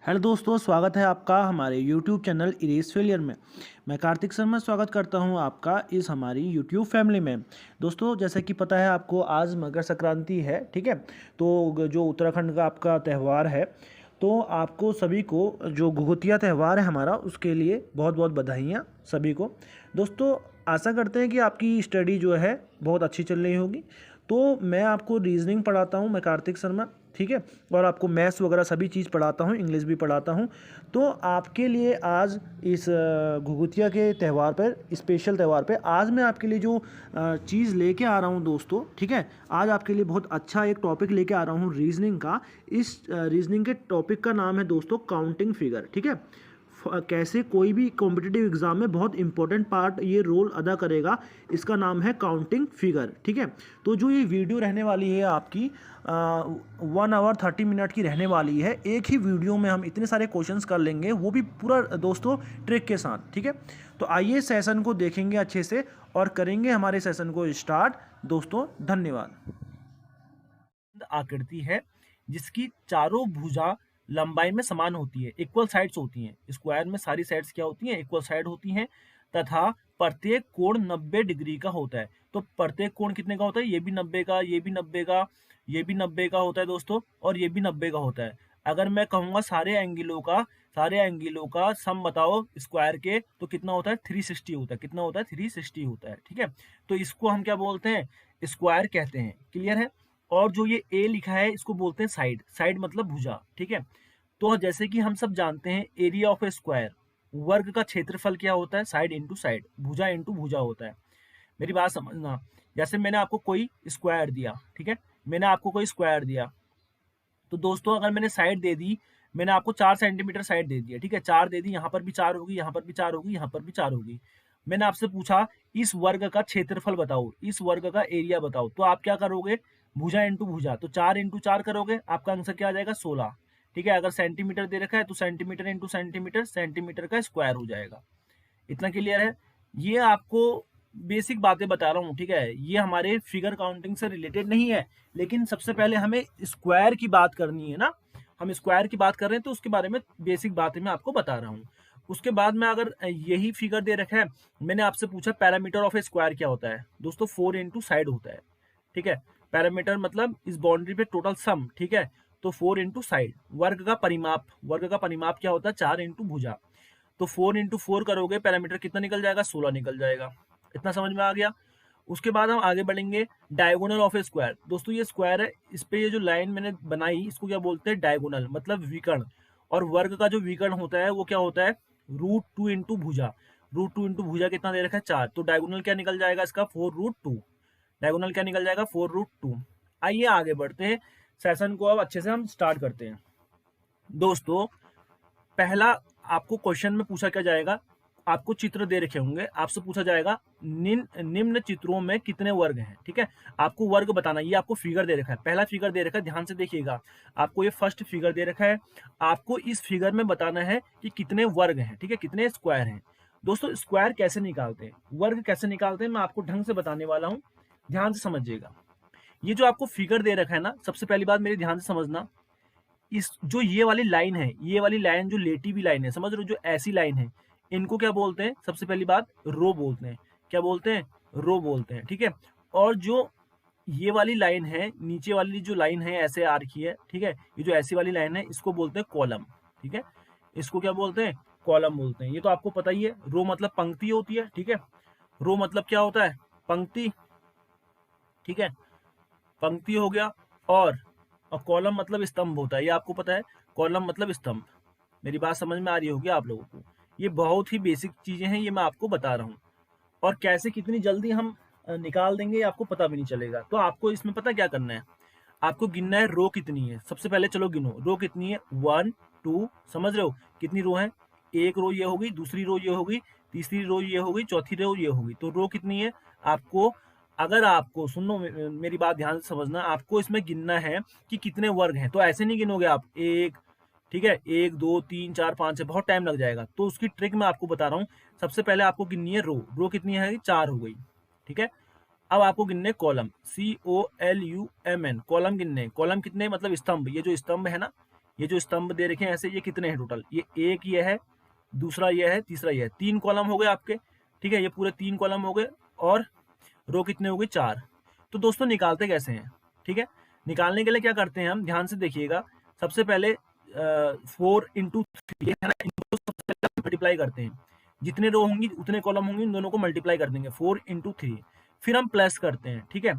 Hello दोस्तों, स्वागत है आपका हमारे YouTube चैनल इरेज फेलियर में। मैं कार्तिक शर्मा स्वागत करता हूं आपका इस हमारी YouTube फैमिली में। दोस्तों, जैसे कि पता है आपको, आज मकर संक्रांति है, ठीक है। तो जो उत्तराखंड का आपका त्यौहार है, तो आपको सभी को जो घुघुतिया त्यौहार है हमारा, उसके लिए बहुत बहुत बधाइयाँ सभी को। दोस्तों, आशा करते हैं कि आपकी स्टडी जो है बहुत अच्छी चल रही होगी। तो मैं आपको रीजनिंग पढ़ाता हूँ, मैं कार्तिक शर्मा, ठीक है। और आपको मैथ्स वगैरह सभी चीज़ पढ़ाता हूँ, इंग्लिश भी पढ़ाता हूँ। तो आपके लिए आज इस घुघुतिया के त्यौहार पर, स्पेशल त्यौहार पे, आज मैं आपके लिए जो चीज़ लेके आ रहा हूँ दोस्तों, ठीक है। आज आपके लिए बहुत अच्छा एक टॉपिक लेके आ रहा हूँ रीजनिंग का। इस रीजनिंग के टॉपिक का नाम है दोस्तों काउंटिंग फिगर, ठीक है। कैसे कोई भी कॉम्पिटिटिव एग्जाम में बहुत इंपॉर्टेंट पार्ट ये रोल अदा करेगा, इसका नाम है काउंटिंग फिगर, ठीक है। तो जो ये वीडियो रहने वाली है आपकी 1 आवर 30 मिनट की रहने वाली है। एक ही वीडियो में हम इतने सारे क्वेश्चंस कर लेंगे, वो भी पूरा दोस्तों ट्रिक के साथ, ठीक है। तो आइए सेशन को देखेंगे अच्छे से और करेंगे हमारे सेशन को स्टार्ट। दोस्तों धन्यवाद। आकृति है जिसकी चारों भुजा लंबाई में समान होती है, इक्वल साइड्स होती हैं। स्क्वायर में सारी साइड्स क्या होती हैं? इक्वल साइड होती हैं, तथा प्रत्येक कोण 90 डिग्री का होता है। तो प्रत्येक कोण कितने का होता है? ये भी 90 का, ये भी 90 का, ये भी 90 का होता है दोस्तों, और ये भी 90 का होता है। अगर मैं कहूंगा सारे एंगलों का सम बताओ स्क्वायर के, तो कितना होता है? 360 होता है। कितना होता है? 360 होता है, ठीक है। तो इसको हम क्या बोलते हैं? स्क्वायर कहते हैं। क्लियर है? और जो ये ए लिखा है, इसको बोलते हैं साइड। साइड मतलब भुजा, ठीक है। तो जैसे कि हम सब जानते हैं, एरिया ऑफ ए स्क्वायर, वर्ग का क्षेत्रफल क्या होता है? साइड इंटू साइड, भुजा इंटू भुजा होता है। मेरी बात समझना। जैसे मैंने आपको कोई स्क्वायर दिया, ठीक है, मैंने आपको कोई स्क्वायर दिया, तो दोस्तों अगर मैंने साइड दे दी, मैंने आपको 4 सेंटीमीटर साइड दे दिया, ठीक है, 4 दे दी, यहाँ पर भी 4 होगी, यहाँ पर भी 4 होगी, यहाँ पर भी 4 होगी। मैंने आपसे पूछा इस वर्ग का क्षेत्रफल बताओ, इस वर्ग का एरिया बताओ, तो आप क्या करोगे? भुजा इंटू भुजा, तो 4 इंटू 4 करोगे, आपका आंसर क्या आ जाएगा? 16, ठीक है। अगर सेंटीमीटर दे रखा है तो सेंटीमीटर इंटू सेंटीमीटर, सेंटीमीटर का स्क्वायर हो जाएगा। इतना क्लियर है? ये आपको बेसिक बातें बता रहा हूँ, ठीक है। ये हमारे फिगर काउंटिंग से रिलेटेड नहीं है, लेकिन सबसे पहले हमें स्क्वायर की बात करनी है ना। हम स्क्वायर की बात कर रहे हैं, तो उसके बारे में बेसिक बातें मैं आपको बता रहा हूँ। उसके बाद में अगर यही फिगर दे रखा है, मैंने आपसे पूछा पैरामीटर ऑफ ए स्क्वायर क्या होता है दोस्तों? 4 इंटू साइड होता है, ठीक है। पैरामीटर मतलब इस बाउंड्री पे टोटल सम, ठीक है। तो 4 इंटू साइड। वर्ग का परिमाप क्या होता है? 4 इंटू भुजा। तो 4 इंटू 4 करोगे, पैरामीटर कितना निकल जाएगा? 16 निकल जाएगा। इतना समझ में आ गया? उसके बाद हम आगे बढ़ेंगे। Diagonal of A square. दोस्तों ये स्क्वायर है, इस पे ये जो लाइन मैंने बनाई, इसको क्या बोलते हैं? डायगोनल मतलब विकर्ण। और वर्ग का जो विकर्ण होता है वो क्या होता है? √2 इंटू भुजा। √2 इंटू भुजा कितना दे रखा है? 4। तो डायगोनल क्या निकल जाएगा इसका? 4√2। डायगोनल क्या निकल जाएगा? 4√2। आइए आगे बढ़ते हैं, सेशन को अब अच्छे से हम स्टार्ट करते हैं। दोस्तों पहला आपको क्वेश्चन में पूछा क्या जाएगा? आपको चित्र दे रखे होंगे, आपसे पूछा जाएगा निम्न चित्रों में कितने वर्ग हैं, ठीक है। आपको वर्ग बताना। ये आपको फिगर दे रखा है, पहला फिगर दे रखा है, ध्यान से देखिएगा। आपको ये फर्स्ट फिगर दे रखा है, आपको इस फिगर में बताना है कि कितने वर्ग हैं, ठीक है, कितने स्क्वायर हैं। दोस्तों स्क्वायर कैसे निकालते हैं, वर्ग कैसे निकालते हैं, मैं आपको ढंग से बताने वाला हूँ, ध्यान से समझिएगा। ये जो आपको फिगर दे रखा है ना, सबसे पहली बात मेरी ध्यान से समझना। इस जो ये वाली लाइन है, ये वाली लाइन जो लेटी हुई लाइन है, समझ रहे हो, जो ऐसी लाइन है, इनको क्या बोलते हैं? सबसे पहली बात रो बोलते हैं। क्या बोलते हैं? रो बोलते हैं, ठीक है। और जो ये वाली लाइन है, नीचे वाली जो लाइन है ऐसे आ रखी है, ठीक है, ये जो ऐसी वाली लाइन है इसको बोलते हैं कॉलम, ठीक है। इसको क्या बोलते हैं? कॉलम बोलते हैं। ये तो आपको पता ही है। रो मतलब पंक्ति होती है, ठीक है। रो मतलब क्या होता है? पंक्ति, ठीक है, पंक्ति हो गया। और कॉलम मतलब स्तंभ होता है, ये आपको पता है। कॉलम मतलब स्तंभ। मेरी बात समझ में आ रही होगी आप लोगों को। ये बहुत ही बेसिक चीजें हैं, ये मैं आपको बता रहा हूँ। और कैसे कितनी जल्दी हम निकाल देंगे, ये आपको पता भी नहीं चलेगा। तो आपको इसमें पता क्या करना है? आपको गिनना है रो कितनी है। सबसे पहले चलो गिनो, रो कितनी है? 1 2, समझ रहे हो कितनी रो है? एक रो ये होगी, दूसरी रो ये होगी, तीसरी रो ये होगी, चौथी रो ये होगी। तो रो कितनी है आपको? अगर आपको सुनो, मेरी बात ध्यान से समझना, आपको इसमें गिनना है कि कितने वर्ग हैं। तो ऐसे नहीं गिनोगे आप एक, ठीक है, 1 2 3 4 5 है, बहुत टाइम लग जाएगा। तो उसकी ट्रिक मैं आपको बता रहा हूँ। सबसे पहले आपको गिननी है रो। रो कितनी है? 4 हो गई, ठीक है। अब आपको गिनने कॉलम, COLUMN, कॉलम गिनने। कॉलम कितने? मतलब स्तंभ। ये जो स्तंभ है ना, ये जो स्तंभ दे रखे हैं ऐसे, ये कितने हैं टोटल, ये एक ये है, दूसरा ये है, तीसरा ये है, 3 कॉलम हो गए आपके, ठीक है, ये पूरे 3 कॉलम हो गए, और रो कितने हो गई 4। तो दोस्तों निकालते कैसे हैं, ठीक है, निकालने के लिए क्या करते हैं हम, ध्यान से देखिएगा, सबसे पहले 4 इंटू 3 है ना, इनको सबसे पहले मल्टीप्लाई करते हैं, जितने रो होंगी उतने कॉलम होंगे, इन दोनों को मल्टीप्लाई कर देंगे 4 इंटू 3, फिर हम प्लस करते हैं, ठीक है,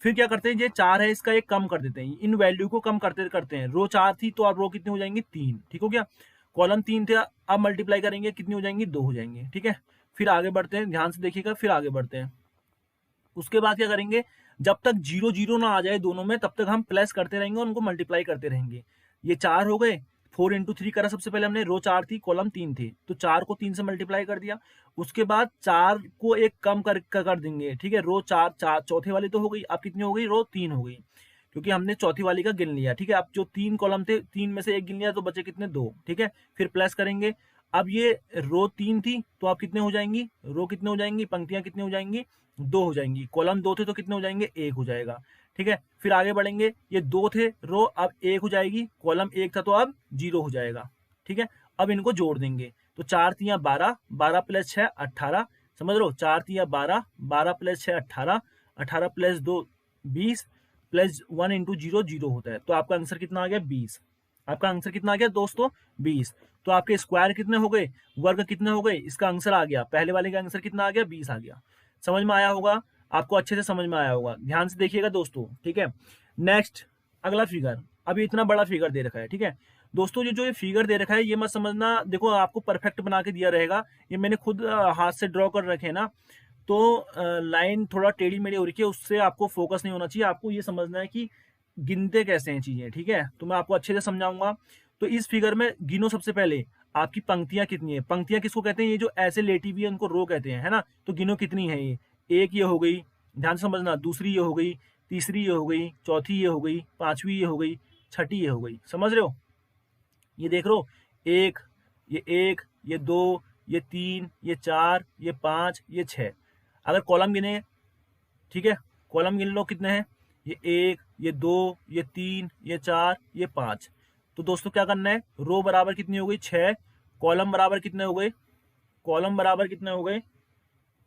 फिर क्या करते हैं, ये 4 है इसका एक कम कर देते हैं, इन वैल्यू को कम करते करते हैं, रो 4 थी तो अब रो कितनी हो जाएंगी 3, ठीक हो गया, कॉलम 3 थे, अब मल्टीप्लाई करेंगे कितनी हो जाएंगी 2 हो जाएंगे, ठीक है, फिर आगे बढ़ते हैं, ध्यान से देखिएगा, फिर आगे बढ़ते हैं, उसके बाद क्या करेंगे, जब तक 0 0 ना आ जाए दोनों में तब तक हम प्लस करते रहेंगे, उनको मल्टीप्लाई करते रहेंगे, ये 4 हो गए, 4 इंटू 3 करा, सबसे पहले हमने रो 4 थी कॉलम 3 थे, तो 4 को 3 से मल्टीप्लाई कर दिया, उसके बाद 4 को एक कम कर देंगे, ठीक है, रो 4 4 चौथे वाली तो हो गई, अब कितनी हो गई, रो 3 हो गई, क्योंकि हमने चौथी वाली का गिन लिया, ठीक है, अब जो 3 कॉलम थे 3 में से एक गिन लिया तो बचे कितने 2, ठीक है, फिर प्लस करेंगे, अब ये रो 3 थी तो अब कितने हो जाएंगी, रो कितने हो जाएंगी, पंक्तियां कितनी हो जाएंगी 2 हो जाएंगी, कॉलम 2 थे तो कितने हो जाएंगे 1 हो जाएगा, ठीक है, फिर आगे बढ़ेंगे, ये 2 थे रो, अब 1 हो जाएगी, कॉलम 1 था तो अब 0 हो जाएगा, ठीक है, अब इनको जोड़ देंगे, तो 4 तियां 12, 12 प्लस 6 18, समझ लो 4 तियां 12, 12 प्लस 6 18, 18 प्लस 2 20, प्लस 1 इंटू 0 0 होता है, तो आपका आंसर कितना आ गया 20, आपका आंसर कितना आ गया दोस्तों 20, तो आपके स्क्वायर कितने हो गए, वर्ग कितने हो गए, इसका आंसर आ गया, पहले वाले का आंसर कितना आ गया 20 आ गया, समझ में आया होगा, आपको अच्छे से समझ में आया होगा, ध्यान से देखिएगा दोस्तों, ठीक है, नेक्स्ट अगला फिगर, अभी इतना बड़ा फिगर दे रखा है, ठीक है दोस्तों, ये जो ये फिगर दे रखा है ये मत समझना, देखो आपको परफेक्ट बना के दिया रहेगा, ये मैंने खुद हाथ से ड्रॉ कर रखे हैं ना, तो लाइन थोड़ा टेढ़ी मेढ़ी हो रखी है, उससे आपको फोकस नहीं होना चाहिए, आपको ये समझना है कि गिनते कैसे हैं चीजें, ठीक है, तो मैं आपको अच्छे से समझाऊंगा, तो इस फिगर में गिनो सबसे पहले आपकी पंक्तियां कितनी है, पंक्तियां किसको कहते हैं, ये जो ऐसे लेटी हुई है उनको रो कहते हैं, है ना, तो गिनो कितनी है, ये एक ये हो गई, ध्यान से समझना, दूसरी ये हो गई, तीसरी ये हो गई, चौथी ये हो गई, पांचवी ये हो गई, छठी ये हो गई, समझ रहे हो, ये देख लो, एक, ये 2, ये 3, ये 4, ये 5, ये 6, अगर कॉलम गिने, ठीक है, कॉलम गिन लो कितने हैं, ये 1, ये 2, ये 3, ये 4, ये 5, तो दोस्तों क्या करना है, रो बराबर कितनी हो गई 6, कॉलम बराबर कितने हो गए, कॉलम बराबर कितने हो गए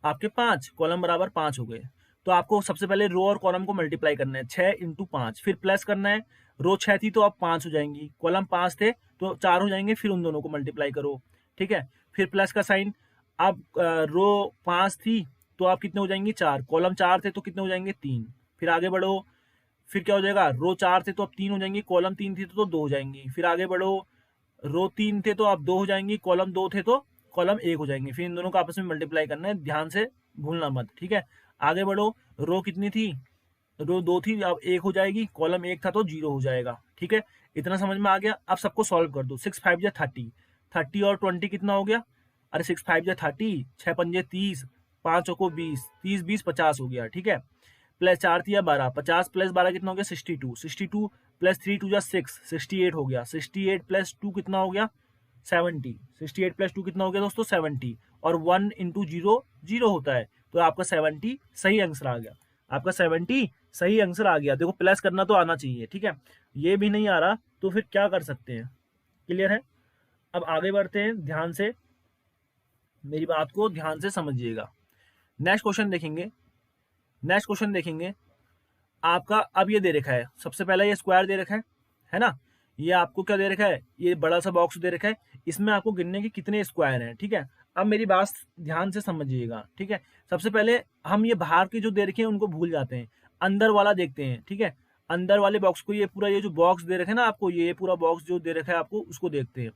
आपके 5, कॉलम बराबर 5 हो गए, तो आपको सबसे पहले रो और कॉलम को मल्टीप्लाई करना है, 6 इंटू 5, फिर प्लस करना है, रो 6 थी तो अब 5 हो जाएंगी, कॉलम 5 थे तो 4 हो जाएंगे, फिर उन दोनों को मल्टीप्लाई करो, ठीक है, फिर प्लस का साइन, अब रो 5 थी तो आप कितने हो जाएंगी 4, कॉलम 4 थे तो कितने हो जाएंगे 3, फिर आगे बढ़ो, फिर क्या हो जाएगा, रो 4 थे तो अब 3 हो जाएंगी, कॉलम 3 थी तो 2 हो जाएंगी, फिर आगे बढ़ो, रो 3 थे तो अब 2 हो जाएंगी, कॉलम 2 थे तो कॉलम 1 हो जाएंगे, फिर इन दोनों को आपस में मल्टीप्लाई करना है, ध्यान से भूलना मत, ठीक है, आगे बढ़ो, रो कितनी थी, रो 2 थी अब 1 हो जाएगी, कॉलम 1 था तो 0 हो जाएगा, ठीक है, इतना समझ में आ गया, अब सबको सॉल्व कर दो, 6 5 जा 30, 30 और 20 कितना हो गया, अरे 6 5 जा 30, 6 पंजे 30, 5 को 20, 30 20 50 हो गया, ठीक है, प्लस 4 थी 12, 50 प्लस 12 कितना हो गया 62, 62 प्लस 3 2 जा 6, 68 हो गया, 68 प्लस 2 कितना हो गया 70, 68 प्लस 2 कितना हो गया दोस्तों 70, और 1 इंटू 0 0 होता है, तो आपका 70 सही आंसर आ गया, आपका 70 सही आंसर आ गया, देखो प्लस करना तो आना चाहिए, ठीक है, ये भी नहीं आ रहा तो फिर क्या कर सकते हैं, क्लियर है, अब आगे बढ़ते हैं, ध्यान से मेरी बात को ध्यान से समझिएगा, नेक्स्ट क्वेश्चन देखेंगे, नेक्स्ट क्वेश्चन देखेंगे आपका, अब ये दे रखा है, सबसे पहले ये स्क्वायर दे रखा है ना, ये आपको क्या दे रखा है, ये बड़ा सा बॉक्स दे रखा है, इसमें आपको गिनने के कितने स्क्वायर हैं, ठीक है, अब मेरी बात ध्यान से समझिएगा, ठीक है, सबसे पहले हम ये बाहर के जो दे रखे हैं उनको भूल जाते हैं, अंदर वाला देखते हैं, ठीक है, अंदर वाले बॉक्स को, ये पूरा ये जो बॉक्स दे रखे हैं ना आपको, ये पूरा बॉक्स जो दे रखा है आपको उसको देखते हैं,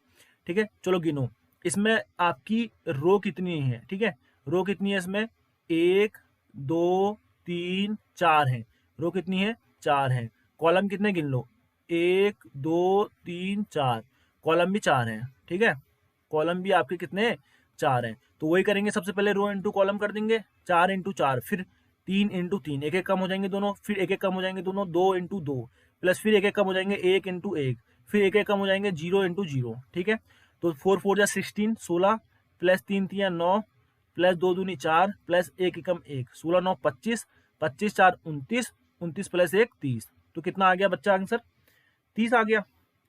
ठीक है, चलो गिनो, इसमें आपकी रो कितनी है, ठीक है, रो कितनी है इसमें, 1 2 3 4 है, रो कितनी है 4 है, कॉलम कितने गिन लो, 1 2 3 4, कॉलम भी 4 है, ठीक है, कॉलम भी आपके कितने 4 हैं, तो वही करेंगे, सबसे पहले रो इंटू कॉलम कर देंगे, 4 इंटू 4, फिर 3 इंटू 3, एक एक कम हो जाएंगे दोनों, फिर एक एक कम हो जाएंगे दोनों, 2 इंटू 2, प्लस फिर एक एक कम हो जाएंगे 1 इंटू 1, फिर एक एक कम हो जाएंगे 0 इंटू 0, ठीक है, तो 4 4 जा 16, 16 प्लस 3 3 9, प्लस 2 दूनी 4, प्लस 1 एकम 1, 16 9 25, 25 4 29, 29 प्लस 1 30, तो कितना आ गया बच्चा आंसर 30 आ गया,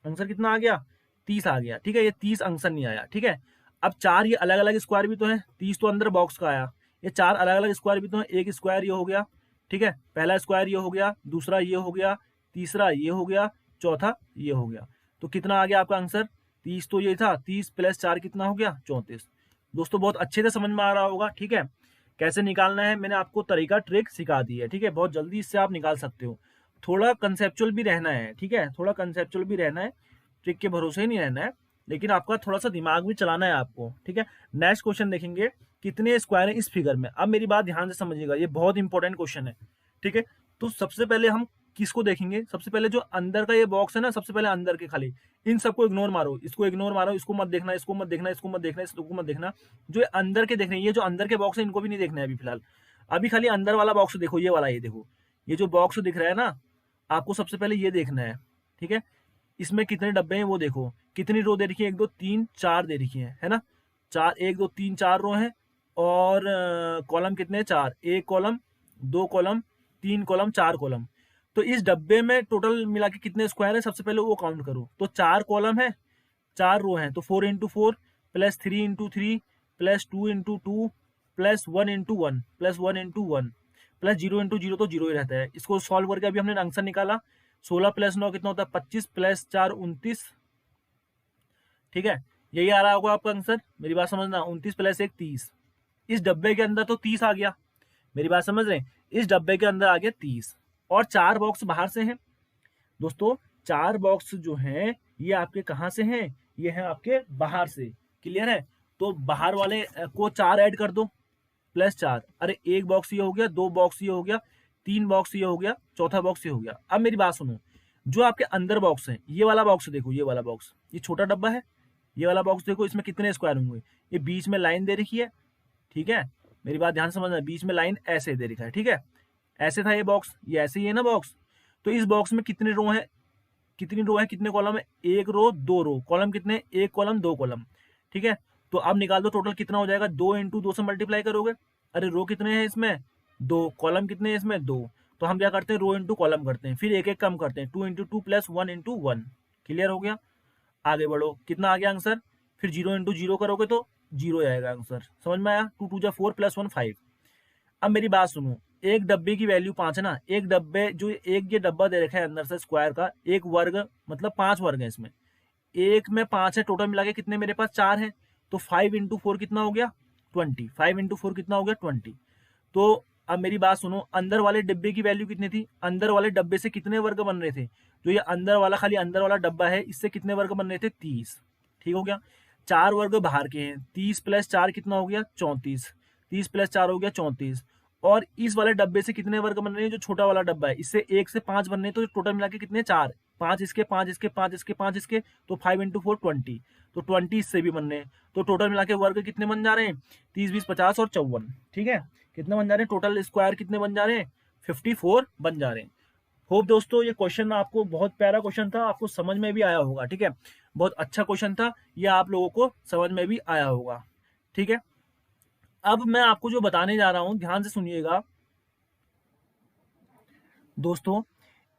आंसर कितना आ गया, 30 आ गया। ठीक है, ये 30 आंसर नहीं आया। ठीक है, अब 4 ये अलग अलग स्क्वायर भी तो है, 30 तो अंदर बॉक्स का आया, ये 4 अलग अलग स्क्वायर भी तो है। एक स्क्वायर ये हो गया, ठीक है, पहला स्क्वायर ये हो गया, दूसरा ये हो गया, तीसरा ये हो गया, चौथा ये हो गया। तो कितना आ गया आपका आंसर, 30 तो ये था, 30 प्लस 4 कितना हो गया, 34। दोस्तों बहुत अच्छे से समझ में आ रहा होगा। ठीक है, कैसे निकालना है मैंने आपको तरीका ट्रिक सिखा दी है। ठीक है, बहुत जल्दी इससे आप निकाल सकते हो। थोड़ा कंसेप्चुअल भी रहना है। ठीक है, थोड़ा कंसेप्चुअल भी रहना है, ट्रिक के भरोसे ही नहीं रहना है, लेकिन आपका थोड़ा सा दिमाग भी चलाना है आपको। ठीक है, नेक्स्ट क्वेश्चन देखेंगे, कितने स्क्वायर है इस फिगर में। अब मेरी बात ध्यान से समझिएगा, ये बहुत इंपॉर्टेंट क्वेश्चन है। ठीक है, तो सबसे पहले हम किसको देखेंगे, सबसे पहले जो अंदर का ये बॉक्स है ना, सबसे पहले अंदर के खाली, इन सबको इग्नोर मारो, इसको इग्नोर मारो, इसको मत देखना, इसको मत देखना, इसको मत देखना, इसको मत देखना। जो अंदर के देख रहे हैं, ये जो अंदर के बॉक्स है इनको भी नहीं देखना है अभी फिलहाल। अभी खाली अंदर वाला बॉक्स देखो, ये वाला, ये देखो, ये जो बॉक्स दिख रहा है ना, आपको सबसे पहले ये देखना है। ठीक है, इसमें कितने डब्बे हैं वो देखो, कितनी रो दे रखी है, 1 2 3 4 दे रखी है ना, 4, 1 2 3 4 रो है। और कॉलम कितने हैं, 4, 1 कॉलम, 2 कॉलम, 3 कॉलम, 4 कॉलम। तो इस डब्बे में टोटल मिला के कितने स्क्वायर है, सबसे पहले वो काउंट करो। तो 4 कॉलम है, 4 रो हैं, तो 4 into 4 plus 3 into 3 plus 2 into 2 plus 1 into 1 plus 1 into 1 plus 0 into 0 तो 0 ही रहता है। इसको सॉल्व करके अभी हमने आंसर निकाला, 16 प्लस 9 कितना होता है, 25 प्लस 4 29। ठीक है, यही आ रहा होगा आपका आंसर, मेरी बात समझना, 29 प्लस 1 30। इस डब्बे के अंदर तो 30 आ गया, मेरी बात समझ रहे हैं, इस डब्बे के अंदर आ गया 30। और 4 बॉक्स बाहर से हैं दोस्तों, 4 बॉक्स जो हैं ये आपके कहाँ से हैं, ये है आपके बाहर से। क्लियर है, तो बाहर वाले को 4 ऐड कर दो, प्लस 4, अरे 1 बॉक्स ये हो गया, 2 बॉक्स ये हो गया, 3 बॉक्स ये हो गया, चौथा बॉक्स ये हो गया। अब मेरी बात सुनो, जो आपके अंदर बॉक्स है, ये वाला बॉक्स देखो, ये वाला बॉक्स, ये छोटा डब्बा है, ये वाला बॉक्स देखो, इसमें कितने स्क्वायर होंगे, ये बीच में लाइन दे रखी है। ठीक है, मेरी बात ध्यान से समझना, बीच में लाइन ऐसे दे रखा है। ठीक है, ऐसे था ये बॉक्स, ये ऐसे ही है ना बॉक्स। तो इस बॉक्स में कितने रो है, कितनी रो है, कितने कॉलम है, 1 रो 2 रो, कॉलम कितने, 1 कॉलम 2 कॉलम। ठीक है, तो अब निकाल दो टोटल कितना हो जाएगा, 2 इंटू 2 से मल्टीप्लाई करोगे, अरे रो कितने हैं इसमें, 2, कॉलम कितने हैं इसमें, 2। तो हम क्या करते हैं, रो इंटू कॉलम करते हैं, फिर एक एक कम करते हैं, 2 इंटू 2 प्लस 1 इंटू 1। क्लियर हो गया, आगे बढ़ो, कितना आ गया आंसर, फिर 0 इंटू 0 करोगे तो 0 आएगा आंसर। समझ में आया, 2 2 जा 4 प्लस 1 5। अब मेरी बात सुनो, एक डब्बे की वैल्यू 5 है ना, एक डब्बे जो एक ये डब्बा दे रखा है अंदर से स्क्वायर का, एक वर्ग मतलब 5 वर्ग है इसमें, एक में 5 है, टोटल मिला के कितने मेरे पास 4 है। तो 5 इंटू 4 कितना हो गया, 20, 5 इंटू 4 कितना हो गया, 20। तो अब मेरी बात सुनो, अंदर वाले डब्बे की वैल्यू कितनी थी, अंदर वाले डब्बे से कितने वर्ग बन रहे थे, जो ये अंदर वाला खाली अंदर वाला डब्बा है, इससे कितने वर्ग बन रहे थे, 30। ठीक हो गया, 4 वर्ग बाहर के हैं, 30 प्लस 4 कितना हो गया, 34, 30 प्लस 4 हो गया 34। और इस वाले डब्बे से कितने वर्ग बन रहे हैं, जो छोटा वाला डब्बा है, इससे 1 से 5 बन रहे हैं, तो टोटल मिला के कितने, 4, 5 इसके, 5 इसके, 5 इसके, 5 इसके, तो 5 इंटू 4 20, तो 20 इससे भी बन रहे हैं। तो टोटल मिला के वर्ग कितने बन जा रहे हैं, 30 20 50 और 54। ठीक है, कितने बन जा रहे हैं, टोटल स्क्वायर कितने बन जा रहे हैं, 54 बन जा रहे हैं। होप दोस्तों ये क्वेश्चन आपको बहुत प्यारा क्वेश्चन था, आपको समझ में भी आया होगा। ठीक है, बहुत अच्छा क्वेश्चन था, ये आप लोगों को समझ में भी आया होगा। ठीक है, अब मैं आपको जो बताने जा रहा हूं ध्यान से सुनिएगा दोस्तों,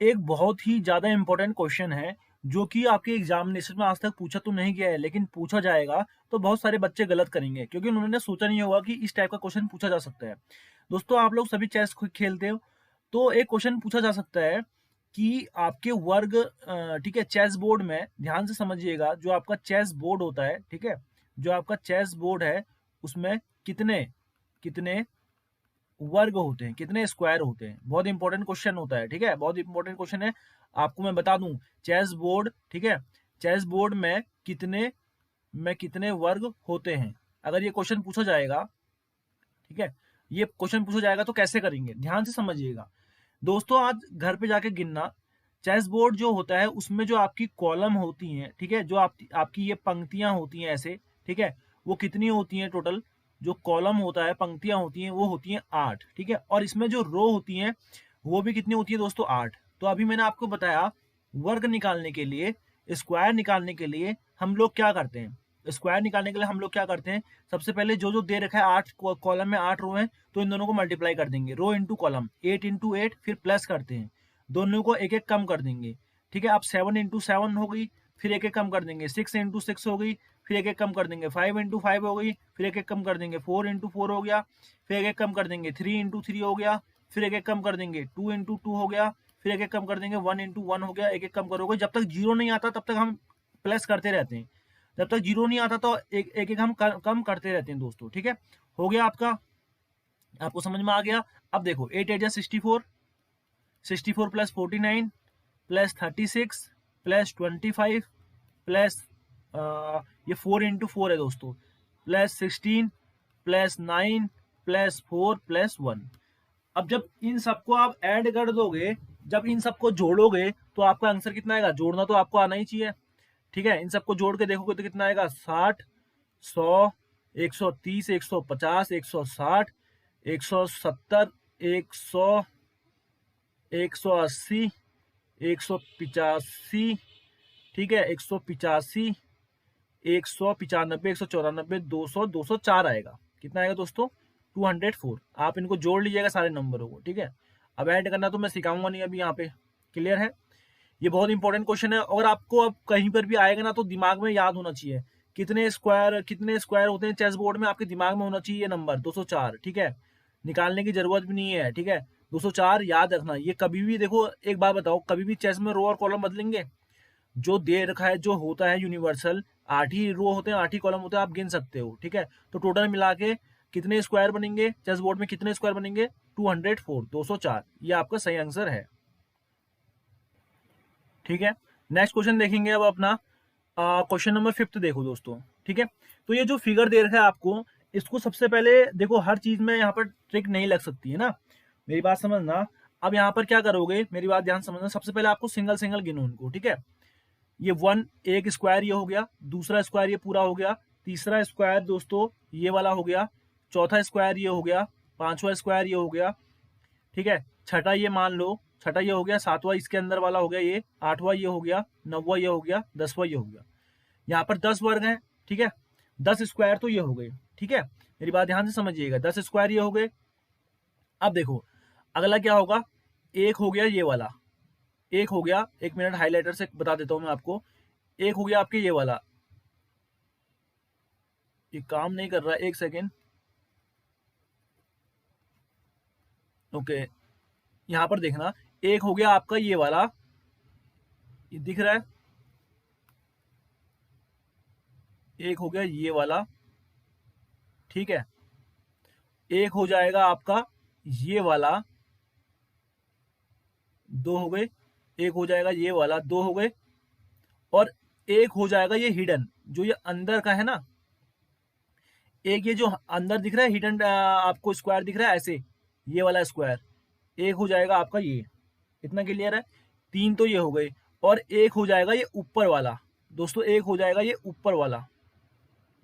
एक बहुत ही ज्यादा इंपॉर्टेंट क्वेश्चन है, जो कि आपके एग्जामिनेशन में आज तक पूछा तो नहीं गया है, लेकिन पूछा जाएगा तो बहुत सारे बच्चे गलत करेंगे, क्योंकि उन्होंने सोचा नहीं होगा कि इस टाइप का क्वेश्चन पूछा जा सकता है। दोस्तों आप लोग सभी चेस खेलते हो, तो एक क्वेश्चन पूछा जा सकता है कि आपके वर्ग, ठीक है, चेस बोर्ड में ध्यान से समझिएगा, जो आपका चेस बोर्ड होता है, ठीक है, जो आपका चेस बोर्ड है, उसमें कितने कितने वर्ग होते हैं, कितने स्क्वायर होते हैं, बहुत इंपॉर्टेंट क्वेश्चन होता है। ठीक है, बहुत इंपॉर्टेंट क्वेश्चन है, आपको मैं बता दूं, चेस बोर्ड, ठीक है, चेस बोर्ड में कितने वर्ग होते हैं, अगर ये क्वेश्चन पूछा जाएगा, ठीक है, ये क्वेश्चन पूछा जाएगा तो कैसे करेंगे, ध्यान से समझिएगा दोस्तों। आज घर पे जाके गिनना, चेस बोर्ड जो होता है उसमें जो आपकी कॉलम होती हैं, ठीक है, जो आपकी ये पंक्तियां होती हैं ऐसे, ठीक है, वो कितनी होती हैं टोटल, जो कॉलम होता है, पंक्तियां होती हैं, वो होती हैं 8। ठीक है, और इसमें जो रो होती हैं वो भी कितनी होती है दोस्तों, 8। तो अभी मैंने आपको बताया, वर्ग निकालने के लिए, स्क्वायर निकालने के लिए हम लोग क्या करते हैं, स्क्वायर निकालने के लिए हम लोग क्या करते हैं, सबसे पहले जो जो दे रखा है 8 कॉलम में 8 रो है, तो इन दोनों को मल्टीप्लाई कर देंगे, रो इंटू कॉलम, 8 इंटू 8, फिर प्लस करते हैं, दोनों को एक एक कम कर देंगे। ठीक है, अब 7 इंटू 7 हो गई, फिर एक एक कम कर देंगे, 6 इंटू 6 हो गई, फिर एक एक कम कर देंगे, 5 इंटू 5 हो गई, फिर एक एक कम कर देंगे, 4 इंटू 4 हो गया, फिर एक एक कम कर देंगे, 3 इंटू 3 हो गया, फिर एक एक कम कर देंगे, 2 इंटू 2 हो गया, फिर एक एक कम कर देंगे, 1 इंटू 1 हो गया, एक एक कम करोगे, जब तक जीरो नहीं आता तब तक हम प्लस करते रहते हैं, जब तक जीरो नहीं आता तो एक एक हम कम करते रहते हैं दोस्तों। ठीक है, हो गया आपका, आपको समझ में आ गया। अब देखो 8 8 64, 64 प्लस 49 प्लस 36 प्लस 25 प्लस ये 4 इंटू 4 है दोस्तों, प्लस 16 प्लस 9 प्लस 4 प्लस 1। अब जब इन सबको आप ऐड कर दोगे, जब इन सबको जोड़ोगे तो आपका आंसर कितना आएगा, जोड़ना तो आपको आना ही चाहिए। ठीक है, इन सबको जोड़ के देखोगे तो कितना आएगा, 60, 100, 130, 150, 160, 170, 100, 180, 185, ठीक है, 185, 195, 194, 200, 204 आएगा। कितना आएगा दोस्तों, 204। आप इनको जोड़ लीजिएगा सारे नंबरों को। ठीक है, अब ऐड करना तो मैं सिखाऊंगा नहीं अभी यहाँ पे, क्लियर है। ये बहुत इंपॉर्टेंट क्वेश्चन है, और आपको अब कहीं पर भी आएगा ना तो दिमाग में याद होना चाहिए, कितने स्क्वायर होते हैं चेस बोर्ड में, आपके दिमाग में होना चाहिए ये नंबर 204। ठीक है, निकालने की जरूरत भी नहीं है। ठीक है, 204 याद रखना। ये कभी भी देखो, एक बात बताओ, कभी भी चेस में रो और कॉलम बदलेंगे, जो दे रखा है, जो होता है यूनिवर्सल, 8 ही रो होते हैं, 8 ही कॉलम होते हैं, आप गिन सकते हो। ठीक है, तो टोटल मिला के कितने स्क्वायर बनेंगे चेस बोर्ड में, कितने स्क्वायर बनेंगे, 204, 204। ये आपका सही आंसर है। ठीक है, नेक्स्ट क्वेश्चन देखेंगे अब अपना, क्वेश्चन नंबर 5 देखो दोस्तों। ठीक है, तो ये जो फिगर दे रखा है आपको, इसको सबसे पहले देखो, हर चीज में यहाँ पर ट्रिक नहीं लग सकती है ना, मेरी बात समझना। अब यहाँ पर क्या करोगे, मेरी बात ध्यान समझना, सबसे पहले आपको सिंगल सिंगल गिनो उनको। ठीक है, ये 1 एक स्क्वायर ये हो गया, दूसरा स्क्वायर ये पूरा हो गया, तीसरा स्क्वायर दोस्तों ये वाला हो गया, चौथा स्क्वायर ये हो गया, पांचवा स्क्वायर ये हो गया। ठीक है, छठा ये मान लो, छठा ये हो गया, सातवां इसके अंदर वाला हो गया ये, आठवां ये हो गया, नौवां ये हो गया, 10वां ये हो गया। यहाँ पर 10 वर्ग हैं। ठीक है, 10 स्क्वायर तो ये हो गए। ठीक है, मेरी बात ध्यान से समझिएगा, 10 स्क्वायर ये हो गए। अब देखो अगला क्या होगा, एक हो गया ये वाला, एक हो गया, एक मिनट हाईलाइटर से बता देता हूं मैं आपको, एक हो गया आपके ये वाला, ये काम नहीं कर रहा है, एक सेकेंड। ओके, यहां पर देखना, एक हो गया आपका ये वाला, ये दिख रहा है, एक हो गया ये वाला। ठीक है, एक हो जाएगा आपका ये वाला, दो हो गए, एक हो जाएगा ये वाला, दो हो गए, और एक हो जाएगा ये हिडन, जो ये अंदर का है ना, एक ये जो अंदर दिख रहा है हिडन, आपको स्क्वायर दिख रहा है ऐसे, ये वाला स्क्वायर, एक हो जाएगा आपका ये। इतना क्लियर है, तीन तो ये हो गए, और एक हो जाएगा ये ऊपर वाला दोस्तों, एक हो जाएगा ये ऊपर वाला,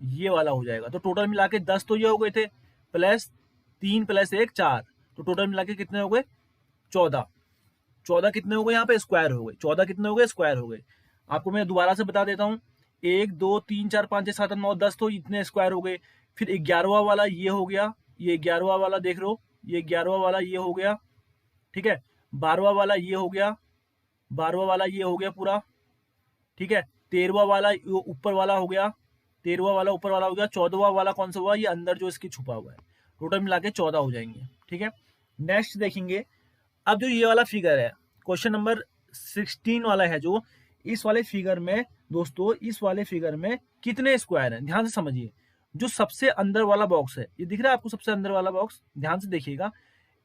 ये वाला हो जाएगा। तो टोटल मिला के 10 तो ये हो गए थे, प्लस 3 प्लस 1 4, तो टोटल मिला के कितने हो गए, 14। 14 कितने हो गए, यहाँ पे स्क्वायर हो गए, 14 कितने हो गए, स्क्वायर हो गए। आपको मैं दोबारा से बता देता हूँ, 1 2 3 4 5 6 7 8 9 10, तो इतने स्क्वायर हो गए। फिर 11वां वाला ये हो गया, ये 11वां वाला देख लो, ये 11वां वाला ये हो गया। ठीक है, 12वां वाला ये हो गया, 12वां वाला ये हो गया पूरा। ठीक है, 13वां वाला ऊपर वाला हो गया, 13वां वाला ऊपर वाला हो गया, 14वां वाला कौन सा हुआ, ये अंदर जो इसकी छुपा हुआ है। टोटल मिला के 14 हो जाएंगे। ठीक है, नेक्स्ट देखेंगे, अब जो ये वाला फिगर है, क्वेश्चन नंबर 16 वाला है, जो इस वाले फिगर में दोस्तों, इस वाले फिगर में कितने स्क्वायर हैं, ध्यान से समझिए। जो सबसे अंदर वाला बॉक्स है, ये दिख रहा है आपको, सबसे अंदर वाला बॉक्स, ध्यान से देखिएगा।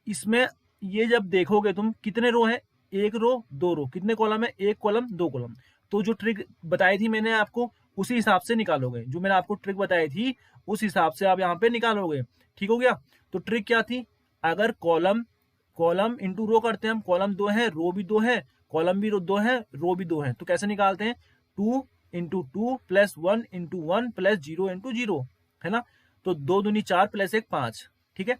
इसमें ये जब देखोगे तुम, कितने रो है, एक रो दो रो, कितने कॉलम है, एक कॉलम दो कॉलम। तो जो ट्रिक बताई थी मैंने आपको, उसी हिसाब से निकालोगे, जो मैंने आपको ट्रिक बताई थी उस हिसाब से आप यहाँ पे निकालोगे। ठीक हो गया, तो ट्रिक क्या थी, अगर कॉलम कॉलम इंटू रो करते हैं हम, कॉलम दो है, रो भी दो है, कॉलम भी दो है, रो भी दो है, तो कैसे निकालते हैं, 2 into 2 plus 1 into 1 plus 0 into 0, है ना। तो 2 दूनी 4 प्लस 1 5। ठीक है,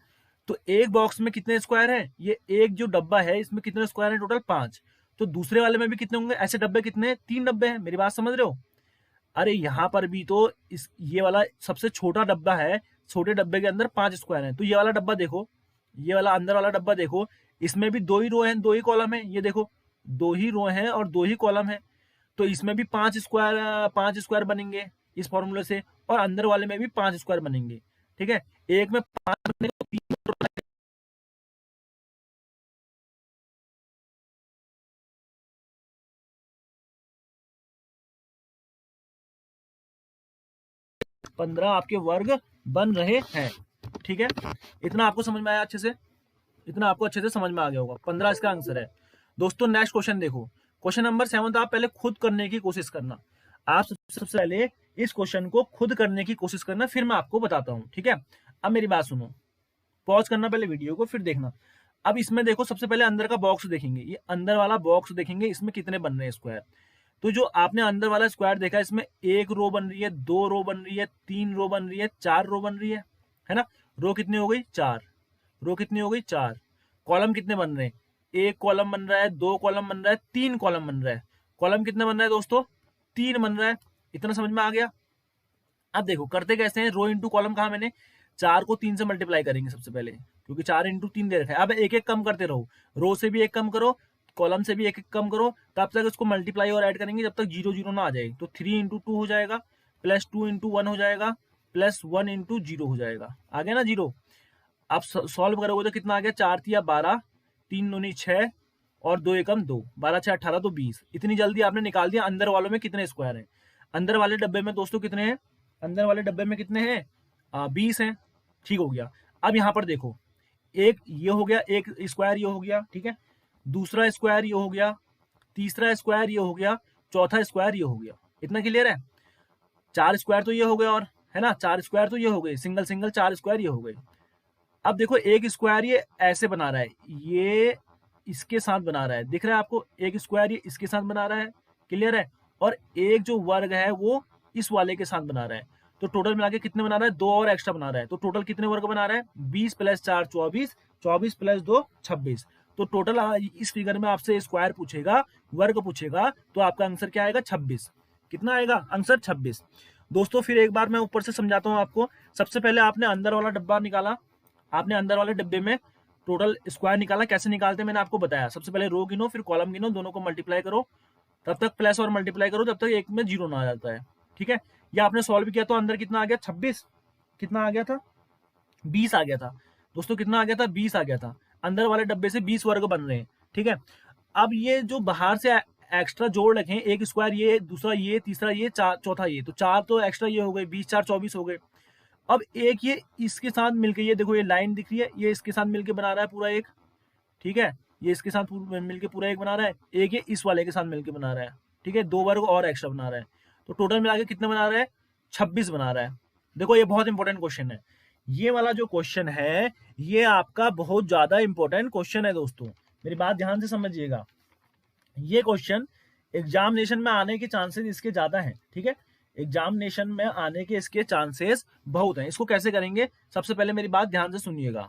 तो एक बॉक्स में कितने स्क्वायर है, ये एक जो डब्बा है इसमें कितने स्क्वायर है, टोटल 5। तो दूसरे वाले में भी कितने होंगे, ऐसे डब्बे कितने, 3 डब्बे हैं, मेरी बात समझ रहे हो। अरे यहाँ पर भी तो इस ये वाला सबसे छोटा डब्बा है, छोटे डब्बे के अंदर 5 स्क्वायर है। तो ये वाला डब्बा देखो, ये वाला अंदर वाला डब्बा देखो, इसमें भी 2 ही रो हैं, 2 ही कॉलम है, ये देखो 2 ही रो हैं और 2 ही कॉलम है। तो इसमें भी 5 स्क्वायर बनेंगे इस फॉर्मूले से, और अंदर वाले में भी 5 स्क्वायर बनेंगे। ठीक है, एक में 5 बनेंगे तो 15 आपके वर्ग बन रहे हैं। ठीक है, इतना आपको समझ में आया अच्छे से? इतना आपको अच्छे से समझ में आ गया होगा। 15 इसका आंसर है। दोस्तों नेक्स्ट क्वेश्चन देखो, क्वेश्चन नंबर 7 आप पहले खुद करने की कोशिश करना। आप सबसे पहले इस क्वेश्चन को खुद करने की कोशिश करना, फिर मैं आपको बताता हूँ। ठीक है, अब मेरी बात सुनो, पॉज करना पहले वीडियो को, फिर देखना। अब इसमें देखो, सबसे पहले अंदर का बॉक्स देखेंगे, ये अंदर वाला बॉक्स देखेंगे, इसमें कितने बन रहे हैं स्क्वायर। तो जो आपने अंदर वाला स्क्वायर देखा, इसमें 1 रो बन रही है, 2 रो बन रही है, 3 रो बन रही है, 4 रो बन रही है ना। रो कितनी हो गई? 4। रो कितनी हो गई? 4। कॉलम कितने बन रहे हैं? 1 कॉलम बन रहा है, 2 कॉलम बन रहा है, 3 कॉलम बन रहा है। कॉलम कितने बन रहा है दोस्तों? 3 बन रहा है। इतना समझ में आ गया? अब देखो करते कैसे हैं, रो इंटू कॉलम कहा मैंने, 4 को 3 से मल्टीप्लाई करेंगे सबसे पहले, क्योंकि 4 इंटू 3 दे रखा है। अब एक एक कम करते रहो, रो से भी एक कम करो, कॉलम से भी एक एक कम करो, तब तक इसको मल्टीप्लाई और ऐड करेंगे जब तक 0 0 ना आ जाए। तो 3 इंटू 2 हो जाएगा, प्लस 2 इंटू 1 हो जाएगा, प्लस 1 इंटू 0 हो जाएगा। आ गया ना 0? आप सॉल्व करोगे तो कितना आ गया? 4 तिया 12, 3 दूनी 6 और 2 एकम 2, 12 6 18 तो 20। इतनी जल्दी आपने निकाल दिया अंदर वालों में कितने स्क्वायर हैं। अंदर वाले डब्बे में दोस्तों कितने हैं? अंदर वाले डब्बे में कितने हैं? 20 हैं। ठीक हो गया। अब यहाँ पर देखो, एक ये हो गया, एक स्क्वायर ये हो गया, ठीक है, दूसरा स्क्वायर ये हो गया, तीसरा स्क्वायर ये हो गया, चौथा स्क्वायर ये हो गया। इतना क्लियर है? 4 स्क्वायर तो ये हो गए, और है ना, 4 स्क्वायर तो ये हो गए, सिंगल सिंगल 4 स्क्वायर ये हो गए। अब देखो एक स्क्वायर ये ऐसे बना रहा है, ये इसके साथ बना रहा है, दिख रहा है आपको? एक स्क्वायर ये इसके साथ बना रहा है, क्लियर है? और एक जो वर्ग है वो इस वाले के साथ बना रहा है। तो टोटल मिला के कितने बना रहा है? 2 और एक्स्ट्रा बना रहा है। तो टोटल कितने वर्ग बना रहा है? 20 प्लस 4 24, 24 प्लस 2 26। तो टोटल इस फिगर में आपसे स्क्वायर पूछेगा, वर्ग पूछेगा, तो आपका आंसर क्या आएगा? 26। कितना आएगा आंसर? 26। दोस्तों फिर एक बार मैं ऊपर से समझाता हूँ आपको। सबसे पहले आपने अंदर वाला डब्बा निकाला, आपने अंदर वाले डब्बे में टोटल स्क्वायर निकाला। कैसे निकालते हैं मैंने आपको बताया। सबसे पहले रो गिनो, फिर कॉलम गिनो, दोनों को मल्टीप्लाई करो, तब तक प्लस और मल्टीप्लाई करो जब तक एक में 0 ना आ जाता है। ठीक है, ये आपने सॉल्व किया तो अंदर कितना आ गया? 26। कितना आ गया था? 20 आ गया था। दोस्तों कितना आ गया था? 20 आ गया था। अंदर वाले डब्बे से 20 वर्ग बन रहे हैं। ठीक है, अब ये जो बाहर से एक्स्ट्रा जोड़ रखे, एक स्क्वायर ये, दूसरा ये, तीसरा ये, चौथा ये, तो 4 तो एक्स्ट्रा ये हो गए, 20 4 24 हो गए। अब एक ये इसके साथ मिलके, ये देखो ये लाइन दिख रही है, ये इसके साथ मिलके बना रहा है पूरा एक। ठीक है, ये इसके साथ मिलके पूरा एक बना रहा है, एक ये इस वाले के साथ मिलके बना रहा है। ठीक है, 2 वर्ग और एक्स्ट्रा बना रहा है। तो टोटल मिला के कितने बना रहा है? 26 बना रहा है। देखो ये बहुत इंपॉर्टेंट क्वेश्चन है। ये वाला जो क्वेश्चन है, ये आपका बहुत ज्यादा इंपॉर्टेंट क्वेश्चन है दोस्तों, मेरी बात ध्यान से समझिएगा। ये क्वेश्चन एग्जामिनेशन में आने के चांसेस इसके ज्यादा हैं। ठीक है, एग्जामिनेशन में आने के इसके चांसेस बहुत हैं। इसको कैसे करेंगे, सबसे पहले मेरी बात ध्यान से सुनिएगा।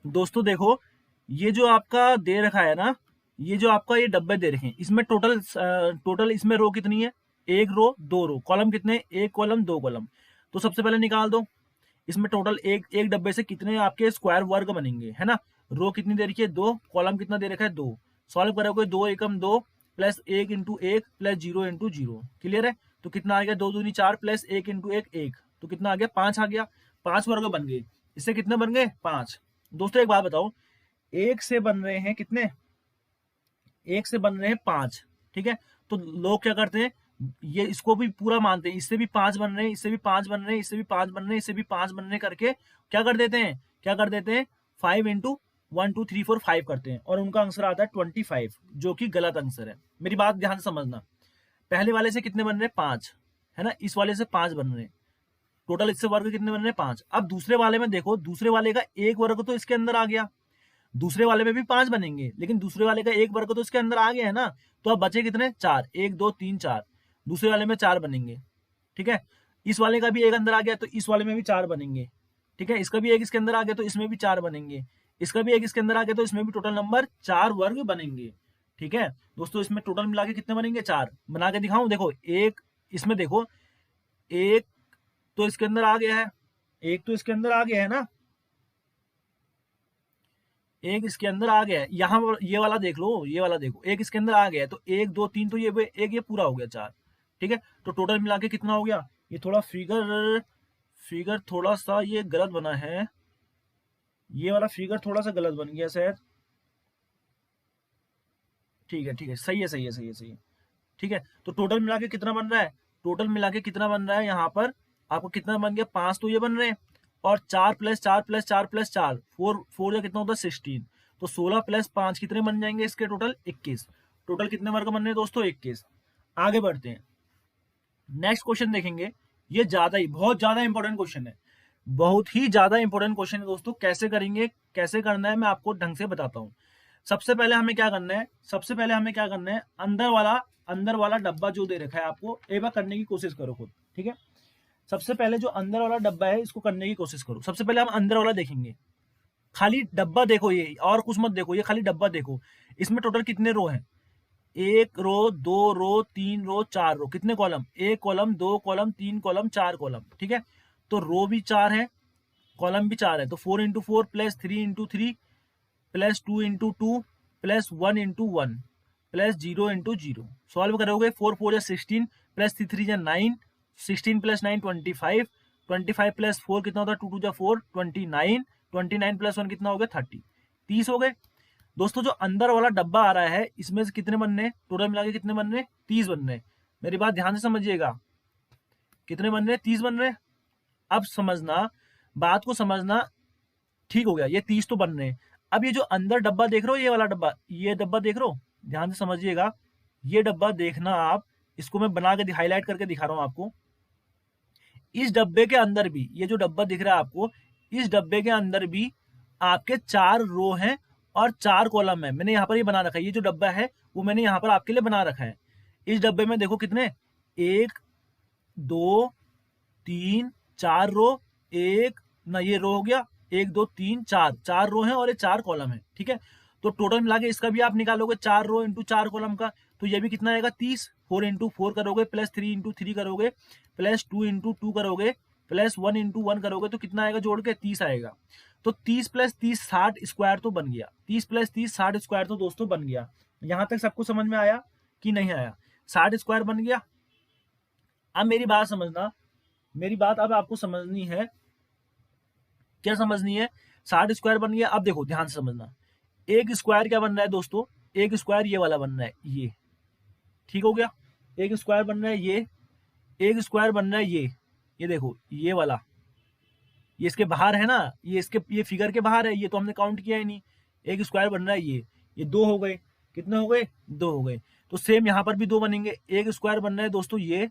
दोस्तों देखो, ये जो आपका दे रखा है ना, ये जो आपका ये डब्बे दे रखे हैं, इसमें टोटल इसमें रो कितनी है? 1 रो 2 रो। कॉलम कितने? 1 कॉलम 2 कॉलम। तो सबसे पहले निकाल दो, इसमें टोटल एक एक डब्बे से कितने आपके स्क्वायर वर्ग बनेंगे, है ना। रो कितनी दे रखी है? 2। कॉलम कितना दे रखा है? 2। सॉल्व करोगे 2 एकम 2 plus 1 into 1 plus 0 into 0। Clear है? तो कितना आ गया? 2 दूनी 4 प्लस 1 इंटू 1 1। तो कितना आ गया? 5 आ गया। 5 वर्ग बन गए। इससे कितने बन गए? 5। दोस्तों एक बात बताओ, एक से बन रहे हैं कितने? एक से बन रहे हैं 5। ठीक है, तो लोग क्या करते हैं, ये इसको भी पूरा मानते हैं, इससे भी 5 बन रहे हैं, इससे भी 5 बन रहे हैं, इससे भी 5 बन रहे हैं, इससे भी 5 बन रहे हैं करके क्या कर देते हैं? क्या कर देते हैं? 5 इंटू 1 2 3 4 5 करते हैं, और उनका आंसर आता है 25, जो कि गलत आंसर है। मेरी बात ध्यान से समझना। पहले वाले से कितने बन रहे हैं? 5, है ना। इस वाले से 5 बन रहे हैं। टोटल इससे वर्ग कितने बन रहे हैं? 5। अब दूसरे वाले में देखो, दूसरे वाले का एक वर्ग तो इसके अंदर आ गया, दूसरे वाले में भी 5 बनेंगे, लेकिन दूसरे वाले का एक वर्ग तो इसके अंदर आ गया है ना। तो अब बचे कितने? 4। 1 2 3 4। दूसरे वाले में 4 बनेंगे। ठीक है, इस वाले का भी एक अंदर आ गया, तो इस वाले में भी 4 बनेंगे। ठीक है, इसका भी एक इसके अंदर आ गया, तो इसमें भी 4 बनेंगे। इसका भी एक इसके अंदर आ गया, तो इसमें भी टोटल नंबर 4 वर्ग बनेंगे। ठीक है दोस्तों, इसमें टोटल मिला के कितने बनेंगे? 4। बना के दिखाऊं? देखो एक, इसमें देखो, एक तो इसके अंदर आ गया है, एक तो इसके अंदर आ गया है ना, एक इसके अंदर आ गया है, यहाँ ये वाला देख लो, ये वाला देखो, एक इसके अंदर आ गया है, तो 1 2 3, तो ये एक ये पूरा हो गया 4। ठीक है, तो टोटल मिला के कितना हो गया? ये थोड़ा फिगर फिगर थोड़ा सा ये गलत बना है, ये वाला फिगर थोड़ा सा गलत बन गया शायद। ठीक है, ठीक है, सही है, सही है, सही है, सही है। ठीक है, तो टोटल मिला के कितना बन रहा है? टोटल मिला के कितना बन रहा है यहाँ पर? आपको कितना बन गया? 5 तो ये बन रहे हैं, और 4 प्लस 4 प्लस 4 प्लस 4, 4 या कितना होता है? 16। तो 16 प्लस 5 कितने बन जाएंगे इसके? टोटल 21। टोटल कितने वर्ग बन रहे हैं दोस्तों? 21। आगे बढ़ते हैं, नेक्स्ट क्वेश्चन देखेंगे। ये ज्यादा ही, बहुत ज्यादा इंपॉर्टेंट क्वेश्चन है, बहुत ही ज्यादा इंपॉर्टेंट क्वेश्चन है दोस्तों। कैसे करेंगे, कैसे करना है, मैं आपको ढंग से बताता हूँ। सबसे पहले हमें क्या करना है? सबसे पहले हमें क्या करना है? अंदर वाला डब्बा जो दे रखा है आपको, एक बार करने की कोशिश करो खुद। ठीक है, सबसे पहले जो अंदर वाला डब्बा है इसको करने की कोशिश करो। सबसे पहले हम अंदर वाला देखेंगे, खाली डब्बा देखो ये, और कुछ मत देखो, ये खाली डब्बा देखो। इसमें टोटल कितने रो हैं? 1 रो, 2 रो, 3 रो, 4 रो। कितने column? 1 column, 2 column, 3 column, 4 column. ठीक है, तो रो भी 4 है, कॉलम भी 4 है, तो 4 into 4 plus 3 into 3 plus 2 into 2 plus 1 into 1 plus 0 into 0। Solve करोगे, 4 4 या 16 प्लस 3 3 या 9, 16 प्लस 9 25, 25 प्लस 4 कितना होता है? 2 2 जा 4, 29, 29 प्लस 1 कितना हो गया? 30। 30 हो गए दोस्तों। जो अंदर वाला डब्बा आ रहा है इसमें से कितने बनने? टोटल मिला के कितने बनने? 30 बनने। मेरी बात ध्यान से समझिएगा, कितने बन रहे? 30 बन रहे। अब समझना, बात को समझना। ठीक हो गया, ये 30 तो बन रहे हैं। अब ये जो अंदर डब्बा देख रहे हो, ये वाला डब्बा, ये डब्बा देख रहे हो, ध्यान से समझिएगा। ये डब्बा देखना आप, इसको मैं बना के हाईलाइट करके दिखा रहा हूं आपको। इस डब्बे के अंदर भी, ये जो डब्बा दिख रहा है आपको, इस डब्बे के अंदर भी आपके 4 रो हैं और 4 कॉलम है। मैंने यहाँ पर ये बना रखा है, ये जो डब्बा है वो मैंने यहाँ पर आपके लिए बना रखा है। इस डब्बे में देखो कितने, 1 2 3 4 रो, एक ना ये रो हो गया, 1 2 3 4, 4 रो है और ये 4 कॉलम है। ठीक है, तो टोटल मिला के इसका भी आप निकालोगे, 4 रो इंटू 4 कॉलम का, तो ये भी कितना आएगा? 30। 4 इंटू 4 करोगे, प्लस 3 इंटू 3 करोगे, प्लस 2 इंटू 2 करोगे, प्लस 1 इंटू 1 करोगे, तो कितना आएगा जोड़ के? 30 आएगा। तो 30 प्लस 30 60 स्क्वायर तो बन गया। 30 प्लस 30 60 स्क्वायर तो दोस्तों बन गया। यहां तक सबको समझ में आया कि नहीं आया? 60 स्क्वायर बन गया। अब मेरी बात समझना, मेरी बात अब आपको समझनी है। क्या समझनी है? 60 स्क्वायर बन गया। अब देखो ध्यान से समझना, एक स्क्वायर क्या बन रहा है दोस्तों? एक स्क्वायर ये वाला बन रहा है, ये ठीक हो गया। एक स्क्वायर बन रहा है ये, एक स्क्वायर बन रहा है ये देखो, ये वाला, ये इसके बाहर है ना, ये इसके, ये फिगर के बाहर है, ये तो हमने काउंट किया ही नहीं। एक स्क्वायर बन रहा है ये 2 हो गए। कितने हो गए? 2 हो गए। तो सेम यहां पर भी 2 बनेंगे। एक स्क्वायर बन रहा है दोस्तों ये,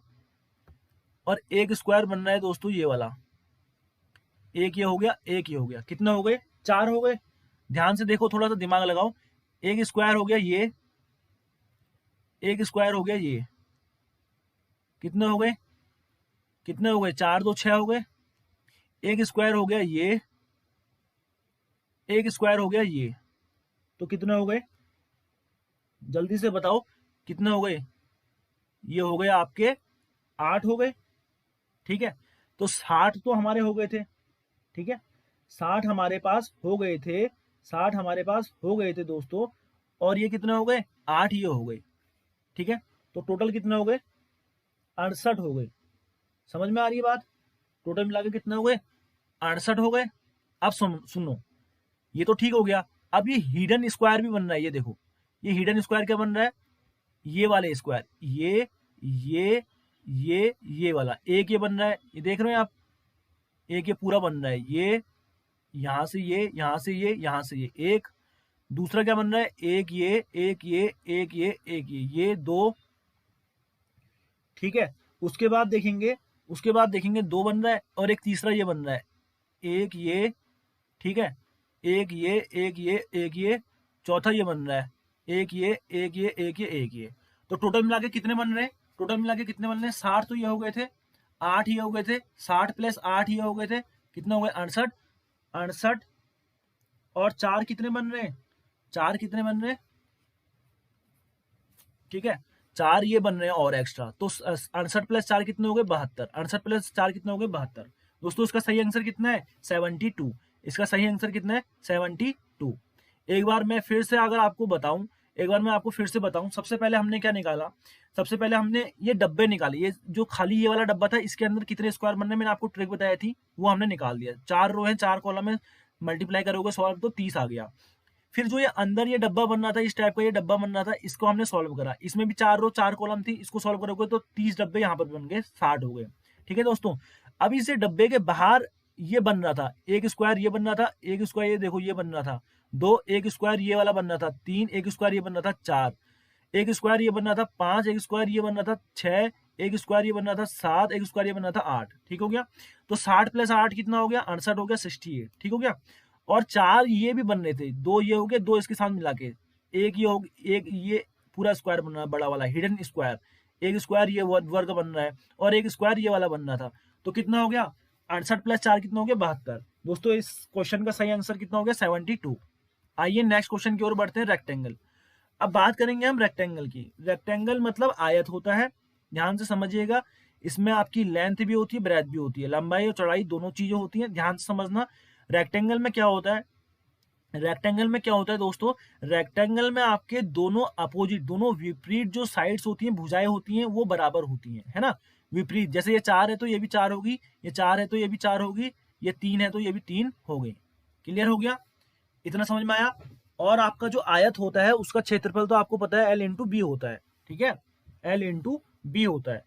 और एक स्क्वायर बन रहा है दोस्तों ये वाला। एक ये हो गया, एक ये हो गया, कितने हो गए? 4 हो गए। ध्यान से देखो, थोड़ा सा दिमाग लगाओ। एक स्क्वायर हो गया ये, एक स्क्वायर हो गया ये, कितने हो गए? कितने हो गए? 4 2 6 हो गए। एक स्क्वायर हो गया ये, एक स्क्वायर हो गया ये, तो कितने हो गए? जल्दी से बताओ कितने हो गए? ये हो गए आपके 8 हो गए। ठीक है, तो 60 तो हमारे हो गए थे। ठीक है, 60 हमारे पास हो गए थे, 60 हमारे पास हो गए थे दोस्तों। और ये कितने हो गए? 8 ये हो गए। ठीक है, तो टोटल कितने हो गए? 68 हो गए। समझ में आ रही है बात? टोटल मिला के कितने हो गए? 68 हो गए। अब सुनो, ये तो ठीक हो गया। अब ये हिडन स्क्वायर भी बन रहा है, ये देखो, ये हिडन स्क्वायर क्या बन रहा है? ये वाले स्क्वायर, ये वाला एक ये बन रहा है, ये देख रहे हैं आप, एक ये पूरा बन रहा है, ये यहां से ये, यहां से ये, यहां से ये एक। दूसरा क्या बन रहा है? एक ये, एक ये, एक ये, एक ये 2। ठीक है, उसके बाद देखेंगे, उसके बाद देखेंगे 2 बन रहा है, और एक तीसरा ये बन रहा है, एक ये। ठीक है, एक ये, एक ये, एक ये, चौथा ये बन रहा है, एक ये, एक ये, एक ये, एक ये। तो टोटल मिला के कितने बन रहे हैं? टोटल मिला के कितने बन रहे हैं? 60 तो ये हो गए थे, 8 ये हो गए थे, 60 प्लस 8 ये हो गए थे, कितने हो गए? 68। 68 और 4 कितने बन रहे हैं? 4 कितने बन रहे हैं? ठीक है, 4 ये बन रहे हैं और एक्स्ट्रा, तो 68 प्लस 4 कितने हो गए? 72। 68 प्लस 4 कितने हो गए? 72। दोस्तों इसका सही आंसर कितना है? 72। इसका सही आंसर कितना है? 72। एक बार मैं फिर से अगर आपको बताऊं, एक बार मैं आपको फिर से बताऊं, सबसे पहले हमने क्या निकाला, सबसे पहले हमने ये डब्बे निकाले, ये जो खाली ये वाला डब्बा था इसके अंदर कितने स्क्वायर बनने, मैंने आपको ट्रिक बताई थी, वो हमने निकाल दिया। 4 रो है, 4 कॉलम है, मल्टीप्लाई करोगे सॉल्व तो 30 आ गया। फिर जो ये अंदर ये डब्बा बन रहा था, इस टाइप का ये डब्बा बन रहा था, इसको हमने सॉल्व करा, इसमें भी 4 रो 4 कॉलम थी, इसको सॉल्व करोगे तो 30 डब्बे यहाँ पर बन गए, 60 हो गए। ठीक है दोस्तों, अब इस डब्बे के बाहर ये बन रहा था, एक स्क्वायर ये बन रहा था, एक स्क्वायर ये देखो ये बन रहा था, दो, एक स्क्वायर ये वाला बन रहा था, तीन, एक स्क्वायर ये बन रहा था, चार, एक स्क्वायर ये बन रहा था, पांच, एक स्क्वायर ये बन रहा था, छह, एक स्क्वायर ये बन रहा था, सात, एक स्क्वायर ये बन रहा था, आठ। ठीक हो गया, तो 60 प्लस 8 कितना हो गया, 68 हो गया, 68। ठीक हो गया, और चार ये भी बन रहे थे, दो ये हो गए, दो इसके साथ मिला के, एक ये हो, एक ये पूरा स्क्वायर बन रहा है बड़ा वाला हिडन स्क्वायर, एक स्क्वायर ये वर्ग बन रहा है, और एक स्क्वायर ये वाला बन रहा था, तो कितना हो गया 68 प्लस 4 कितना हो गया 72। दोस्तों इस क्वेश्चन का सही आंसर कितना हो गया 72। आइए नेक्स्ट क्वेश्चन की ओर बढ़ते हैं, रेक्टेंगल। अब बात करेंगे हम रेक्टेंगल की। रेक्टेंगल मतलब आयत होता है, ध्यान से समझिएगा, इसमें आपकी लेंथ भी होती है, ब्रेथ भी होती है, लंबाई और चौड़ाई दोनों चीजें होती हैं, ध्यान से समझना। रेक्टेंगल में क्या होता है, रेक्टेंगल में क्या होता है दोस्तों, रेक्टेंगल में आपके दोनों अपोजिट, दोनों विपरीत जो साइड्स होती हैं, भुजाएं होती हैं, वो बराबर होती हैं, है ना, विपरीत। जैसे ये 4 है तो ये भी 4 होगी, ये 4 है तो ये भी 4 होगी, ये 3 है तो ये भी 3 हो गई। क्लियर हो गया, इतना समझ में आया। और आपका जो आयत होता है उसका क्षेत्रफल तो आपको पता है एल इंटू बी होता है, ठीक है, एल इंटू बी होता है,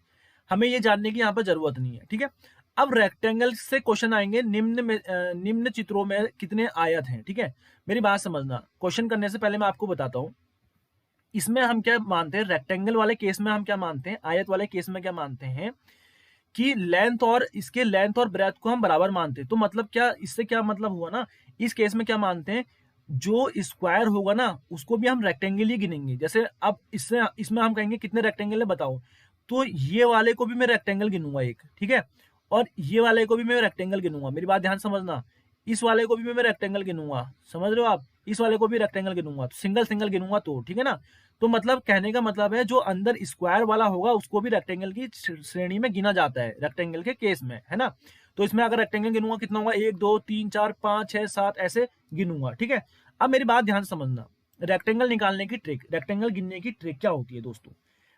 हमें ये जानने की यहाँ पर जरूरत नहीं है। ठीक है, अब रेक्टेंगल से क्वेश्चन आएंगे, निम्न में निम्न चित्रों में कितने आयत हैं। ठीक है, मेरी बात समझना, क्वेश्चन करने से पहले मैं आपको बताता हूँ, इसमें हम क्या मानते हैं, रेक्टेंगल वाले केस में हम क्या मानते हैं, आयत वाले केस में क्या मानते हैं कि लेंथ और इसके लेंथ और ब्रेथ को हम बराबर मानते हैं। तो मतलब क्या, इससे क्या मतलब हुआ ना, इस केस में क्या मानते हैं, जो स्क्वायर होगा ना उसको भी हम रेक्टेंगल ही गिनेंगे। जैसे अब इससे इसमें हम कहेंगे कितने रेक्टेंगल है बताओ, तो ये वाले को भी मैं रेक्टेंगल गिनूंगा एक, ठीक है, और ये वाले को भी मैं रेक्टेंगल गिनूंगा, मेरी बात ध्यान समझना, इस वाले को भी मैं रेक्टेंगल गिनूंगा, समझ रहे हो आप, इस वाले को भी रेक्टेंगल गिनूंगा, तो सिंगल सिंगल गिनूंगा, तो ठीक है ना। तो मतलब कहने का मतलब है जो अंदर स्क्वायर वाला होगा उसको भी रेक्टेंगल की श्रेणी में गिना जाता है, रेक्टेंगल के केस में, है ना। तो इसमें अगर रेक्टेंगल गिनूंगा कितना होगा, 1 2 3 4 5 6 7 ऐसे गिनूंगा। ठीक है, अब मेरी बात ध्यान से समझना, रेक्टेंगल निकालने की ट्रिक, रेक्टेंगल गिनने की ट्रिक क्या होती है दोस्तों।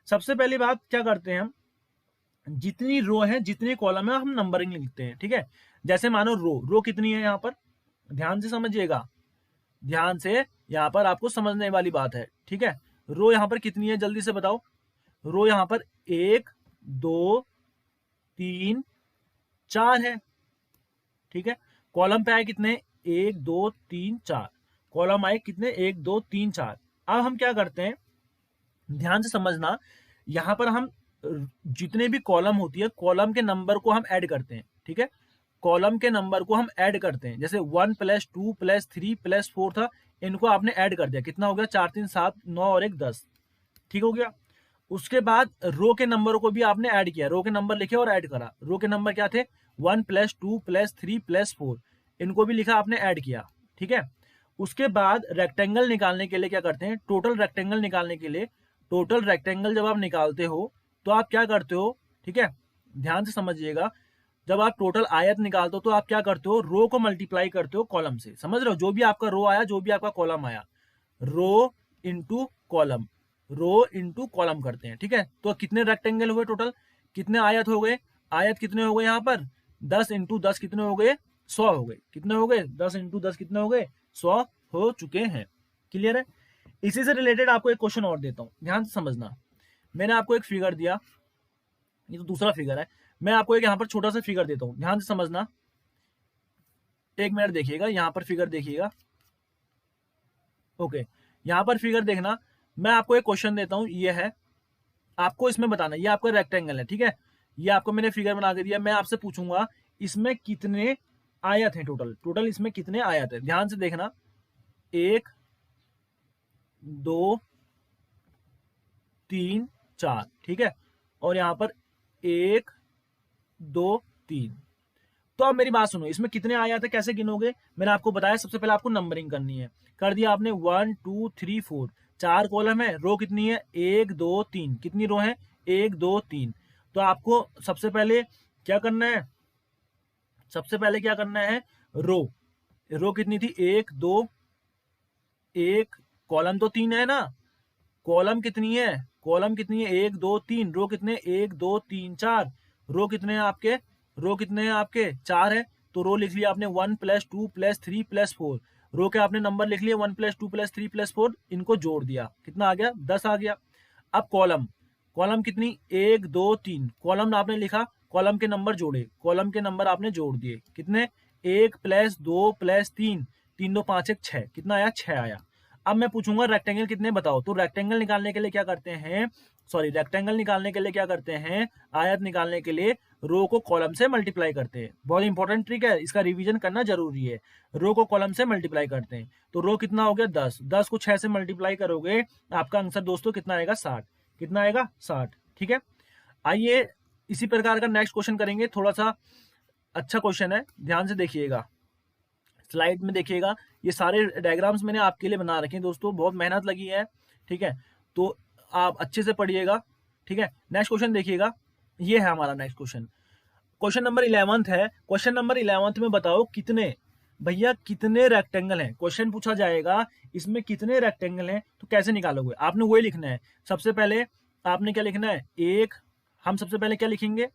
सबसे पहली बात क्या करते हैं हम, जितनी रो है जितनी कॉलम है हम नंबरिंग लिखते हैं। ठीक है, जैसे मानो रो कितनी है यहाँ पर, ध्यान से समझिएगा, ध्यान से, यहाँ पर आपको समझने वाली बात है। ठीक है, रो यहाँ पर कितनी है जल्दी से बताओ, रो यहाँ पर 1 2 3 4 है। ठीक है, कॉलम पे आए कितने, 1 2 3 4, कॉलम आए कितने 1 2 3 4। अब हम क्या करते हैं, ध्यान से समझना, यहां पर हम जितने भी कॉलम होती है कॉलम के नंबर को हम ऐड करते हैं। ठीक है, कॉलम के नंबर को हम ऐड करते हैं, जैसे 1 प्लस 2 प्लस 3 प्लस 4 था, इनको आपने ऐड कर दिया, कितना हो गया 4 3 7 9 और 1 10। ठीक हो गया, उसके बाद रो के नंबर को भी आपने ऐड किया, रो के नंबर लिखे और ऐड करा, रो के नंबर क्या थे 1 प्लस 2 प्लस 3 प्लस 4, इनको भी लिखा आपने ऐड किया। ठीक है, उसके बाद रेक्टेंगल निकालने के लिए क्या करते हैं, टोटल रेक्टेंगल निकालने के लिए, टोटल रेक्टेंगल जब आप निकालते हो तो आप क्या करते हो, ठीक है, ध्यान से समझिएगा, जब आप टोटल आयत निकालते हो तो आप क्या करते हो, रो को मल्टीप्लाई करते हो कॉलम से, समझ रहे हो, जो भी आपका रो आया, जो भी आपका कॉलम आया, rho into column, rho into column करते हैं। ठीक है, तो कितने रेक्टेंगल हुए टोटल, कितने आयत हो गए, आयत कितने हो गए यहाँ पर 10 इंटू 10 कितने हो गए 100 हो गए, कितने हो गए 10 इंटू 10 कितने हो गए 100 हो चुके हैं। क्लियर है, इसी से रिलेटेड आपको एक क्वेश्चन और देता हूं, ध्यान से समझना, मैंने आपको एक फिगर दिया, ये तो दूसरा फिगर है, मैं आपको एक यहाँ पर छोटा सा फिगर देता हूँ, ध्यान से समझना, एक मिनट देखिएगा, यहाँ पर फिगर देखिएगा, ओके, यहाँ पर फिगर देखना, मैं आपको एक क्वेश्चन देता हूँ, ये है, आपको इसमें बताना, ये आपका रेक्टेंगल है, ठीक है, ये आपको मैंने फिगर बना के दिया, मैं आपसे पूछूंगा इसमें कितने आयत हैं, टोटल टोटल इसमें कितने आयत है, ध्यान से देखना, 1 2 3 4, ठीक है, और यहाँ पर 1 2 3। तो अब मेरी बात सुनो, इसमें कितने आयत है कैसे गिनोगे, मैंने आपको बताया सबसे पहले आपको नंबरिंग करनी है, कर दिया आपने 1 2 3 4, 4 कॉलम है, रो कितनी है 1 2 3, कितनी रो है 1 2 3। तो आपको सबसे पहले क्या करना है, सबसे पहले क्या करना है, रो, रो कितनी थी 1 2 एक, कॉलम तो 3 है ना, कॉलम कितनी है, कॉलम कितनी है 1 2 3, रो कितने 1 2 3 4, रो कितने हैं आपके, रो कितने हैं आपके 4 है। तो रो लिख लिया आपने 1 प्लस 2 प्लस 3 प्लस 4, रो के आपने नंबर लिख लिया 1 प्लस 2 प्लस 3 प्लस 4, इनको जोड़ दिया, कितना आ गया 10 आ गया। अब कॉलम, कॉलम कितनी 1 2 3, कॉलम आपने लिखा, कॉलम के नंबर जोड़े, कॉलम के नंबर आपने जोड़ दिए, कितने 1 प्लस 2 प्लस 3, 3 2 5 1 6, कितना आया 6 आया। अब मैं पूछूंगा रेक्टेंगल कितने बताओ, तो रेक्टेंगल निकालने के लिए क्या करते हैं, सॉरी रेक्टेंगल निकालने के लिए क्या करते हैं, आयत निकालने के लिए रो को कॉलम से मल्टीप्लाई करते हैं। बहुत इंपॉर्टेंट ट्रिक है, इसका रिवीजन करना जरूरी है। रो को कॉलम से मल्टीप्लाई करते हैं, तो रो कितना हो गया 10, 10 को 6 से मल्टीप्लाई करोगे, आपका आंसर दोस्तों कितना आएगा 60, कितना आएगा 60। ठीक है, आइए इसी प्रकार का नेक्स्ट क्वेश्चन करेंगे, थोड़ा सा अच्छा क्वेश्चन है, ध्यान से देखिएगा, स्लाइड में देखिएगा, ये सारे डायग्राम्स मैंने आपके लिए बना रखे हैं दोस्तों, बहुत मेहनत लगी है। ठीक है, तो आप अच्छे से पढ़िएगा। ठीक है, नेक्स्ट क्वेश्चन देखिएगा, ये है हमारा नेक्स्ट क्वेश्चन, क्वेश्चन नंबर 11 है। क्वेश्चन नंबर 11 में बताओ कितने, भैया कितने रेक्टेंगल हैं, क्वेश्चन पूछा जाएगा इसमें कितने रेक्टेंगल हैं, तो कैसे निकालोगे, आपने वही लिखना है। सबसे पहले आपने क्या लिखना है, एक, हम सबसे पहले क्या लिखेंगे,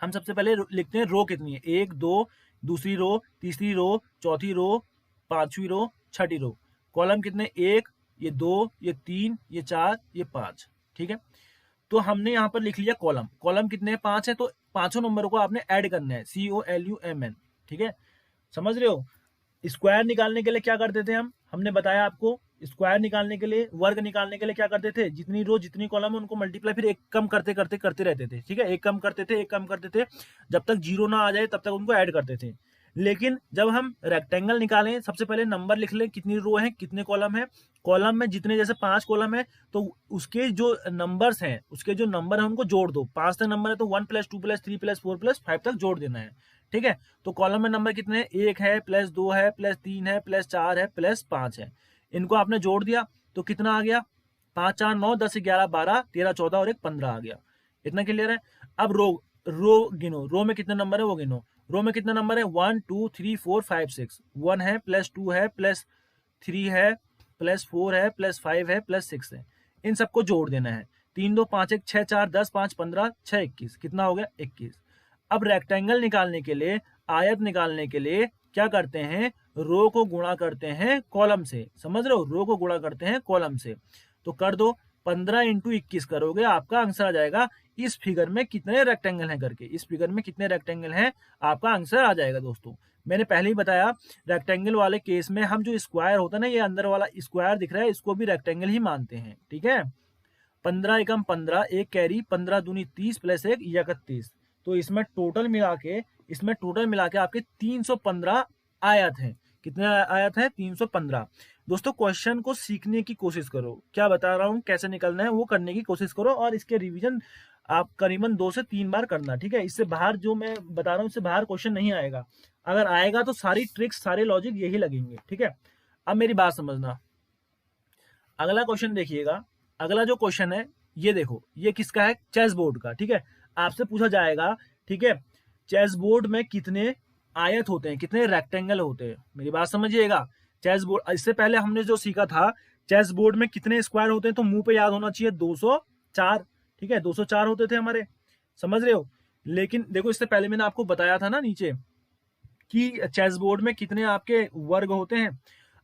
हम सबसे पहले लिखते हैं रो कितनी है, 1 2, दूसरी रो, तीसरी रो, चौथी रो, पांचवी रो, छठी रो, कॉलम कितने 1, ये 2, ये 3, ये 4, ये 5। ठीक है, तो हमने यहाँ पर लिख लिया कॉलम, कॉलम कितने 5 है, तो पांचों नंबरों को आपने ऐड करना है, COLUMN। ठीक है, समझ रहे हो। स्क्वायर निकालने के लिए क्या करते थे हम, हमने बताया आपको, स्क्वायर निकालने के लिए, वर्ग निकालने के लिए क्या करते थे, जितनी रो जितनी कॉलम है उनको मल्टीप्लाई फिर एक कम करते करते करते रहते थे। ठीक है, एक कम करते थे, एक कम करते थे, जब तक जीरो ना आ जाए तब तक उनको ऐड करते थे। लेकिन जब हम रेक्टेंगल निकालें, सबसे पहले नंबर लिख लें कितनी रो है कितने कॉलम है, कॉलम में जितने, जैसे 5 कॉलम है तो उसके जो नंबर्स हैं, उसके जो नंबर है उनको जोड़ दो, 5 तक नंबर है तो 1 प्लस 2 प्लस 3 प्लस 4 प्लस 5 तक जोड़ देना है। ठीक है, तो कॉलम में नंबर कितने हैं, 1 है प्लस 2 है प्लस 3 है प्लस 4 है प्लस 5 है, इनको आपने जोड़ दिया तो कितना आ गया, 5 4 9 10 11 12 13 14 और एक 15 आ गया। इतना क्लियर है। अब रो, रो गिनो, रो में कितने नंबर है वो गिनो, रो में कितने नंबर है 1 2 3 4 5 6, 1 है प्लस 2 है प्लस 3 है प्लस 4 है प्लस 5 है प्लस 6 है, इन सबको जोड़ देना है। 3 2 5 1 6 4 10 5 15 6 21, कितना हो गया 21। अब रेक्टेंगल निकालने के लिए, आयत निकालने के लिए क्या करते हैं, रो को गुणा करते हैं कॉलम से, समझ रहे हो, रो को गुणा करते हैं कॉलम से। तो कर दो, 15 इंटू 21 करोगे, आपका आंसर आ जाएगा इस फिगर में कितने रेक्टेंगल हैं करके, इस फिगर में कितने रेक्टेंगल हैं, आपका आंसर आ जाएगा दोस्तों। मैंने पहले ही बताया, रेक्टेंगल वाले केस में हम जो स्क्वायर होता है ना, ये अंदर वाला स्क्वायर दिख रहा है, इसको भी रेक्टेंगल ही मानते हैं। ठीक है, 15 एकम 15, एक कैरी, 15 दूनी 30 प्लस 1 31, तो इसमें टोटल मिला के, इसमें टोटल मिला के आपके 315 आयत हैं। कितने आयत हैं 315। दोस्तों क्वेश्चन को सीखने की कोशिश करो, क्या बता रहा हूँ कैसे निकलना है वो करने की कोशिश करो, और इसके रिवीजन आप करीबन 2 से 3 बार करना। ठीक है, इससे बाहर जो मैं बता रहा हूँ इससे बाहर क्वेश्चन नहीं आएगा, अगर आएगा तो सारी ट्रिक्स सारे लॉजिक यही लगेंगे। ठीक है, अब मेरी बात समझना, अगला क्वेश्चन देखिएगा, अगला जो क्वेश्चन है ये देखो, ये किसका है, चेस बोर्ड का। ठीक है, आपसे पूछा जाएगा, ठीक है, चेस बोर्ड में कितने आयत होते हैं, कितने रेक्टेंगल होते हैं, मेरी बात समझिएगा। चेस बोर्ड, इससे पहले हमने जो सीखा था, चेस बोर्ड में कितने स्क्वायर होते हैं, तो मुंह पे याद होना चाहिए 204। ठीक है, 204 होते थे हमारे, समझ रहे हो। लेकिन देखो, इससे पहले मैंने आपको बताया था ना नीचे कि चेस बोर्ड में कितने आपके वर्ग होते हैं।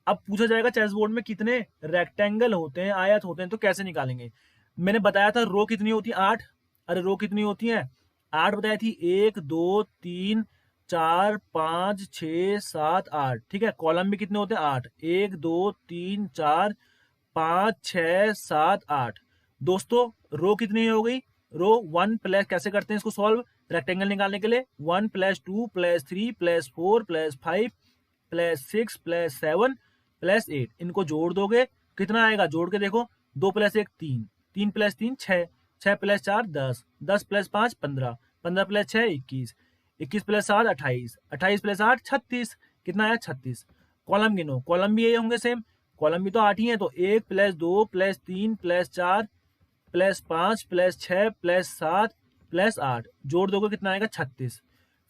अब पूछा जाएगा चेस बोर्ड में कितने रेक्टेंगल होते हैं, आयत होते हैं, तो कैसे निकालेंगे। मैंने बताया था रो कितनी होती है 8, अरे रो कितनी होती है 8 बताई थी, 1 2 3 4 5 6 7 8। ठीक है, कॉलम भी कितने होते हैं 8, 1 2 3 4 5 6 7 8। दोस्तों रो कितनी हो गई, रो 1 प्लस, कैसे करते हैं इसको सॉल्व, रेक्टेंगल निकालने के लिए 1 plus 2 plus 3 plus 4 plus 5 plus 6 plus 7 plus 8, इनको जोड़ दोगे कितना आएगा, जोड़ के देखो, 2 plus 1 3, 3 plus 3 6, 6 plus 4 10, 10 plus 5 15, 15 plus 6 21, 21 plus 7 28, 28 plus 8 36, कितना आया 36। कॉलम गिनो, कॉलम भी ये होंगे सेम, कॉलम भी तो 8 ही है, तो 1 plus 2 plus 3 plus 4 plus 5 plus 6 plus 7 plus 8, जोड़ दोगे कितना आएगा 36।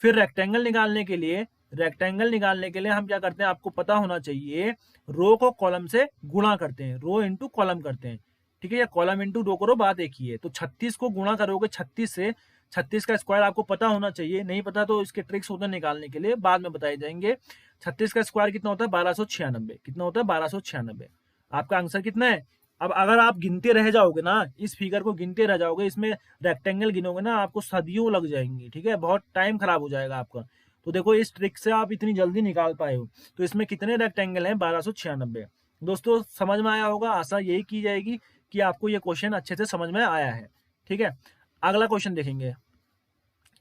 फिर रेक्टेंगल निकालने के लिए रेक्टेंगल निकालने के लिए हम क्या करते हैं, आपको पता होना चाहिए, रो को कॉलम से गुणा करते हैं, रो इंटू कॉलम करते हैं, ठीक है, या कॉलम इंटू रो करो, बात एक ही है। तो 36 को गुणा करोगे 36 से, 36 का स्क्वायर आपको पता होना चाहिए, नहीं पता तो इसके ट्रिक्स होते हैं निकालने के लिए, बाद में बताए जाएंगे। 36 का स्क्वायर कितना होता है, 1296। कितना होता है, 1296। आपका आंसर कितना है। अब अगर आप गिनते रह जाओगे ना, इस फिगर को गिनते रह जाओगे, इसमें रेक्टेंगल गिनोगे ना, आपको सदियों लग जाएंगी, ठीक है, बहुत टाइम खराब हो जाएगा आपका। तो देखो इस ट्रिक से आप इतनी जल्दी निकाल पाए हो। तो इसमें कितने रेक्टेंगल हैं, 1296। दोस्तों समझ में आया होगा, आशा यही की जाएगी कि आपको ये क्वेश्चन अच्छे से समझ में आया है, ठीक है। अगला क्वेश्चन देखेंगे,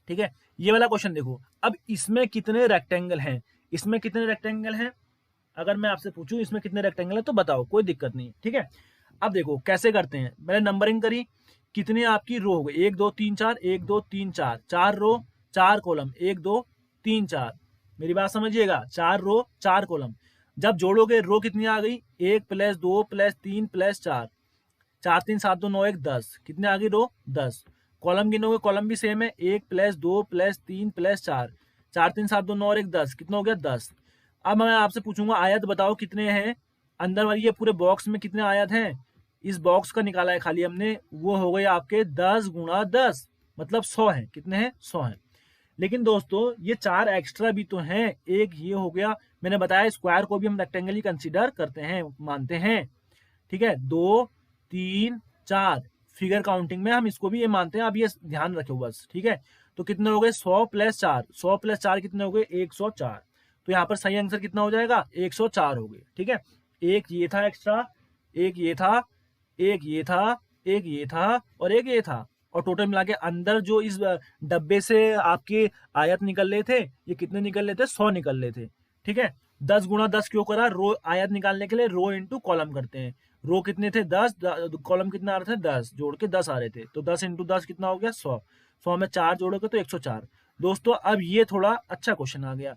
ठीक है, ये वाला क्वेश्चन देखो। अब इसमें कितने रेक्टेंगल हैं, इसमें कितने रेक्टेंगल हैं, अगर मैं आपसे पूछूं इसमें कितने रेक्टेंगल है तो बताओ, कोई दिक्कत नहीं, ठीक है। अब देखो कैसे करते हैं, मैंने नंबरिंग करी, कितने आपकी रो हो गई, 1 2 3 4, 1 2 3 4, 4 रो 4 कॉलम, 1 2 3 4। मेरी बात समझिएगा, 4 रो 4 कॉलम। जब जोड़ोगे रो कितनी आ गई, 1 प्लस 2 प्लस 3 प्लस 4, 4 3 7 2 9 1 10, कितने आ गई रो 10। कॉलम गिनोगे, कॉलम भी सेम है, 1 प्लस 2 प्लस 3 प्लस 4, 4 3 7 2 9 और 1 10, कितना हो गया 10। अब मैं आपसे पूछूंगा आयत बताओ कितने हैं, अंदर वाली ये पूरे बॉक्स में कितने आयत हैं, इस बॉक्स का निकाला है खाली हमने, वो हो गए आपके 10 गुणा 10, मतलब 100 है, कितने हैं 100 हैं। लेकिन दोस्तों ये 4 एक्स्ट्रा भी तो हैं, एक ये हो गया, मैंने बताया स्क्वायर को भी हम रेक्टेंगल ही कंसीडर करते हैं, मानते हैं, ठीक है। 2 3 4 फिगर काउंटिंग में हम इसको भी ये मानते हैं, आप ये ध्यान रखो बस, ठीक है। तो कितने हो गए 100 प्लस 4, 100 प्लस 4 कितने हो गए 104। तो यहाँ पर सही आंसर कितना हो जाएगा 104 हो गए, ठीक है। एक ये था एक्स्ट्रा, एक ये था, एक ये था, एक ये था और एक ये था, और टोटल मिला के अंदर जो इस डब्बे से आपके आयत निकल रहे थे, ये कितने निकल रहे थे 100 निकल रहे थे, ठीक है। 10 गुणा 10 क्यों करा, रो आयत निकालने के लिए रो इंटू कॉलम करते हैं, रो कितने थे 10, कॉलम कितना आ रहे थे 10, जोड़ के 10 आ रहे थे, तो 10 इंटू 10 कितना हो गया 100, 100 में 4 जोड़ोगे तो 104। दोस्तों अब ये थोड़ा अच्छा क्वेश्चन आ गया,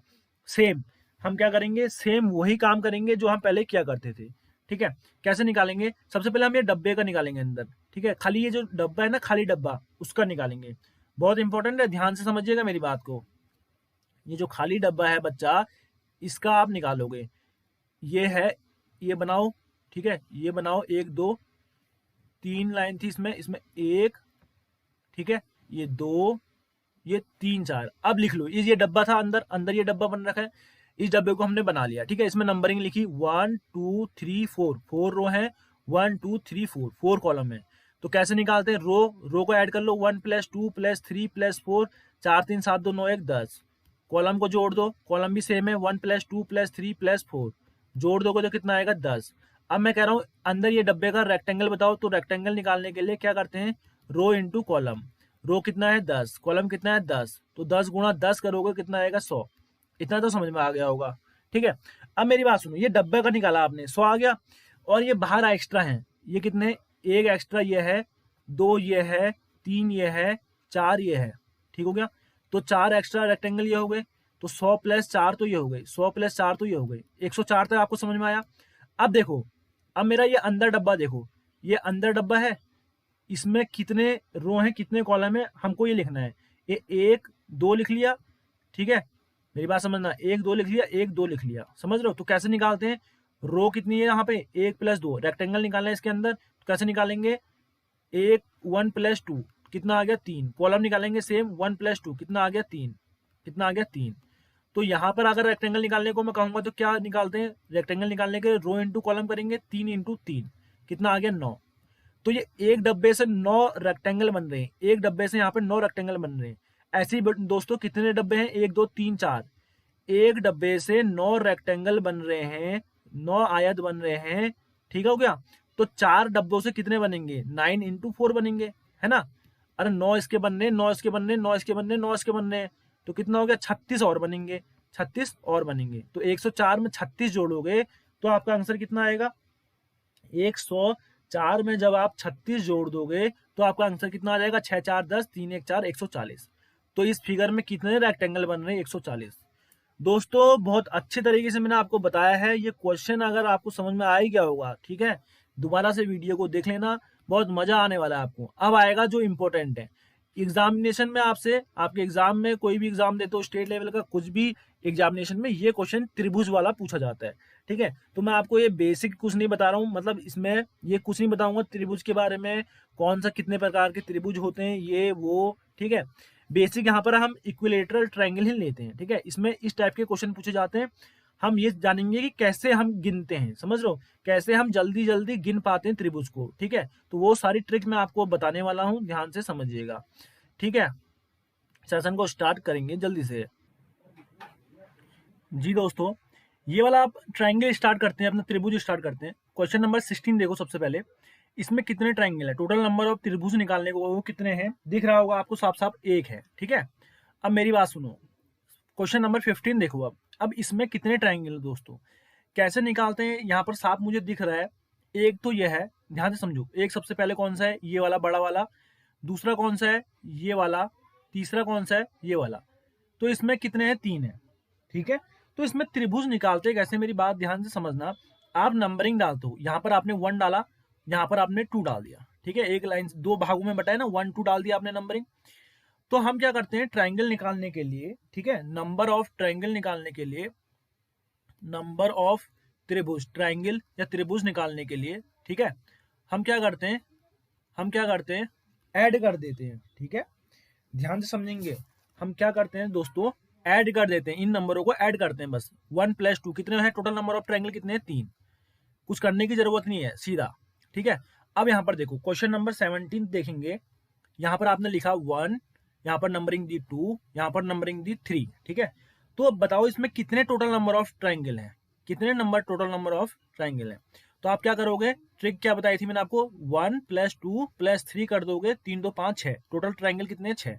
सेम हम क्या करेंगे, सेम वही काम करेंगे जो हम पहले किया करते थे, ठीक है। कैसे निकालेंगे, सबसे पहले हम ये डब्बे का निकालेंगे अंदर, ठीक है, खाली ये जो डब्बा है ना, खाली डब्बा उसका निकालेंगे, बहुत इंपॉर्टेंट है, ध्यान से समझिएगा मेरी बात को। ये जो खाली डब्बा है बच्चा, इसका आप निकालोगे, ये है, ये बनाओ, ठीक है, ये बनाओ, 1 2 3 लाइन थी इसमें, इसमें 1, ठीक है, ये 2, ये 3 4। अब लिख लो, ये डब्बा था अंदर, अंदर ये डब्बा बन रखा है, इस डब्बे को हमने बना लिया, ठीक है। इसमें नंबरिंग लिखी 1 2 3 4, 4 रो है, 1 2 3 4, 4 कॉलम है। तो कैसे निकालते हैं, रो को ऐड कर लो, 1 प्लस 2 प्लस 3 प्लस 4, 4 3 7 2 9 1 10। कॉलम को जोड़ दो, कॉलम भी सेम है, 1 प्लस 2 प्लस 3 प्लस 4, जोड़ दोगे तो कितना आएगा 10। अब मैं कह रहा हूँ अंदर ये डब्बे का रेक्टेंगल बताओ, तो रेक्टेंगल निकालने के लिए क्या करते हैं, रो इंटू कॉलम, रो कितना है 10, कॉलम कितना है 10, तो 10 गुणा 10 करोगे कितना आएगा 100। इतना तो समझ में आ गया होगा, ठीक है। अब मेरी बात सुनो, ये डब्बे का निकाला आपने 100 आ गया, और ये बाहर एक्स्ट्रा है, ये कितने, एक एक्स्ट्रा ये है, 2 ये है, 3 ये है, 4 ये है, ठीक हो गया। तो 4 एक्स्ट्रा रेक्टेंगल ये हो गए, तो 100 प्लस 4 तो ये हो गए, 100 प्लस 4 तो ये हो गए, 104 तक आपको समझ में आया। अब देखो, अब मेरा ये अंदर डब्बा देखो, ये अंदर डब्बा है, इसमें कितने रो हैं कितने कॉलम है, हमको ये लिखना है, ये 1 2 लिख लिया, ठीक है, मेरी बात समझना, 1 2 लिख लिया, 1 2 लिख लिया, समझ रहे हो। तो कैसे निकालते हैं, रो कितनी है यहाँ पे 1 प्लस 2, रेक्टेंगल निकालना है इसके अंदर, तो कैसे निकालेंगे, 1 प्लस 2 कितना आ गया 3, कॉलम निकालेंगे सेम, 1 प्लस 2 कितना आ गया 3, कितना आ गया 3। तो यहाँ पर अगर रेक्टेंगल निकालने को मैं कहूंगा तो क्या निकालते हैं, रेक्टेंगल निकालने के रो इंटू कॉलम करेंगे, 3 इंटू 3 कितना आ गया 9। तो ये एक डब्बे से 9 रेक्टेंगल बन रहे हैं, एक डब्बे से यहाँ पे 9 रेक्टेंगल बन रहे हैं। ऐसे ही दोस्तों कितने डब्बे हैं, 1 2 3 4, एक डब्बे से 9 रेक्टेंगल बन रहे हैं, 9 आयत बन रहे हैं, ठीक हो गया। तो 4 डब्बों से कितने बनेंगे, 9 इंटू 4 बनेंगे, है ना। अरे 9 इसके बनने, 9 इसके बनने, 9 इसके बनने, 9 इसके बनने, तो कितना हो गया 36 और बनेंगे, 36 और बनेंगे। तो 104 में 36 जोड़ोगे तो आपका आंसर कितना आएगा, 104 में जब आप 36 जोड़ दोगे तो आपका आंसर कितना आ जाएगा, 6 4 10 3 1 4, 140। तो इस फिगर में कितने रेक्टेंगल बन रहे हैं, 140। दोस्तों बहुत अच्छे तरीके से मैंने आपको बताया है, ये क्वेश्चन अगर आपको समझ में आ ही गया होगा, ठीक है, दोबारा से वीडियो को देख लेना, बहुत मजा आने वाला है आपको। अब आएगा जो इम्पोर्टेंट है, एग्जामिनेशन में आपसे, आपके एग्जाम में कोई भी एग्जाम देते हो स्टेट लेवल का, कुछ भी एग्जामिनेशन में ये क्वेश्चन त्रिभुज वाला पूछा जाता है। ठीक है, तो मैं आपको ये बेसिक कुछ नहीं बता रहा हूँ, मतलब इसमें ये कुछ नहीं बताऊंगा त्रिभुज के बारे में, कौन सा कितने प्रकार के त्रिभुज होते हैं ये वो। ठीक है, बेसिक यहाँ पर हम इक्विलेटरल ट्रायंगल ही लेते हैं। ठीक है, इसमें इस टाइप के क्वेश्चन पूछे जाते हैं। हम ये जानेंगे कि कैसे हम गिनते हैं, समझ लो कैसे हम जल्दी जल्दी गिन पाते हैं त्रिभुज को। ठीक है, तो वो सारी ट्रिक मैं आपको बताने वाला हूँ, ध्यान से समझिएगा। ठीक है, सेशन को स्टार्ट करेंगे जल्दी से। जी दोस्तों, ये वाला आप ट्रायंगल स्टार्ट करते हैं, अपना त्रिभुज स्टार्ट करते हैं। क्वेश्चन नंबर 16 देखो सबसे पहले, इसमें कितने ट्रायंगल है, टोटल नंबर ऑफ त्रिभुज निकालने को वो कितने हैं, दिख रहा होगा आपको साफ साफ, एक है। ठीक है, अब मेरी बात सुनो, क्वेश्चन नंबर 15 देखो। अब इसमें कितने ट्रायंगल दोस्तों, कैसे निकालते हैं, यहाँ पर साफ मुझे दिख रहा है। एक तो ये है, ध्यान से समझो, एक सबसे पहले कौन सा है, ये वाला बड़ा वाला। दूसरा कौन सा है, ये वाला। तीसरा कौन सा है, ये वाला। तो इसमें कितने हैं, 3 है। ठीक है, तो इसमें त्रिभुज निकालते कैसे, मेरी बात ध्यान से समझना। आप नंबरिंग डालते हो, यहाँ पर आपने 1 डाला, यहाँ पर आपने 2 डाल दिया। ठीक है, एक लाइन 2 भागों में बटा है ना, 1 2 डाल दिया आपने नंबरिंग। तो हम क्या करते हैं ट्रायंगल निकालने के लिए, ठीक है, नंबर ऑफ ट्रायंगल निकालने के लिए, नंबर ऑफ त्रिभुज, ट्रायंगल या त्रिभुज निकालने के लिए, ठीक है, हम क्या करते हैं, ऐड कर देते हैं। ठीक है, ध्यान से समझेंगे, हम क्या करते हैं दोस्तों, ऐड कर देते हैं, इन नंबरों को ऐड करते हैं बस। 1 + 2 कितने हैं, टोटल नंबर ऑफ ट्रायंगल कितने हैं, 3। कुछ करने की जरूरत नहीं है, सीधा। ठीक है, अब यहाँ पर देखो क्वेश्चन नंबर 17 देखेंगे, यहाँ पर आपने लिखा 1, यहाँ पर नंबरिंग दी 2, यहाँ पर नंबरिंग दी 3। ठीक है, तो अब बताओ इसमें कितने टोटल नंबर ऑफ ट्रायंगल हैं, कितने टोटल नंबर ऑफ ट्रायंगल हैं। तो आप क्या करोगे, ट्रिक क्या बताई थी मैंने आपको, 1 + 2 + 3 कर दोगे, 3 2 5 6, टोटल ट्रायंगल कितने हैं, 6।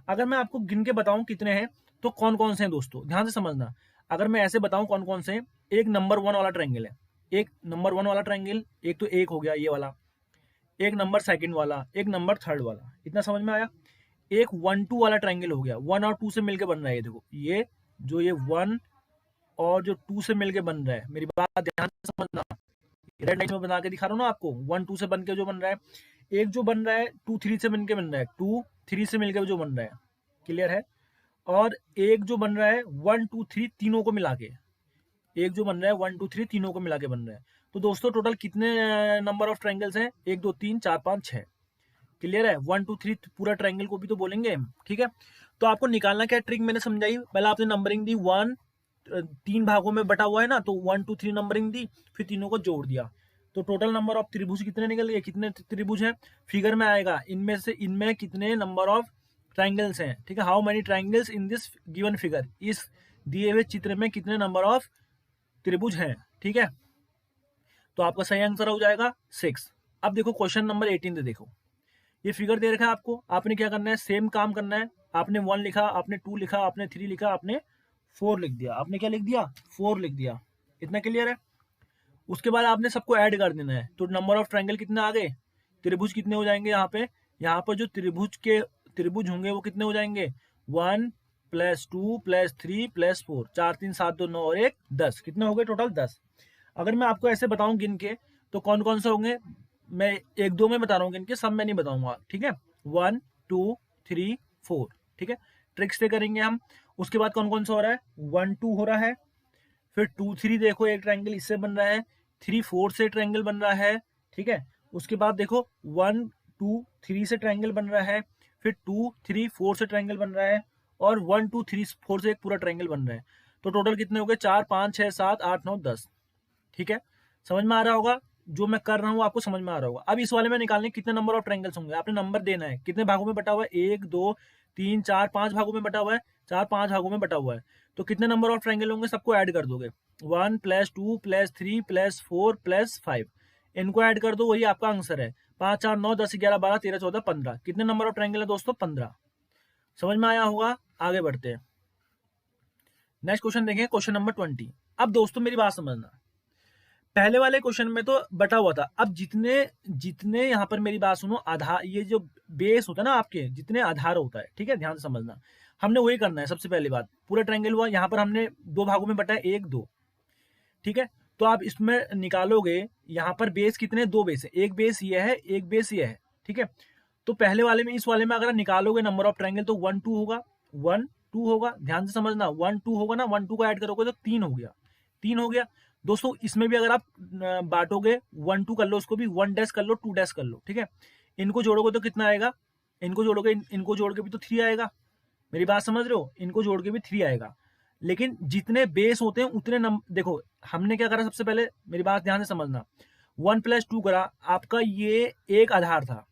अगर मैं आपको गिन के बताऊं कितने हैं, तो कौन कौन से हैं दोस्तों, ध्यान से समझना। अगर मैं ऐसे बताऊं कौन कौन से हैं, एक नंबर 1 वाला ट्रायंगल है, एक नंबर 1 वाला ट्रायंगल, एक तो एक हो गया ये वाला, एक नंबर सेकंड वाला, एक नंबर थर्ड वाला। इतना समझ में आया। एक 1 2 वाला ट्रायंगल हो गया, 1 और 2 से मिलकर बन रहा है। ये देखो, ये जो ये 1 और जो 2 से मिलकर बन रहा है, मेरी बात ध्यान से समझना, रेड लाइन में बना के दिखा रहा हूँ ना आपको, 1 2 से बन के जो बन रहा है। एक जो बन रहा है 2 3 से मिलकर बन रहा है, 2 3 से मिलकर जो बन रहा है, क्लियर है। और एक जो बन रहा है 1 2 3 तीनों को मिला के, एक जो बन रहा है 1 2 3 तीनों को मिला के बन रहा है। तो दोस्तों टोटल कितने नंबर ऑफ ट्रायंगल्स हैं, 1 2 3 4 5 6, क्लियर है। 1 2 3 पूरा ट्रायंगल को भी तो बोलेंगे। ठीक है, तो आपको निकालना क्या ट्रिक मैंने समझाई, पहले आपने नंबरिंग दी 1, 3 भागों में बटा हुआ है ना, तो 1 2 3 नंबरिंग दी, फिर तीनों को जोड़ दिया, तो टोटल नंबर ऑफ त्रिभुज कितने निकल गए, कितने त्रिभुज हैं, फिगर में आएगा, इनमें कितने नंबर ऑफ ट्रायंगल्स हैं। ठीक है, how many triangles in this given figure, इस दिए हुए चित्र में कितने नंबर ऑफ त्रिभुज हैं। ठीक है, तो आपका सही आंसर हो जाएगा 6। अब देखो क्वेश्चन नंबर 18 देखो, ये फिगर दे रखा है आपको, आपने क्या करना है, सेम काम करना है। आपने 1 लिखा, आपने 2 लिखा, आपने 3 लिखा, आपने 4 लिख दिया, आपने क्या लिख दिया, 4 लिख दिया। इतना क्लियर है। उसके बाद आपने सबको ऐड कर देना है, तो नंबर ऑफ ट्रायंगल कितने आ गए, त्रिभुज कितने हो जाएंगे, यहाँ पर जो त्रिभुज होंगे वो कितने हो जाएंगे, 1 + 2 + 3 + 4, 4 3 7 2 9 और 1 10, कितने हो गए टोटल 10। अगर मैं आपको ऐसे बताऊं गिन के, तो कौन कौन से होंगे, मैं 1 2 में बता रहा हूँ गिन के, सब मैं नहीं बताऊंगा। ठीक है, 1 2 3 4, ठीक है, ट्रिक्स से करेंगे हम। उसके बाद कौन कौन सा हो रहा है, 1 2 हो रहा है, फिर 2 3 देखो एक ट्रायंगल इससे बन रहा है, 3 4 से ट्रायंगल बन रहा है। ठीक है, उसके बाद देखो 1 2 3 से ट्रायंगल बन रहा है, फिर 2 3 4 से ट्रायंगल बन रहा है, और 1 2 3 4 से एक पूरा ट्रायंगल बन रहा है। तो टोटल कितने हो गए, 4 5 6 7 8 9 10। ठीक है, समझ में आ रहा होगा, जो मैं कर रहा हूँ आपको समझ में आ रहा होगा। अब इस वाले में निकालने कितने नंबर ऑफ ट्रायंगल्स होंगे, आपने नंबर देना है, कितने भागों में बटा हुआ है, 1 2 3 4 5 भागों में बटा हुआ है, 4 5 भागों में बटा हुआ है। तो कितने नंबर ऑफ ट्रायंगल होंगे, सबको ऐड कर दोगे, 1 + 2 + 3 + 4 + 5, इनको ऐड कर दो, वही आपका आंसर है। 5 4 9 10 11 12 13 14 15, कितने नंबर ऑफ ट्रायंगल है दोस्तों, 15। समझ में आया होगा, आगे बढ़ते हैं। नेक्स्ट क्वेश्चन देखें, क्वेश्चन नंबर 20। अब दोस्तों मेरी बात समझना, पहले वाले क्वेश्चन में तो बटा हुआ था, अब जितने जितने यहाँ पर मेरी बात सुनो, आधार, ये जो बेस होता है ना आपके, जितने आधार होता है, ठीक है, ध्यान से समझना, हमने वही करना है। सबसे पहली बात, पूरा ट्रायंगल हुआ, यहाँ पर हमने 2 भागों में बटा है, 1 2। ठीक है, तो आप इसमें निकालोगे, यहाँ पर बेस कितने, 2 बेस है, एक बेस ये है, एक बेस ये है। ठीक है, तो पहले वाले में इस वाले में अगर आप निकालोगे नंबर ऑफ ट्रायंगल तो 1 2 होगा, 1 2 होगा, ध्यान से समझना, 1 2 होगा ना, 1 2 को ऐड करोगे तो 3 हो गया, 3 हो गया। दोस्तों इसमें भी अगर आप बांटोगे 1 2 कर लो, उसको भी 1 डैश कर लो, 2 डैश कर लो, ठीक है। इनको जोड़ोगे तो कितना आएगा, इनको जोड़ोगे, इनको जोड़ के भी तो 3 आएगा, मेरी बात समझ रहे हो, इनको जोड़ के भी 3 आएगा। लेकिन जितने बेस होते हैं उतने देखो हमने क्या करा, सबसे पहले मेरी बात ध्यान से समझना, 1 + 2 करा, आपका ये एक आधार था।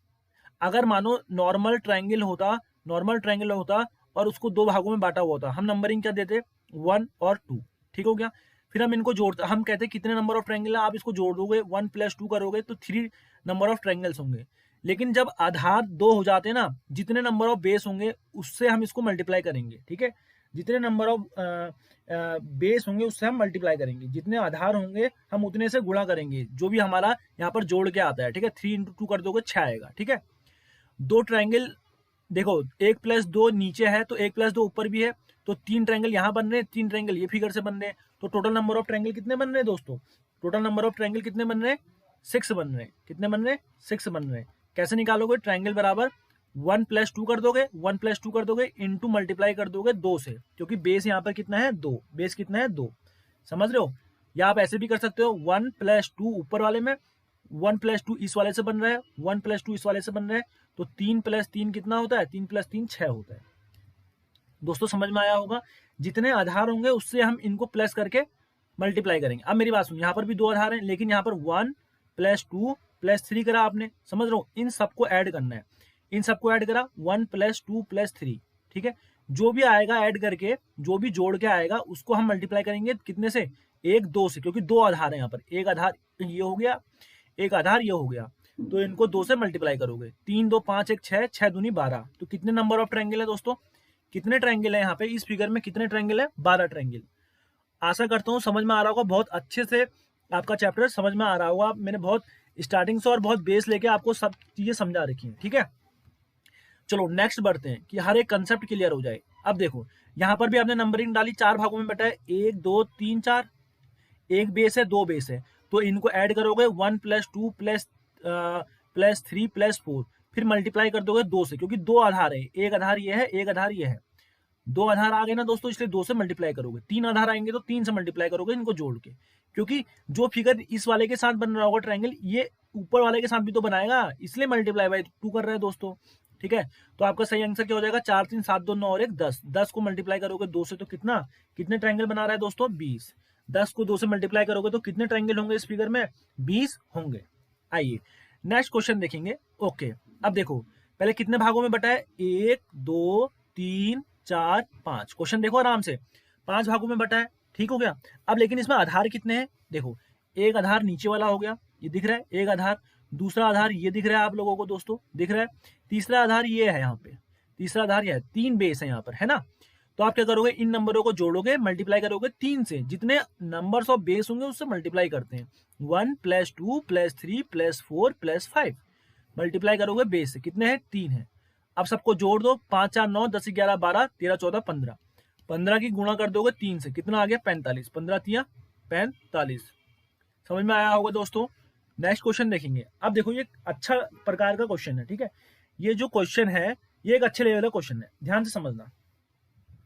अगर मानो नॉर्मल ट्रायंगल होता और उसको दो भागों में बांटा हुआ होता, हम नंबरिंग क्या देते, 1 और 2, ठीक हो गया। फिर हम इनको जोड़ते, हम कहते कितने नंबर ऑफ ट्रायंगल है, आप इसको जोड़ दोगे 1 + 2 करोगे तो 3 नंबर ऑफ ट्रायंगल्स होंगे। लेकिन जब आधार 2 हो जाते हैं ना, जितने नंबर ऑफ बेस होंगे उससे हम इसको मल्टीप्लाई करेंगे, ठीक है। जितने नंबर ऑफ बेस होंगे उससे हम मल्टीप्लाई करेंगे, जितने आधार होंगे हम उतने से गुणा करेंगे, जो भी हमारा यहाँ पर जोड़ के आता है, ठीक है। 3 × 2 कर दोगे 6 आएगा, ठीक है। दो ट्रायंगल देखो, 1 + 2 नीचे है तो 1 + 2 ऊपर भी है, तो 3 ट्रायंगल यहाँ बन रहे हैं, 3 ट्रायंगल ये फिगर से बन रहे हैं। तो टोटल नंबर ऑफ ट्रायंगल कितने बन रहे हैं दोस्तों, टोटल नंबर ऑफ ट्रायंगल कितने बन रहे हैं, 6 बन रहे हैं। कितने बन रहे हैं, 6 बन रहे हैं। कैसे निकालोगे, ट्रायंगल बराबर 1 + 2 कर दोगे, 1 + 2 कर दोगे, इंटू मल्टीप्लाई कर दोगे 2 से, क्योंकि बेस यहाँ पर कितना है, 2, बेस कितना है, 2, समझ रहे हो। या आप ऐसे भी कर सकते हो, 1 + 2 ऊपर वाले में, 1 + 2 इस वाले से बन रहा है, 1 + 2 इस वाले से बन रहा है, तो 3 + 3 कितना होता है, 3 + 3 6 होता है। दोस्तों समझ में आया होगा, जितने आधार होंगे उससे हम इनको प्लस करके मल्टीप्लाई करेंगे। अब मेरी बात सुन, यहाँ पर भी 2 आधार हैं, लेकिन यहाँ पर 1 + 2 + 3 करा आपने, समझ रहे हो, इन सबको ऐड करना है, इन सबको ऐड करा, 1 + 2 + 3, ठीक है। जो भी आएगा ऐड करके, जो भी जोड़ के आएगा उसको हम मल्टीप्लाई करेंगे कितने से, 1 2 से, क्योंकि 2 आधार है यहाँ पर, एक आधार ये हो गया, एक आधार ये हो गया, तो इनको 2 से मल्टीप्लाई करोगे, 3 2 5 1 6, 6 दूनी 12, तो कितने नंबर ऑफ ट्रायंगल है दोस्तों, कितने ट्रायंगल है यहाँ पे इस फिगर में, कितने ट्रायंगल है, 12 ट्रायंगल। आशा करता हूँ समझ में आ रहा होगा, बहुत अच्छे से आपका चैप्टर समझ में आ रहा होगा। मैंने बहुत स्टार्टिंग से और बहुत बेस लेके आपको सब चीजें समझा रखी है, ठीक है। चलो नेक्स्ट बढ़ते हैं कि हर एक कंसेप्ट क्लियर हो जाए। अब देखो यहाँ पर भी आपने नंबरिंग डाली, 4 भागों में बटा है, 1 2 3 4, एक बेस है, 2 बेस है, तो इनको ऐड करोगे 1 + 2 + 3 + 4, फिर मल्टीप्लाई कर दोगे 2 से, क्योंकि 2 आधार है, एक आधार ये है, एक आधार ये है, 2 आधार आ गए ना दोस्तों, इसलिए 2 से मल्टीप्लाई करोगे, 3 आधार आएंगे तो 3 से मल्टीप्लाई करोगे इनको जोड़ के, क्योंकि जो फिगर इस वाले के साथ बन रहा होगा ट्रायंगल, ये ऊपर वाले के साथ भी तो बनाएगा, इसलिए मल्टीप्लाई बाय 2 कर रहा है दोस्तों, ठीक है। तो आपका सही आंसर क्या हो जाएगा, 4 3 7 2 9 और 1 10, 10 को मल्टीप्लाई करोगे 2 से तो कितना, कितने ट्रायंगल बना रहा है दोस्तों, 20, 10 को 2 से मल्टीप्लाई करोगे तो कितने ट्रायंगल होंगे इस फिगर में, 20 होंगे। आइए नेक्स्ट क्वेश्चन देखेंगे। ओके, अब देखो पहले कितने भागों में बटा है, 1 2 3 4 5, क्वेश्चन देखो आराम से, 5 भागों में बटा है, ठीक हो गया। अब लेकिन इसमें आधार कितने हैं, देखो एक आधार नीचे वाला हो गया, ये दिख रहा है, एक आधार, दूसरा आधार ये दिख रहा है आप लोगों को दोस्तों, दिख रहा है, तीसरा आधार ये है यहाँ पे, तीसरा आधार ये है, 3 बेस है यहाँ पर, है ना। तो आप क्या करोगे, इन नंबरों को जोड़ोगे, मल्टीप्लाई करोगे 3 से, जितने नंबर्स ऑफ बेस होंगे उससे मल्टीप्लाई करते हैं, 1 + 2 + 3 + 4 + 5, मल्टीप्लाई करोगे बेस से, कितने हैं, 3 है। अब सबको जोड़ दो, 5 4 9 10 11 12 13 14 15, 15 की गुणा कर दोगे 3 से, कितना आ गया, 45, 15 तिया 45, समझ में आया होगा दोस्तों। नेक्स्ट क्वेश्चन देखेंगे। अब देखो ये अच्छा प्रकार का क्वेश्चन है, ठीक है। ये जो क्वेश्चन है ये एक अच्छे लेवल का क्वेश्चन है, ध्यान से समझना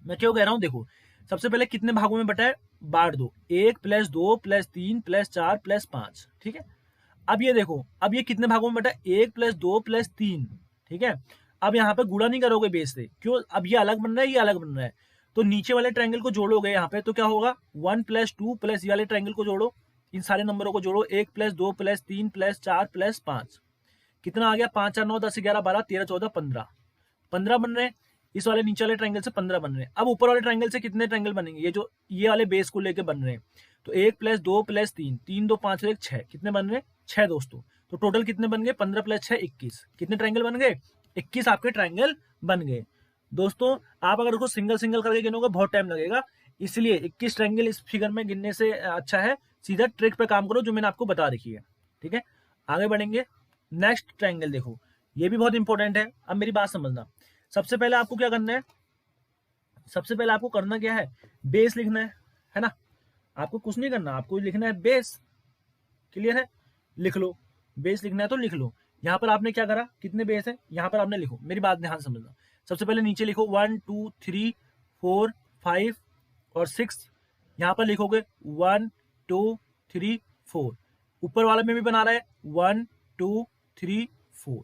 मैं क्यों कह रहा हूँ। देखो सबसे पहले कितने भागों में बटा है, बांट दो, 1 + 2 + 3 + 4 + 5, ठीक है। अब ये देखो, अब ये कितने भागों में बटा है, 1 + 2 + 3, ठीक है। अब यहाँ पे गुणा नहीं करोगे बेस से, क्यों, अब ये अलग बन रहा है, ये अलग बन रहा है, तो नीचे वाले ट्रायंगल को जोड़ोगे यहाँ पे, तो क्या होगा, 1 + 2 प्लस ये वाले ट्रायंगल को जोड़ो, इन सारे नंबरों को जोड़ो, 1 + 2 + 3 + 4 + 5, कितना आ गया, 5 4 9 10 11 12 13 14 15, 15 बन रहे हैं, इस वाले नीचे वाले ट्रायंगल से 15 बन रहे हैं। अब ऊपर वाले ट्रायंगल से कितने ट्रायंगल बनेंगे, ये जो ये वाले बेस को लेके बन रहे हैं, तो 1 + 2 + 3, 3 2 5 और 1 6, कितने बन रहे हैं, 6 दोस्तों। तो टोटल कितने बन गए, 15 + 6 21, कितने ट्रायंगल बन गए, 21 आपके ट्रायंगल बन गए दोस्तों। आप अगर उसको सिंगल सिंगल करके गिनोगे बहुत टाइम लगेगा, इसलिए 21 ट्रायंगल इस फिगर में गिनने से अच्छा है सीधा ट्रिक पे काम करो जो मैंने आपको बता रखी है, ठीक है। आगे बढ़ेंगे, नेक्स्ट ट्रायंगल देखो, ये भी बहुत इंपॉर्टेंट है। अब मेरी बात समझना, सबसे पहले आपको क्या करना है, सबसे पहले आपको करना क्या है, बेस लिखना है ना। आपको कुछ नहीं करना, आपको लिखना है बेस, क्लियर है, लिख लो, बेस लिखना है तो लिख लो। यहाँ पर आपने क्या करा, कितने बेस है, यहाँ पर आपने लिखो, मेरी बात ध्यान से समझना। सबसे पहले नीचे लिखो 1 2 3 4 5 और 6, यहाँ पर लिखोगे 1 2 3 4, ऊपर वाले में भी बना रहा है 1 2 3 4,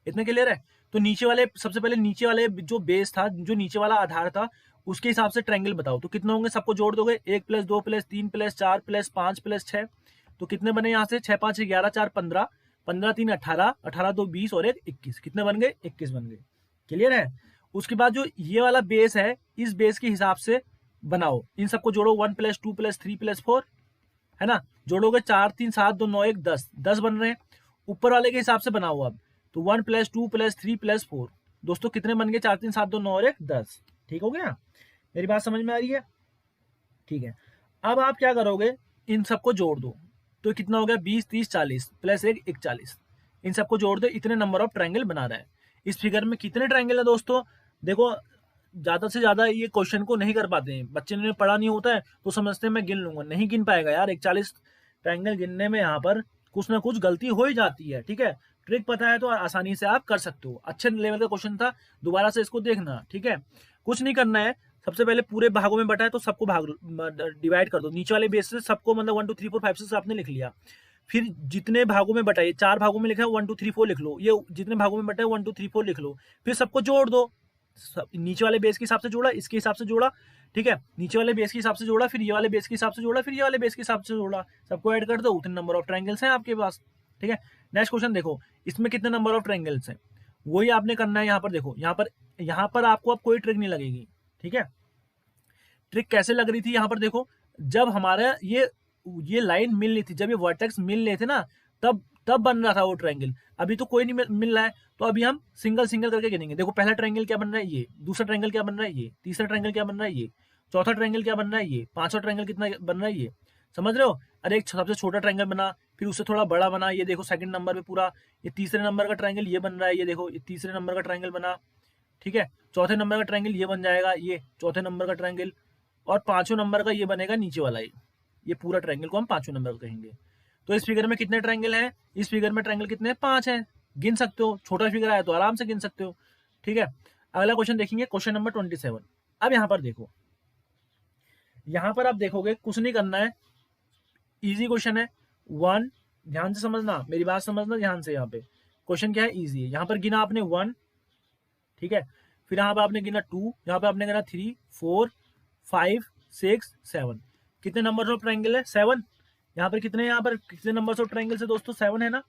इतने क्लियर है। तो नीचे वाले, सबसे पहले नीचे वाले जो बेस था, जो नीचे वाला आधार था, उसके हिसाब से ट्रायंगल बताओ। तो कितने होंगे, सबको जोड़ दोगे, 1 plus 2 plus 3 plus 4 plus 5 plus 6, तो कितने बने यहाँ से, 6 5 11 4 15, 15 3 18, 18 2 20 और 1 21, कितने बन गए, 21 बन गए। क्लियर है। उसके बाद जो ये वाला बेस है, इस बेस के हिसाब से बनाओ, इन सबको जोड़ो, 1 प्लस 2 प्लस 3 प्लस 4, है ना, जोड़ोगे 4 3 7 2 9 1 10, 10 बन रहे हैं। ऊपर वाले के हिसाब से बनाओ अब, तो 1 प्लस 2 प्लस 3 प्लस 4, दोस्तों कितने बन गए, 4 3 7 2 9 और 1 10। ठीक हो गया, मेरी बात समझ में आ रही है। ठीक है, अब आप क्या करोगे, इन सबको जोड़ दो, तो कितना हो गया, 20 30 40 प्लस 1 41, इन सबको जोड़ दो, इतने नंबर ऑफ ट्रायंगल बना रहा है। इस फिगर में कितने ट्रायंगल है दोस्तों, देखो ज्यादा से ज्यादा ये क्वेश्चन को नहीं कर पाते हैं, बच्चे ने पढ़ा नहीं होता है तो समझते हैं मैं गिन लूंगा, नहीं गिन पाएगा यार। 41 ट्रायंगल गिनने में यहाँ पर कुछ ना कुछ गलती हो ही जाती है। ठीक है, ट्रिक पता है तो आसानी से आप कर सकते हो। अच्छे लेवल का क्वेश्चन था, दोबारा से इसको देखना। ठीक है, कुछ नहीं करना है, सबसे पहले पूरे भागों में बटा है तो सबको भाग डिवाइड कर दो, नीचे वाले बेस से सबको, मतलब 1 2 3 4 5 6 आपने लिख लिया। फिर जितने भागों में बटा है, 4 भागों में लिखा है 1 2 3 4 लिख लो, ये जितने भागों में बटा है 1 2 3 4 लिख लो, फिर सबको जोड़ दो, नीचे वाले बेस के हिसाब से जोड़ा, इसके हिसाब से जोड़ा। ठीक है, नीचे वाले बेस के हिसाब से जोड़ा, फिर ये वाले बेस के हिसाब से जोड़ा, फिर ये वाले बेस के हिसाब से जोड़ा, सबको ऐड कर दो, उतने नंबर ऑफ ट्रायंगल्स हैं आपके पास। ठीक है, नेक्स्ट क्वेश्चन देखो, इसमें कितने नंबर ऑफ ट्रायंगल्स हैं, वही आपने करना है। यहाँ पर देखो, यहाँ पर आपको अब कोई ट्रिक नहीं लगेगी। ठीक है, ट्रिक कैसे लग रही थी, यहाँ पर देखो, जब हमारा ये लाइन मिल रही थी, जब ये वर्टेक्स मिल रहे थे ना, तब तब बन रहा था वो ट्रायंगल। अभी तो कोई नहीं मिल रहा है, तो अभी हम सिंगल सिंगल करके गिनेंगे। देखो, पहला ट्रायंगल क्या बन रहा है, ये, दूसरा ट्रायंगल क्या बन रहा है, ये, तीसरा ट्रायंगल क्या बन रहा है, ये, चौथा ट्रायंगल क्या बन रहा है, ये, पांचवा ट्रायंगल कितना बन रहा है, ये, समझ रहे हो। अरे एक सबसे छोटा ट्रायंगल बना, फिर उससे थोड़ा बड़ा बना, ये देखो सेकंड नंबर पे पूरा, ये तीसरे नंबर का ट्रायंगल ये बन रहा है, ये देखो ये तीसरे नंबर का ट्रायंगल बना। ठीक है, चौथे नंबर का ट्रायंगल ये बन जाएगा, ये चौथे नंबर का ट्रायंगल, और पांचवें नंबर का ये बनेगा नीचे वाला ये पूरा ट्रायंगल को हम पांचवें नंबर का कहेंगे। तो इस फिगर में कितने ट्रायंगल हैं, इस फिगर में ट्रायंगल कितने हैं, 5 हैं, गिन सकते हो, छोटा फिगर आया तो आराम से गिन सकते हो। ठीक है, अगला क्वेश्चन देखेंगे, क्वेश्चन नंबर 27। अब यहाँ पर देखो, यहाँ पर आप देखोगे, कुछ नहीं करना है, इजी क्वेश्चन है। 1, ध्यान से समझना, मेरी बात समझना ध्यान से, यहाँ पे क्वेश्चन क्या है, इजी है। यहाँ पर गिना आपने 1, ठीक है, फिर यहाँ पे आपने गिना 2, यहाँ पे आपने गिना 3 4 5 6 7, कितने नंबर ऑफ ट्रायंगल है, 7। यहाँ पर कितने नंबर ऑफ ट्रायंगल है दोस्तों, 7 है ना।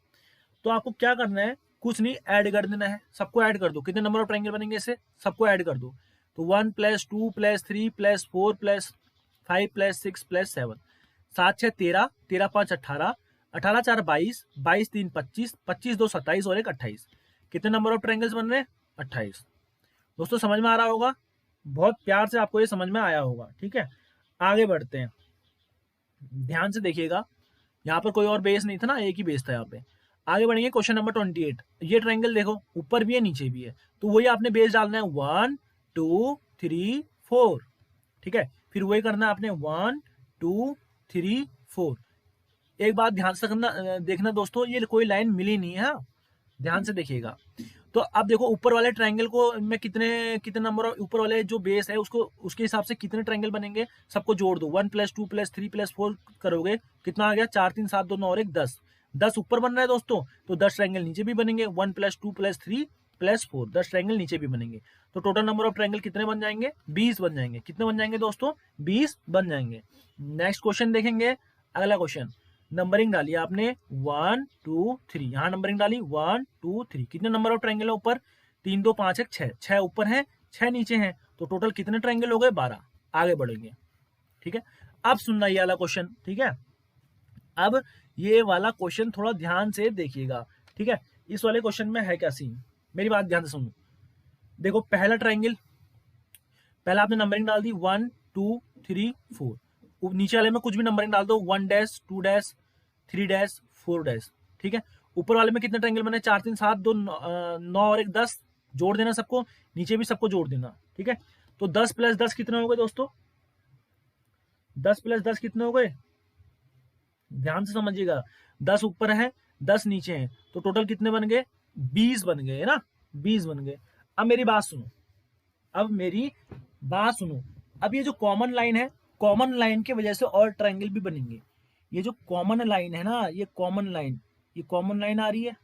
तो आपको क्या करना है, कुछ नहीं, ऐड कर देना है, सबको ऐड कर दो, कितने नंबर ऑफ ट्रायंगल बनेंगे इससे, सबको ऐड कर दो। तो 1 plus 2 plus 3 plus 4 plus 5 plus 6 plus 7, 7 6 13, 13 5 18, 18 4 22, 22 3 25, 25 2 27 और 1 28, कितने नंबर ऑफ ट्रायंगल्स बन रहे हैं, 28। दोस्तों समझ में आ रहा होगा, बहुत प्यार से आपको ये समझ में आया होगा। ठीक है, आगे बढ़ते हैं, ध्यान से देखिएगा, यहाँ पर कोई और बेस नहीं था ना, एक ही बेस था यहाँ पे। आगे बढ़ेंगे, क्वेश्चन नंबर 28। ये ट्रायंगल देखो, ऊपर भी है नीचे भी है, तो वही आपने बेस डालना है, 1 2 3 4। ठीक है, फिर वही करना है आपने, 1 2 3 4। एक बात ध्यान से देखना दोस्तों, ये कोई लाइन मिली नहीं है, ध्यान से देखिएगा। तो अब देखो, ऊपर वाले ट्रायंगल को में कितने कितने नंबर, ऊपर वाले जो बेस है उसको, उसके हिसाब से कितने ट्रायंगल बनेंगे, सबको जोड़ दो, 1 प्लस 2 प्लस 3 प्लस 4 करोगे, कितना आ गया, 4 3 7 2 9 और 1 10, 10 ऊपर बन रहा है दोस्तों, तो 10 ट्रायंगल नीचे भी बनेंगे, 1 प्लस 2 प्लस 3 प्लस 4, 10 ट्रायंगल नीचे भी बनेंगे। तो टोटल नंबर ऑफ ट्रायंगल कितने बन जाएंगे, 20 बन जाएंगे। कितने बन जाएंगे दोस्तों, 20 बन जाएंगे। नेक्स्ट क्वेश्चन देखेंगे, अगला क्वेश्चन, नंबरिंग डाली आपने 1 2 3, यहाँ नंबरिंग डाली 1 2 3, कितने नंबर ऑफ ट्रायंगल है ऊपर, 3 2 5 1 6, 6 ऊपर है 6 नीचे हैं, तो टोटल कितने ट्रायंगल हो गए, 12। आगे बढ़ेंगे। ठीक है, अब सुनना ये वाला क्वेश्चन। ठीक है, अब ये वाला क्वेश्चन थोड़ा ध्यान से देखिएगा। ठीक है, इस वाले क्वेश्चन में है क्या सीन, मेरी बात ध्यान से सुनो। देखो, पहला ट्रायंगल, पहला आपने नंबरिंग डाल दी 1 2 3 4, नीचे वाले में कुछ भी नंबरिंग डाल दो, 1 डैश 2 डैश 3 डैश 4 डैश। ठीक है, ऊपर वाले में कितने ट्रायंगल बने, 4 3 7 2 9 और 1 10, जोड़ देना सबको, नीचे भी सबको जोड़ देना। ठीक है, तो 10 प्लस 10 कितने हो गए दोस्तों, 10 प्लस 10 कितने हो गए, ध्यान से समझिएगा। 10 ऊपर है, 10 नीचे हैं, तो टोटल कितने बन गए? 20 बन गए, है ना, 20 बन गए। अब मेरी बात सुनो, अब मेरी बात सुनो, अब ये जो कॉमन लाइन है, कॉमन लाइन की वजह से और ट्रायंगल भी बनेंगे। ये जो कॉमन लाइन है ना, ये कॉमन लाइन, ये कॉमन लाइन आ रही है,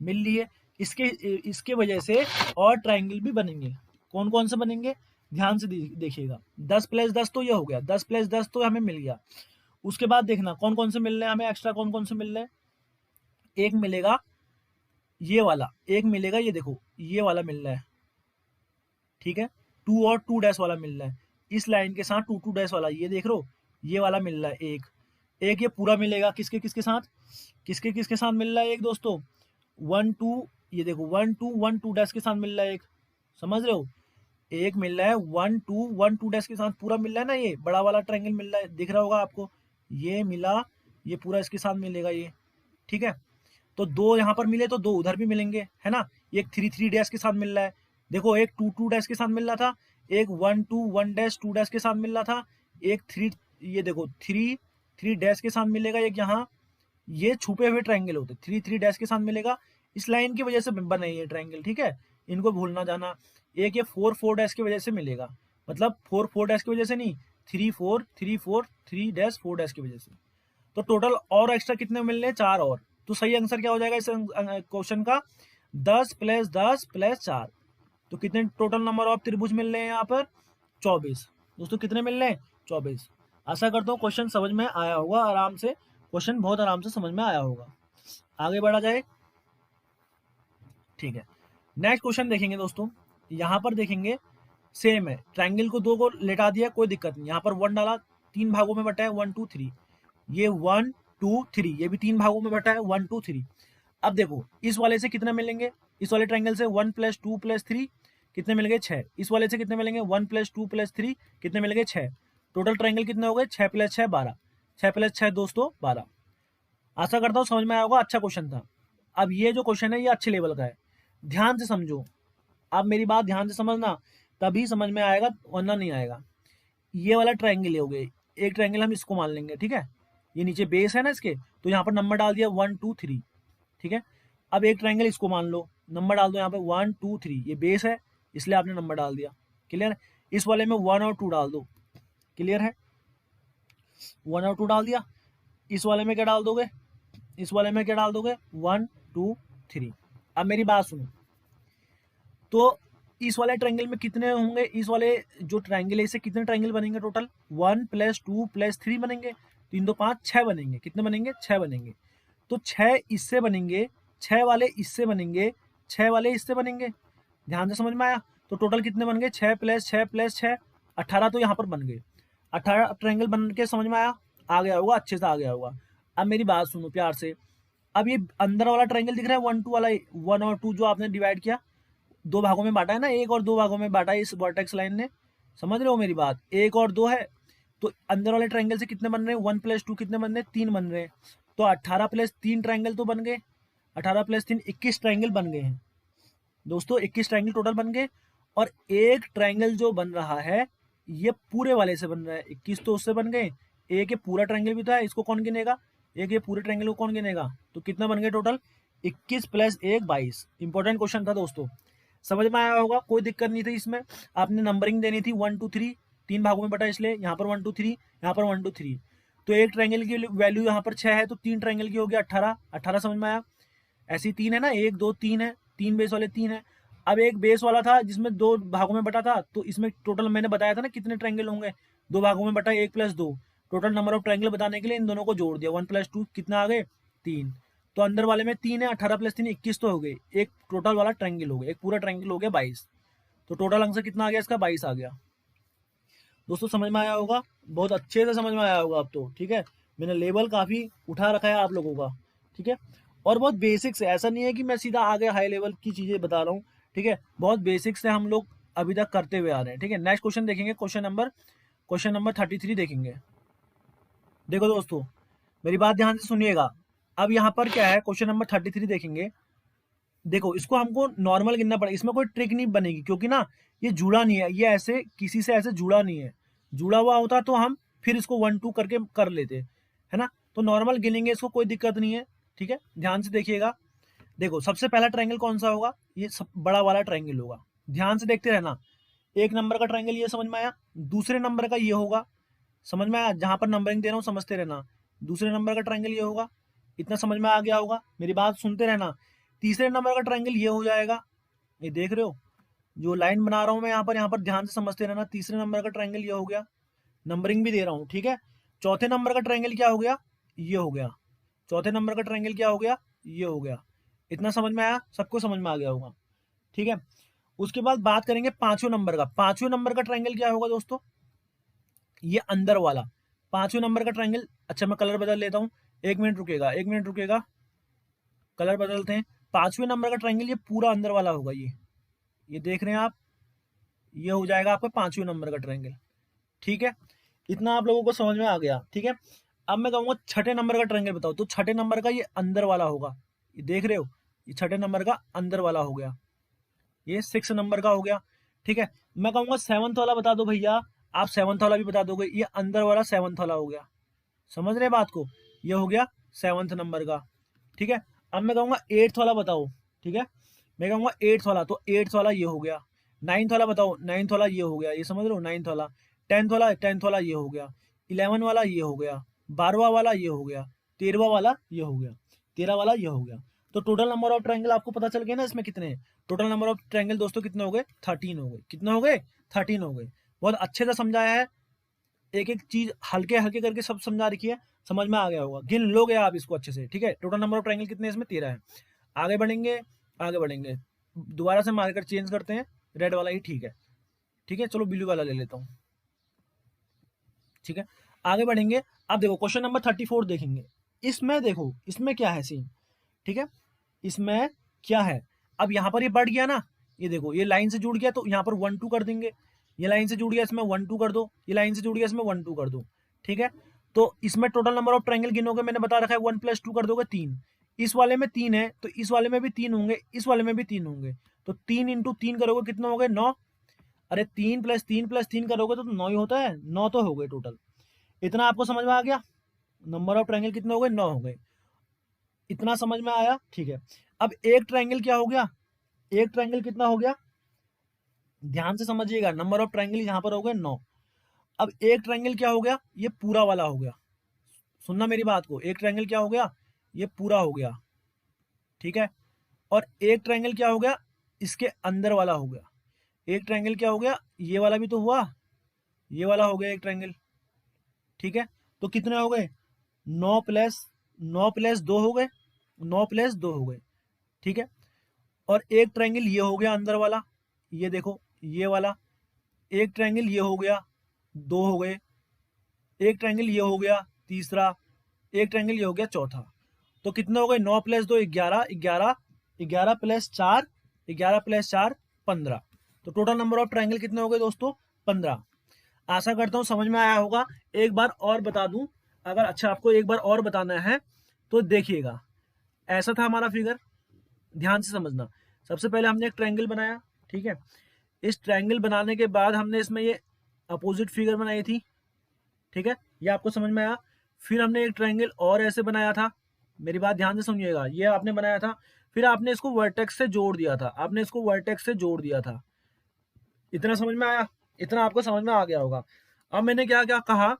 मिल रही है, इसके इसके वजह से और ट्रायंगल भी बनेंगे। कौन कौन से बनेंगे? ध्यान से देखिएगा। 10 प्लस 10 तो ये हो गया, 10 प्लस 10 तो हमें मिल गया। उसके बाद देखना कौन कौन से मिल रहे हैं हमें एक्स्ट्रा, कौन कौन से मिल रहे हैं। एक मिलेगा ये वाला, एक मिलेगा ये देखो ये वाला मिल रहा है, ठीक है, 2 और 2 डैश वाला मिल रहा है। इस लाइन के साथ 2 2 डैश वाला ये देख लो, ये वाला मिल रहा है एक। एक ये पूरा मिलेगा किसके किसके साथ, किसके किसके साथ मिल रहा है एक दोस्तों, 1 2, ये देखो 1 2 1 2 डैश के साथ मिल रहा है एक, समझ रहे हो, एक मिल रहा है 1 2 1 2 डैश के साथ पूरा मिल रहा है ना, ये बड़ा वाला ट्रायंगल मिल रहा है, दिख रहा होगा आपको, ये मिला, ये पूरा इसके साथ मिलेगा ये, ठीक है। तो दो यहाँ पर मिले तो दो उधर भी मिलेंगे, है ना। एक 3 3 डैश के साथ मिल रहा है, देखो एक 2 2 डैश के साथ मिल रहा था, एक 1 2 1 डैश 2 डैश के साथ मिल रहा था, एक 3, ये देखो 3 3 डैश के साथ मिलेगा एक यहाँ। ये छुपे हुए ट्रायंगल होते, 3 3 डैश के साथ मिलेगा, इस लाइन की वजह से बने ये ट्रायंगल, ठीक है, इनको भूलना जाना। एक ये 4 4 डैश की वजह से मिलेगा, मतलब 4 4 डैश की वजह से नहीं, 3 4 3 4 3 डैश 4 डैश की वजह से। तो टोटल और एक्स्ट्रा कितने मिल रहे हैं? 4 और। तो सही आंसर क्या हो जाएगा इस क्वेश्चन का? 10 प्लस 10 प्लस 4। तो कितने टोटल नंबर ऑफ त्रिभुज मिल रहे हैं यहाँ पर? 24। दोस्तों कितने मिल रहे हैं? 24। आशा करता हूँ क्वेश्चन समझ में आया होगा आराम से, क्वेश्चन बहुत आराम से समझ में आया होगा। आगे बढ़ा जाए, ठीक है। नेक्स्ट क्वेश्चन देखेंगे दोस्तों, यहाँ पर देखेंगे सेम है, ट्रायंगल को दो को लेटा दिया, कोई दिक्कत नहीं, यहाँ पर 1 डाला, 3 भागों में बटा है, 1 2 3, ये 1 2 3, ये भी 3 भागों में बटा है, 1 2 3। अब देखो इस वाले से कितना मिलेंगे, इस वाले ट्रायंगल से 1 प्लस 2 प्लस 3 कितने मिल गए? 6। इस वाले से कितने मिलेंगे? 1 प्लस 2 प्लस 3 कितने मिल गए? 6। टोटल ट्रायंगल कितने हो गए? 6 प्लस 6 12, 6 प्लस 6 दोस्तों 12। आशा करता हूँ समझ में आया होगा, अच्छा क्वेश्चन था। अब ये जो क्वेश्चन है ये अच्छे लेवल का है, ध्यान से समझो, आप मेरी बात ध्यान से समझना, तभी समझ में आएगा वरना नहीं आएगा। ये वाला ट्रायंगल हो गए, एक ट्रायंगल हम इसको मान लेंगे, ठीक है, ये नीचे बेस है ना इसके, तो यहाँ पर नंबर डाल दिया 1 2 3, ठीक है। अब एक ट्रायंगल इसको मान लो, नंबर डाल दो यहाँ पे 1 2 3, ये बेस है इसलिए आपने नंबर डाल दिया, क्लियर है। इस वाले में 1 और 2 डाल दो, क्लियर है, 1 और 2 डाल दिया। इस वाले में क्या डाल दोगे? इस वाले में क्या डाल दोगे? 1 2 3। अब मेरी बात सुनो, तो इस वाले ट्रायंगल में कितने होंगे? इस वाले जो ट्रायंगल है इससे कितने ट्रायंगल बनेंगे टोटल? 1 प्लस 2 प्लस 3 बनेंगे, 3 2 5 6 बनेंगे। कितने बनेंगे? 6 बनेंगे। तो 6 इससे बनेंगे, 6 वाले इससे बनेंगे, 6 वाले इससे बनेंगे। ध्यान से समझ में आया? तो टोटल कितने बन गए? 6 प्लस 6 प्लस 6 18 तो यहाँ पर बन गए। 18 ट्रायंगल बन के समझ में आया? आ गया होगा, अच्छे से आ गया होगा। अब मेरी बात सुनो प्यार से, अब ये अंदर वाला ट्रायंगल दिख रहा है 1 2 वाला, 1 और 2 जो आपने डिवाइड किया, दो भागों में बांटा है ना, एक और दो भागों में बांटा है इस वर्टेक्स लाइन ने, समझ रहे हो मेरी बात? एक और दो है, तो अंदर वाले ट्रायंगल से कितने बन रहे हैं? 1 प्लस 2 कितने बन रहे हैं? 3 बन रहे हैं। तो 18 प्लस 3 ट्रायंगल तो बन गए, 18 प्लस 3 21 ट्रायंगल बन गए हैं दोस्तों, 21 ट्रायंगल टोटल बन गए। और एक ट्रायंगल जो बन रहा है ये पूरे वाले से बन रहा है, 21 तो उससे बन गए, एक ये पूरा ट्रायंगल भी था, इसको कौन गिनेगा? एक ये पूरे ट्रायंगल को कौन गिनेगा? तो कितना बन गए टोटल? 21 प्लस 1 22। इंपॉर्टेंट क्वेश्चन था दोस्तों, समझ में आया होगा, कोई दिक्कत नहीं थी इसमें। आपने नंबरिंग देनी थी 1 2 3, 3 भागों में बटा, इसलिए यहाँ पर 1 2 3, यहाँ पर 1 2 3। तो एक ट्रायंगल की वैल्यू यहाँ पर 6 है, तो 3 ट्रायंगल की हो गया 18, 18 समझ में आया? ऐसी 3 है ना, 1 2 3 है, 3 बेस वाले 3 है। अब एक बेस वाला था जिसमें 2 भागों में बटा था, तो इसमें टोटल मैंने बताया था ना कितने ट्रायंगल होंगे, 2 भागों में बटा 1 plus 2। Total number of triangle बताने के लिए इन दोनों को जोड़ दिया, 1 प्लस 2 कितना आ गए? 3। तो अंदर वाले में 3 है, 18 प्लस 3 21 तो हो गए, एक टोटल वाला ट्रायंगल हो गया, एक पूरा ट्रायंगल हो गया 22। तो टोटल आंसर कितना आ गया इसका? 22 आ गया। दोस्तों समझ में आया होगा, बहुत अच्छे से समझ में आया होगा अब तो, ठीक है। मैंने लेवल काफी उठा रखा है आप लोगों का, ठीक है। और बहुत बेसिक से, ऐसा नहीं है कि मैं सीधा आगे हाई लेवल की चीजें बता रहा हूँ, ठीक है, बहुत बेसिक से हम लोग अभी तक करते हुए आ रहे हैं, ठीक है। नेक्स्ट क्वेश्चन देखेंगे, क्वेश्चन नंबर 33 देखेंगे। देखो दोस्तों मेरी बात ध्यान से सुनिएगा, अब यहाँ पर क्या है, क्वेश्चन नंबर 33 देखेंगे। देखो इसको हमको नॉर्मल गिनना पड़ेगा, इसमें कोई ट्रिक नहीं बनेगी, क्योंकि ना ये जुड़ा नहीं है, ये ऐसे किसी से ऐसे जुड़ा नहीं है, जुड़ा हुआ होता तो हम फिर इसको 1 2 करके कर लेते, है ना। तो नॉर्मल गिनेंगे इसको, कोई दिक्कत नहीं है। ठीक है, ध्यान से देखिएगा। देखो सबसे पहला ट्रायंगल कौन सा होगा, ये सब बड़ा वाला ट्रायंगल होगा, ध्यान से देखते रहना। एक नंबर का ट्रायंगल ये समझ में आया, दूसरे नंबर का ये होगा, समझ में आया, जहां पर नंबरिंग दे रहा हूँ समझते रहना। दूसरे नंबर का ट्रायंगल ये होगा, इतना समझ में आ गया होगा, मेरी बात सुनते रहना। तीसरे नंबर का ट्रायंगल ये हो जाएगा, ये देख रहे हो जो लाइन बना रहा हूं मैं यहाँ पर ध्यान से समझते रहना। तीसरे नंबर का ट्रायंगल ये हो गया, नंबरिंग भी दे रहा हूँ, ठीक है। चौथे नंबर का ट्रायंगल क्या हो गया, ये हो गया। चौथे नंबर का ट्रायंगल क्या हो गया, ये हो गया। इतना समझ में आया, सबको समझ में आ गया होगा, ठीक है। उसके बाद बात करेंगे पांचवें नंबर का। पांचवें नंबर का ट्रायंगल क्या होगा दोस्तों, ये अंदर वाला पांचवें नंबर का ट्रायंगल। अच्छा मैं कलर बदल लेता हूँ, एक मिनट रुकेगा, एक मिनट रुकेगा, कलर बदलते हैं। पांचवें नंबर का ट्रायंगल ये पूरा अंदर वाला होगा, ये देख रहे हैं आप, ये हो जाएगा आपका पांचवें नंबर का ट्रायंगल, ठीक है। इतना आप लोगों को समझ में आ गया, ठीक है। अब मैं कहूंगा छठे नंबर का ट्रायंगल बताओ, तो छठे नंबर का ये अंदर वाला होगा, ये देख रहे हो, ये छठे नंबर का अंदर वाला हो गया, ये 6 नंबर का हो गया, ठीक है। मैं कहूंगा सेवंथ वाला बता दो भैया, आप सेवंथ वाला भी बता दोगे, ये अंदर वाला सेवंथ वाला हो गया, समझ रहे बात को, ये हो गया सेवंथ नंबर का, ठीक है। अब मैं कहूंगा एट्थ वाला बताओ, ठीक है, मैं कहूंगा एट्थ वाला, तो एट्थ वाला ये हो गया। नाइन्थ वाला बताओ, नाइन्थ वाला ये हो गया, ये समझ रहे हो, नाइन्थ वाला। टेंथ वाला ये हो गया। 11 वाला ये हो गया। 12वां वाला ये हो गया। 13वां वाला ये हो गया। 13 वाला ये हो गया। तो टोटल नंबर ऑफ ट्रायंगल आपको पता चल गया ना इसमें कितने हैं। टोटल नंबर ऑफ ट्रायंगल दोस्तों कितने हो गए, 13 हो गए। कितने हो गए, 13 हो गए। बहुत अच्छे से समझाया है, एक एक चीज हल्के हल्के करके सब समझा रखी है, समझ में आ गया होगा, गिन लोगे आप इसको अच्छे से, ठीक है। टोटल नंबर ऑफ ट्रायंगल कितने इसमें, 13 है। आगे बढ़ेंगे, आगे बढ़ेंगे, दोबारा से मार्कर चेंज करते हैं, रेड वाला ही ठीक है, ठीक है। चलो ब्लू वाला ले लेता हूँ, ठीक है। आगे बढ़ेंगे, अब देखो क्वेश्चन नंबर 34 देखेंगे। इसमें देखो, इसमें क्या है सीन, ठीक है, इसमें क्या है। अब यहाँ पर ये बढ़ गया ना, ये देखो ये लाइन से जुड़ गया, तो यहाँ पर 1 2 कर देंगे। ये लाइन से जुड़ गया, इसमें 1 2 कर दो। ये लाइन से जुड़ गया, इसमें 1 2 कर दो, ठीक है। तो इसमें टोटल नंबर ऑफ ट्रायंगल गिनोगे, मैंने बता रखा है 1 + 2 कर दोगे 3। इस वाले में 3 है, तो इस वाले में भी 3 होंगे, इस वाले में भी 3 होंगे। तो 3 × 3 करोगे कितने हो गए, 9। अरे 3 + 3 + 3 करोगे तो 9 ही होता है, 9 तो हो गए टोटल। इतना आपको समझ में आ गया, नंबर ऑफ ट्रायंगल कितने हो गए, 9 हो गए। इतना समझ में आया, ठीक है। अब एक ट्रायंगल क्या हो गया, एक ट्रायंगल कितना हो गया, ध्यान से समझिएगा, नंबर ऑफ ट्रायंगल यहां पर हो गए 9। अब एक ट्रायंगल क्या हो गया, ये पूरा वाला हो गया, सुनना मेरी बात को, एक ट्रायंगल क्या हो गया, ये पूरा हो गया, ठीक है। और एक ट्रायंगल क्या हो गया, इसके अंदर वाला हो गया। एक ट्रायंगल क्या हो गया, ये वाला भी तो हुआ, ये वाला हो गया एक ट्रायंगल, ठीक है। तो कितने हो गए, 9 + 2 हो गए, 9 + 2 हो गए, ठीक है। और एक ट्रायंगल ये हो गया अंदर वाला, ये देखो ये वाला। एक ट्रायंगल ये हो गया, 2 हो गए। एक ट्रायंगल ये हो गया तीसरा, एक ट्रायंगल ये हो गया चौथा। तो कितने हो गए, 9 + 2 11, 11, 11 + 4, 11 + 4 15। तो टोटल नंबर ऑफ ट्रायंगल कितने हो गए दोस्तों, 15। आशा करता हूँ समझ में आया होगा। एक बार और बता दूं, अगर अच्छा आपको एक बार और बताना है तो देखिएगा, ऐसा था हमारा फिगर, ध्यान से समझना। सबसे पहले हमने एक ट्रायंगल बनाया, ठीक है। इस ट्रायंगल बनाने के बाद हमने इसमें ये अपोजिट फिगर बनाई थी, ठीक है, ये आपको समझ में आया। फिर हमने एक ट्रायंगल और ऐसे बनाया था, मेरी बात ध्यान से सुनिएगा, ये आपने बनाया था। फिर आपने इसको वर्टेक्स से जोड़ दिया था, आपने इसको वर्टेक्स से जोड़ दिया था। इतना समझ में आया, इतना आपको समझ में आ गया होगा। अब मैंने क्या क्या कहा,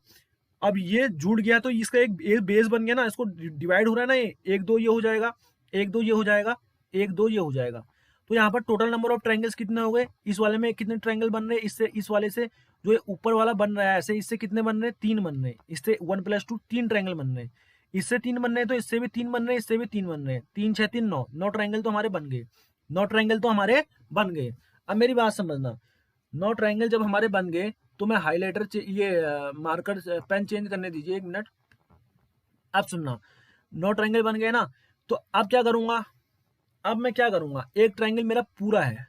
अब ये जुड़ गया तो इसका एक बेस बन गया ना, इसको डिवाइड हो रहा है ना, ये 1 2 ये हो जाएगा, 1 2 ये हो जाएगा, 1 2 ये हो जाएगा। तो यहाँ पर टोटल नंबर ऑफ ट्रायंगल्स कितने हो गए, इस वाले में कितने ट्रायंगल बन रहे हैं, इससे इस वाले से जो ये ऊपर वाला बन रहा है ऐसे, इससे कितने बन रहे हैं, 3 बन रहे हैं। इससे 1 + 2 3 ट्रायंगल बन रहे हैं, इससे 3 बन रहे हैं, तो इससे भी 3 बन रहे हैं, इससे भी 3 बन रहे हैं। 3 6 3 9, 9 ट्रायंगल तो हमारे बन गए, 9 ट्रायंगल तो हमारे बन गए। अब मेरी बात समझना, 9 ट्रायंगल जब हमारे बन गए, तो मैं हाईलाइटर ये मार्कर पेन चेंज करने दीजिए 1 मिनट। अब सुनना, 9 ट्रायंगल बन गए ना, तो अब क्या करूंगा, अब मैं क्या करूंगा, एक ट्रायंगल मेरा पूरा है,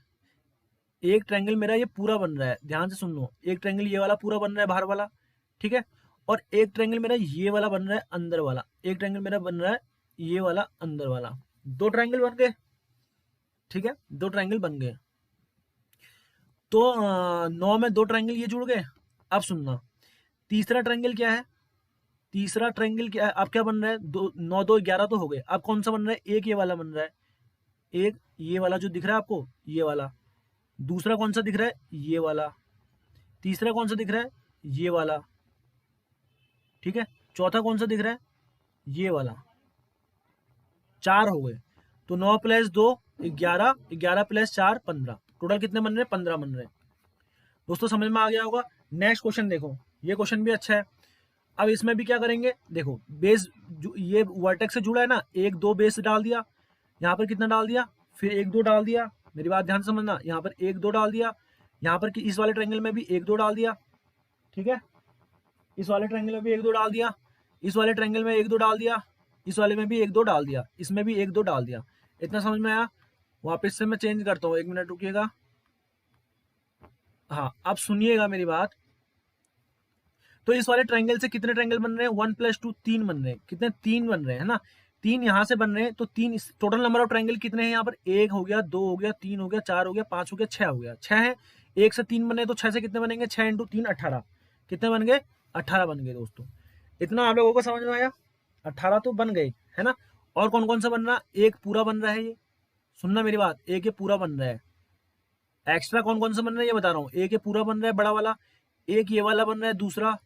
एक ट्रायंगल मेरा ये पूरा बन रहा है, ध्यान से सुन लो। एक ट्रायंगल ये वाला पूरा बन रहा है बाहर वाला, ठीक है। और एक ट्रायंगल मेरा ये वाला बन रहा है अंदर वाला, एक ट्रायंगल मेरा बन रहा है ये वाला अंदर वाला। 2 ट्रायंगल बन गए, ठीक है, 2 ट्रायंगल बन गए। तो 9 में 2 ट्रायंगल ये जुड़ गए। अब सुनना, तीसरा ट्रायंगल क्या है, तीसरा ट्रायंगल क्या अब क्या बन रहा है, 9 2 11 तो हो गए। अब कौन सा बन रहा है, एक ये वाला बन रहा है, एक ये वाला जो दिख रहा है आपको, ये वाला। दूसरा कौन सा दिख रहा है, ये वाला। तीसरा कौन सा दिख रहा है, ये वाला, ठीक है। चौथा कौन सा दिख रहा है, ये वाला। 4 हो गए। तो 9 + 2 11, 11 + 4 15, टोटल कितने बन रहे हैं, 15 बन रहे हैं। दोस्तों समझ में आ गया होगा। नेक्स्ट क्वेश्चन देखो, ये क्वेश्चन भी अच्छा है। अब इसमें भी क्या करेंगे, देखो बेस ये वर्टेक्स से जुड़ा है ना, 1 2 बेस डाल दिया, यहाँ पर कितना डाल दिया, फिर 1 2 डाल दिया। मेरी बात ध्यान से समझना, यहाँ पर 1 2 डाल दिया, यहाँ पर इस वाले ट्रायंगल में भी 1 2 डाल दिया, ठीक है। इस वाले ट्रायंगल में भी 1 2 डाल दिया, इस वाले ट्रायंगल में 1 2 डाल दिया, इस वाले में भी 1 2 डाल दिया, इसमें भी 1 2 डाल दिया। इतना समझ में आया। वापस से मैं चेंज करता हूँ, 1 मिनट रुकिएगा। हाँ अब सुनिएगा मेरी बात। तो इस वाले ट्रायंगल से कितने ट्रायंगल बन रहे हैं, 1 + 2 3 बन रहे हैं। कितने, 3 बन रहे हैं, है ना। 3 यहाँ से बन रहे हैं, तो 3 टोटल नंबर ऑफ ट्रायंगल कितने हैं यहाँ पर, 1 हो गया, 2 हो गया, 3 हो गया, 4 हो गया, 5 हो गया, 6 हो गया। 6 है, 1 से 3 बने तो 6 से कितने बनेंगे, 6 × 3 18। कितने बन गए, 18 बन गए दोस्तों। इतना आप लोगों को समझ में आया, 18 तो बन गए, है ना। और कौन कौन सा बन रहा, एक पूरा बन रहा है, ये सुनना मेरी बात, एक ये पूरा बन रहा है। एक्स्ट्रा कौन कौन सा बन रहा है ये बता रहा हूँ। एक ये पूरा बन रहा है बड़ा वाला, एक ये वाला बन रहा है दूसरा,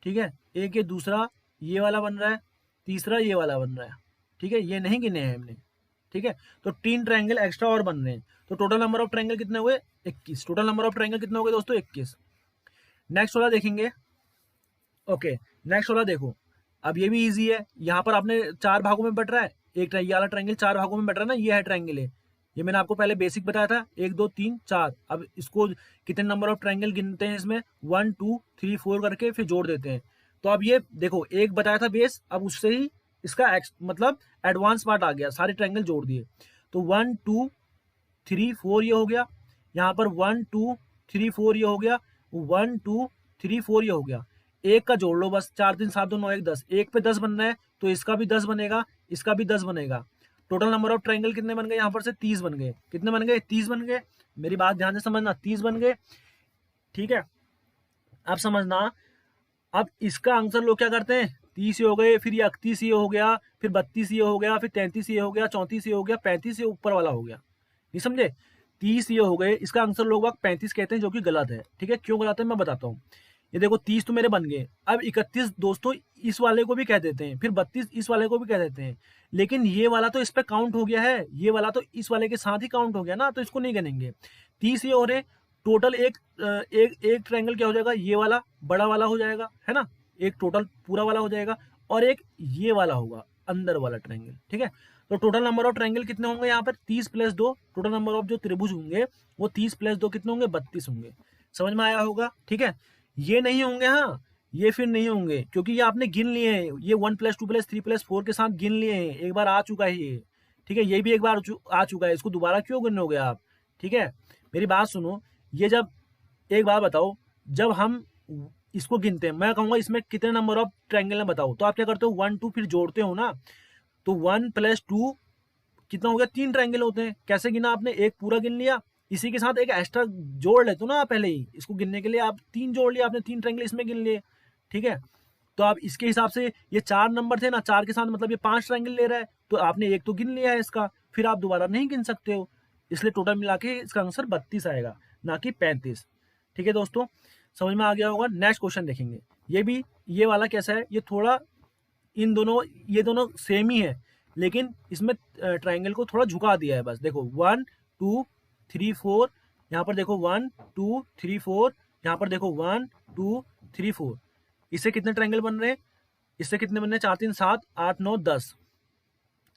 ठीक है। एक ये दूसरा ये वाला बन रहा है, तीसरा ये वाला बन रहा है, ठीक है। ये नहीं गिने हैं हमने, ठीक है। तो 3 ट्रायंगल एक्स्ट्रा और बन रहे हैं। तो टोटल नंबर ऑफ ट्रायंगल कितने हुए, 21। टोटल नंबर ऑफ ट्रायंगल कितने हो गए दोस्तों, 21। नेक्स्ट वाला देखेंगे। ओके नेक्स्ट वाला देखो, अब ये भी इजी है। यहाँ पर आपने 4 भागों में बट रहा है, ये वाला ट्रायंगल 4 भागों में बट रहा है ना, ये है ट्रायंगल है। ये मैंने आपको पहले बेसिक बताया था, 1 2 3 4। अब इसको कितने नंबर ऑफ ट्रायंगल गिनते हैं इसमें, 1 2 3 4 करके फिर जोड़ देते हैं। तो अब ये देखो, एक बताया था बेस, अब उससे ही इसका मतलब एडवांस पार्ट आ गया, सारे ट्रायंगल जोड़ दिए। तो 1 2 3 4 ये हो गया, यहाँ पर 1 2 3 4 ये हो गया, 1 2 3 4 ये हो गया। एक का जोड़ लो बस, 4 3 7 2 9 1 10, एक पे 10 बन रहा है तो इसका भी 10 बनेगा, इसका भी 10 बनेगा। टोटल नंबर ऑफ ट्रायंगल कितने बन गए यहाँ पर से, 30 बन गए। कितने बन गए, 30 बन गए। मेरी बात ध्यान से समझना, 30 बन गए, ठीक है। अब समझना, अब इसका आंसर लोग क्या करते हैं, 30 ये हो गए, फिर ये 31 ये हो गया, फिर 32 ये हो गया, फिर 33 ये हो गया, 34 ये हो गया, 35 ये ऊपर वाला हो गया, नहीं समझे। 30 ये हो गए, इसका आंसर लोग 35 कहते हैं, जो कि गलत है, ठीक है। क्यों गलत है मैं बताता हूँ। ये देखो 30 तो मेरे बन गए, अब 31 दोस्तों इस वाले को भी कह देते हैं, फिर 32 इस वाले को भी कह देते हैं, लेकिन ये वाला तो इस पे काउंट हो गया है, ये वाला तो इस वाले के साथ ही काउंट हो गया ना, तो इसको नहीं गिनेंगे। 30 ये हो रहे, टोटल एक ट्रायंगल क्या हो जाएगा, ये वाला बड़ा वाला हो जाएगा, है ना। एक टोटल पूरा वाला हो जाएगा, और एक ये वाला होगा अंदर वाला ट्रायंगल, ठीक है। तो टोटल नंबर ऑफ ट्रायंगल कितने होंगे यहाँ पर, 30 + 2। टोटल नंबर ऑफ जो त्रिभुज होंगे वो 30 + 2 कितने होंगे, 32 होंगे। समझ में आया होगा, ठीक है। ये नहीं होंगे, हाँ ये फिर नहीं होंगे, क्योंकि ये आपने गिन लिए हैं, ये 1 + 2 + 3 + 4 के साथ गिन लिए हैं, एक बार आ चुका है ये, ठीक है। ये भी एक बार आ चुका है, इसको दोबारा क्यों गिनोगे आप, ठीक है। मेरी बात सुनो, ये जब, एक बात बताओ, जब हम इसको गिनते हैं, मैं कहूंगा इसमें कितने नंबर ऑफ ट्रायंगल है बताओ, तो आप क्या करते हो, 1 2 फिर जोड़ते हो ना, तो 1 + 2 कितना हो गया, 3 ट्रायंगल होते हैं। कैसे गिना आपने, एक पूरा गिन लिया, इसी के साथ एक एक्स्ट्रा जोड़ लेते हो ना पहले ही, इसको गिनने के लिए आप 3 जोड़ लिया आपने, 3 ट्रायंगल इसमें गिन लिए, ठीक है। तो आप इसके हिसाब से, ये 4 नंबर थे ना, 4 के साथ मतलब ये 5 ट्रायंगल ले रहा है, तो आपने एक तो गिन लिया है इसका, फिर आप दोबारा नहीं गिन सकते हो, इसलिए टोटल मिला के इसका आंसर 32 आएगा, ना कि 35, ठीक है दोस्तों। समझ में आ गया होगा। नेक्स्ट क्वेश्चन देखेंगे। ये भी, ये वाला कैसा है, ये थोड़ा इन दोनों, ये दोनों सेम ही है, लेकिन इसमें ट्रायंगल को थोड़ा झुका दिया है बस। देखो 1 2 3 4, यहाँ पर देखो 1 2 3 4, यहाँ पर देखो 1 2 3 4। इससे कितने ट्रायंगल बन रहे हैं, इससे कितने बन रहे हैं, 4 3 7 8 9 10,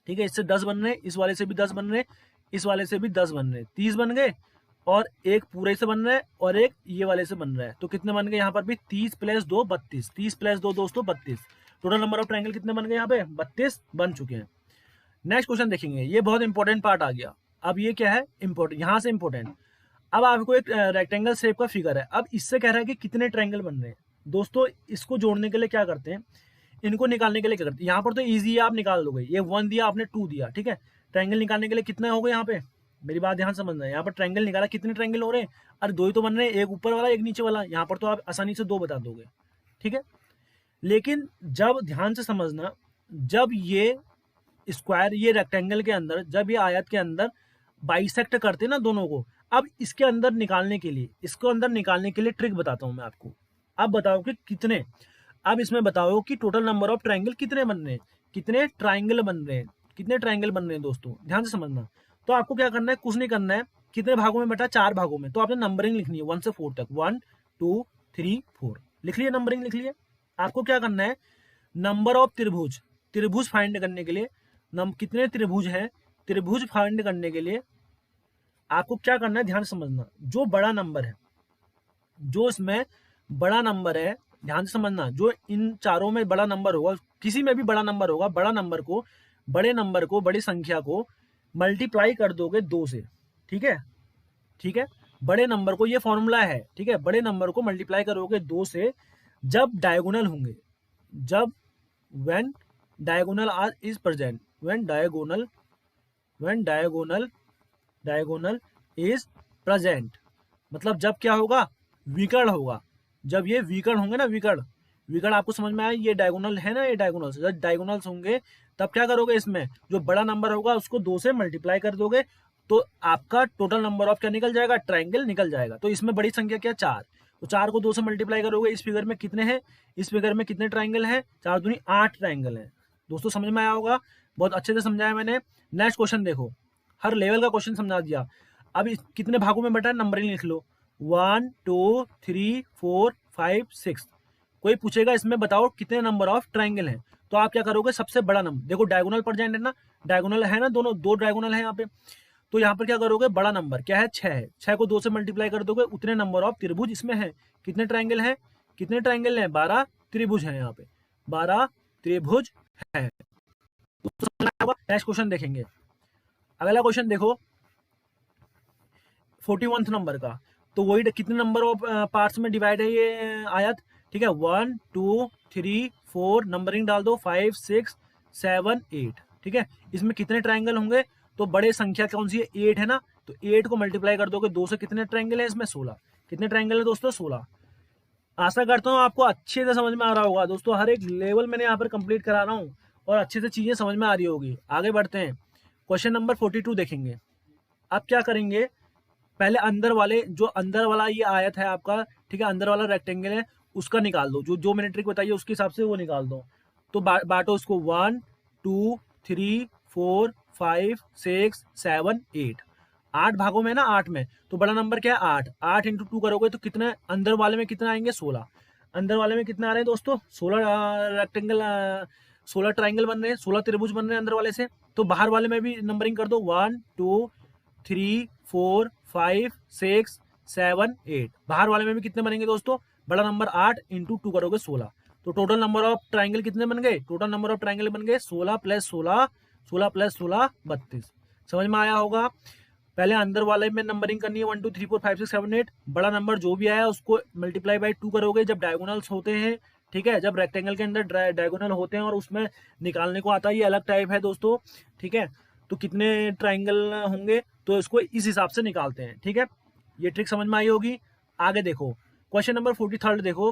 ठीक है। इससे 10 बन रहे हैं, इस वाले से भी 10 बन रहे हैं, इस वाले से भी 10 बन रहे हैं, 30 बन गए। और एक पूरे से बन रहा है, और एक ये वाले से बन रहा है, तो कितने बन गए यहाँ पर भी, 30 + 2 32, 30 + 2 दोस्तों 32। टोटल नंबर ऑफ ट्रायंगल कितने बन गए यहाँ पे, 32 बन चुके हैं। नेक्स्ट क्वेश्चन देखेंगे, ये बहुत इंपॉर्टेंट पार्ट आ गया। अब ये क्या है, इंपॉर्टेंट, यहाँ से इंपॉर्टेंट। अब आपको एक रेक्टेंगल शेप का फिगर है, अब इससे कह रहा है कि कितने ट्रायंगल बन रहे हैं। दोस्तों इसको जोड़ने के लिए क्या करते हैं, इनको निकालने के लिए क्या करते हैं, यहाँ पर तो ईजी है, आप निकाल दोगे। ये 1 दिया आपने, 2 दिया, ठीक है। ट्रायंगल निकालने के लिए कितने हो गए यहाँ पे, मेरी बात ध्यान समझना है। यहाँ पर ट्रायंगल निकाला, कितने ट्रायंगल हो रहे हैं, अरे 2 ही तो बन रहे हैं, एक ऊपर वाला एक नीचे वाला, यहाँ पर तो आप आसानी से 2 बता दोगे, ठीक है। लेकिन जब ध्यान से समझना, जब ये स्क्वायर, ये रेक्टेंगल के अंदर, जब ये आयत के अंदर बाइसेक्ट करते ना दोनों को, अब इसके अंदर निकालने के लिए, इसको अंदर निकालने के लिए ट्रिक बताता हूं मैं आपको। अब बताओ कि कितने, अब इसमें बताओ कि टोटल नंबर ऑफ ट्राइंगल कितने बन रहे हैं, कितने ट्राइंगल बन रहे हैं, कितने ट्राइंगल बन रहे हैं दोस्तों, ध्यान से समझना। तो आपको क्या करना है, कुछ नहीं करना है। कितने भागों में बेटा, 4 भागों में। तो आपने नंबरिंग लिखनी है 1 से 4 तक, 1 2 3 4 लिख लिए, नंबरिंग लिख लिए। आपको क्या करना है, नंबर ऑफ त्रिभुज, त्रिभुज फाइंड करने के लिए, कितने त्रिभुज हैं, त्रिभुज फाइंड करने के लिए आपको क्या करना है, ध्यान से समझना। जो बड़ा नंबर है, जो इसमें बड़ा नंबर है, ध्यान से समझना, जो इन चारों में बड़ा नंबर होगा, किसी में भी बड़ा नंबर होगा, बड़ा नंबर को, बड़े नंबर को, बड़ी संख्या को मल्टीप्लाई कर दोगे 2 से, ठीक है, ठीक है। बड़े नंबर को, ये फॉर्मूला है, ठीक है, बड़े नंबर को मल्टीप्लाई करोगे 2 से जब डायगोनल होंगे, जब when diagonal are is present, when diagonal, when diagonal is present, मतलब जब क्या होगा, विकर्ण होगा। जब ये विकर्ण होंगे ना, विकर्ण, विकर्ण आपको समझ में आया, ये डायगोनल है ना, ये डायगोनल्स, जब डायगोनल्स होंगे तब क्या करोगे, इसमें जो बड़ा नंबर होगा उसको 2 से मल्टीप्लाई कर दोगे, तो आपका टोटल नंबर ऑफ क्या निकल जाएगा, ट्राइंगल निकल जाएगा। तो इसमें बड़ी संख्या क्या, 4, तो 4 को 2 से मल्टीप्लाई करोगे। इस फिगर में कितने हैं, इस फिगर में कितने ट्राइंगल हैं, 4 दूनी 8 ट्राइंगल हैं। दोस्तों समझ में आया होगा, बहुत अच्छे से समझाया मैंने। नेक्स्ट क्वेश्चन देखो, हर लेवल का क्वेश्चन समझा दिया। अब कितने भागों में बटा, नंबरिंग लिख लो, 1 2 3 4 5 6। कोई पूछेगा इसमें बताओ कितने नंबर ऑफ ट्राइंगल हैं, तो आप क्या करोगे, सबसे बड़ा नंबर, देखो डायगोनल पर जाएंगे ना, डायगोनल है ना, दोनों दो डायगोनल है यहाँ पे, तो यहाँ पर क्या करोगे, बड़ा नंबर क्या है, 6 है, 6 को 2 से मल्टीप्लाई कर दोगे, उतने नंबर ऑफ त्रिभुज इसमें है। कितने ट्राइंगल हैं, कितने ट्राइंगल हैं, 12 त्रिभुज हैं, यहाँ पे 12 त्रिभुज है। नेक्स्ट क्वेश्चन देखेंगे, अगला क्वेश्चन देखो 41 नंबर का। तो वही कितने नंबर ऑफ पार्ट्स में डिवाइड है ये आयत, ठीक है, 1 2 3 4, नंबरिंग डाल दो, 5 6 7 8, ठीक है। इसमें कितने ट्राइंगल होंगे, तो बड़े संख्या कौन सी है, 8 है ना, तो 8 को मल्टीप्लाई कर दोगे 2 से, कितने ट्राइंगल है इसमें, 16। कितने ट्राइंगल है दोस्तों, 16। आशा करता हूँ आपको अच्छे से समझ में आ रहा होगा दोस्तों, हर एक लेवल मैंने यहाँ पर कंप्लीट करा रहा हूँ और अच्छे से चीजें समझ में आ रही होगी। आगे बढ़ते हैं, क्वेश्चन नंबर 42 देखेंगे। अब क्या करेंगे, पहले अंदर वाले, जो अंदर वाला ये आयत है आपका, ठीक है, अंदर वाला रेक्टेंगल है, उसका निकाल दो, जो जो मैंने ट्रिक बताई है उसके हिसाब से वो निकाल दो। तो बांटो उसको, 1 2 3 4 5 6 7 8, 8 भागों में ना, 8 में, तो बड़ा नंबर क्या है, 8, 8 इंटू 2 करोगे तो कितने, अंदर वाले में कितना आएंगे, 16। अंदर वाले में कितने आ रहे हैं दोस्तों, 16 रेक्टेंगल, 16 ट्राइंगल बन रहे हैं, 16 त्रिभुज बन रहे हैं अंदर वाले से। तो बाहर वाले में भी नंबरिंग कर दो, 1 2 3 4 5 6 7 8, बाहर वाले में भी कितने बनेंगे दोस्तों, बड़ा नंबर 8 इंटू 2 करोगे 16। तो टोटल नंबर ऑफ ट्राइंगल कितने बन गए, टोटल नंबर ऑफ ट्राइंगल बन गए 16 प्लस 16, 16 प्लस 16 32। समझ में आया होगा। पहले अंदर वाले में नंबरिंग करनी है, 1 2 3 4 5 6 7 8, बड़ा नंबर जो भी आया उसको मल्टीप्लाई बाई 2 करोगे जब डायगोनल्स होते हैं, ठीक है, जब रेक्टेंगल के अंदर डायगोनल होते हैं और उसमें निकालने को आता है, ये अलग टाइप है दोस्तों, ठीक है। तो कितने ट्राइंगल होंगे, तो इसको इस हिसाब से निकालते हैं, ठीक है। ये ट्रिक समझ में आई होगी। आगे देखो, क्वेश्चन नंबर 43 देखो,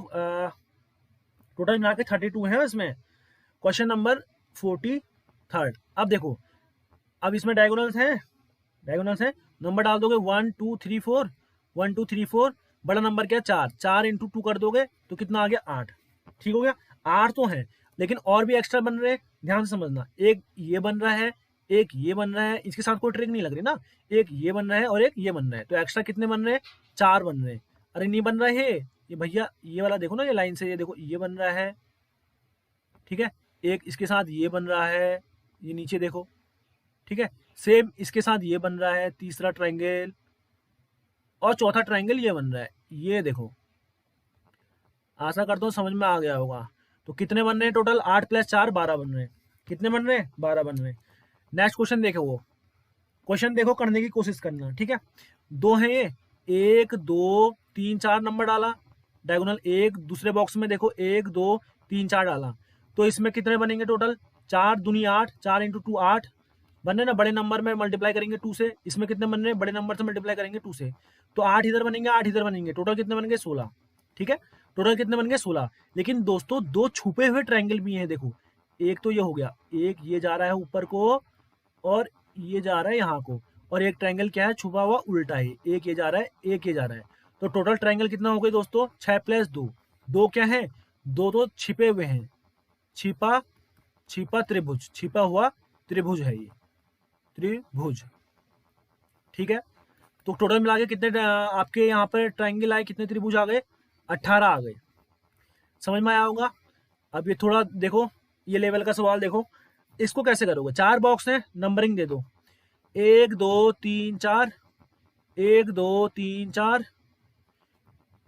टोटल मिला के 32 है इसमें। क्वेश्चन नंबर 43, अब देखो, अब इसमें डायगोनल्स हैं, डायगोनल्स हैं, नंबर डाल दोगे 1 2 3 4, 1 2 3 4, बड़ा नंबर क्या, 4, 4 इंटू 2 कर दोगे तो कितना आ गया, 8। ठीक हो गया, 8 तो है, लेकिन और भी एक्स्ट्रा बन रहे हैं, ध्यान से समझना। एक ये बन रहा है, एक ये बन रहा है, इसके साथ कोई ट्रिक नहीं लग रही ना, एक ये बन रहा है और एक ये बन रहा है, तो एक्स्ट्रा कितने बन रहे हैं, 4 बन रहे हैं। अरे नहीं बन रहा है ये भैया, ये वाला देखो ना, ये लाइन से, ये देखो ये बन रहा है, ठीक है, एक इसके साथ ये बन रहा है, ये नीचे देखो, ठीक है, सेम इसके साथ ये बन रहा है, तीसरा ट्रायंगल, और चौथा ट्रायंगल ये बन रहा है, ये देखो। आशा करता हूँ समझ में आ गया होगा। तो कितने बन रहे हैं टोटल, 8 प्लस 4 12 बन रहे हैं। कितने बन रहे हैं, 12 बन रहे हैं। नेक्स्ट क्वेश्चन देखो, वो क्वेश्चन देखो, करने की कोशिश करना, ठीक है। दो है ये, 1 2 3 4 नंबर डाला, डायगोनल एक, दूसरे बॉक्स में देखो 1 2 3 4 डाला, तो इसमें कितने बनेंगे टोटल, 4 दूनी 8, 4 इंटू 2 8 बन रहे ना, बड़े नंबर में मल्टीप्लाई करेंगे 2 से, इसमें कितने बन रहे हैं, बड़े नंबर से मल्टीप्लाई करेंगे 2 से, तो 8 इधर बनेंगे, 8 इधर बनेंगे, टोटल कितने बनेंगे, 16। ठीक है, टोटल कितने बन गए 16। लेकिन दोस्तों दो छुपे हुए ट्रायंगल भी हैं, देखो एक तो ये हो गया, एक ये जा रहा है ऊपर को और ये जा रहा है यहाँ को, और एक ट्रायंगल क्या है छुपा हुआ उल्टा है, एक ये जा रहा है एक ये जा रहा है। तो टोटल ट्रायंगल कितना हो गया दोस्तों 6 + 2, दो क्या है, दो तो छिपे हुए हैं, छिपा छिपा त्रिभुज, छिपा हुआ त्रिभुज है ये त्रिभुज, ठीक है। तो टोटल मिला के कितने आपके यहाँ पर ट्रायंगल आए, कितने त्रिभुज आ गए 18 आ गए। समझ में आया होगा। अब ये थोड़ा देखो, ये लेवल का सवाल देखो, इसको कैसे करोगे, 4 बॉक्स है, नंबरिंग दे दो 1 2 3 4, 1 2 3 4,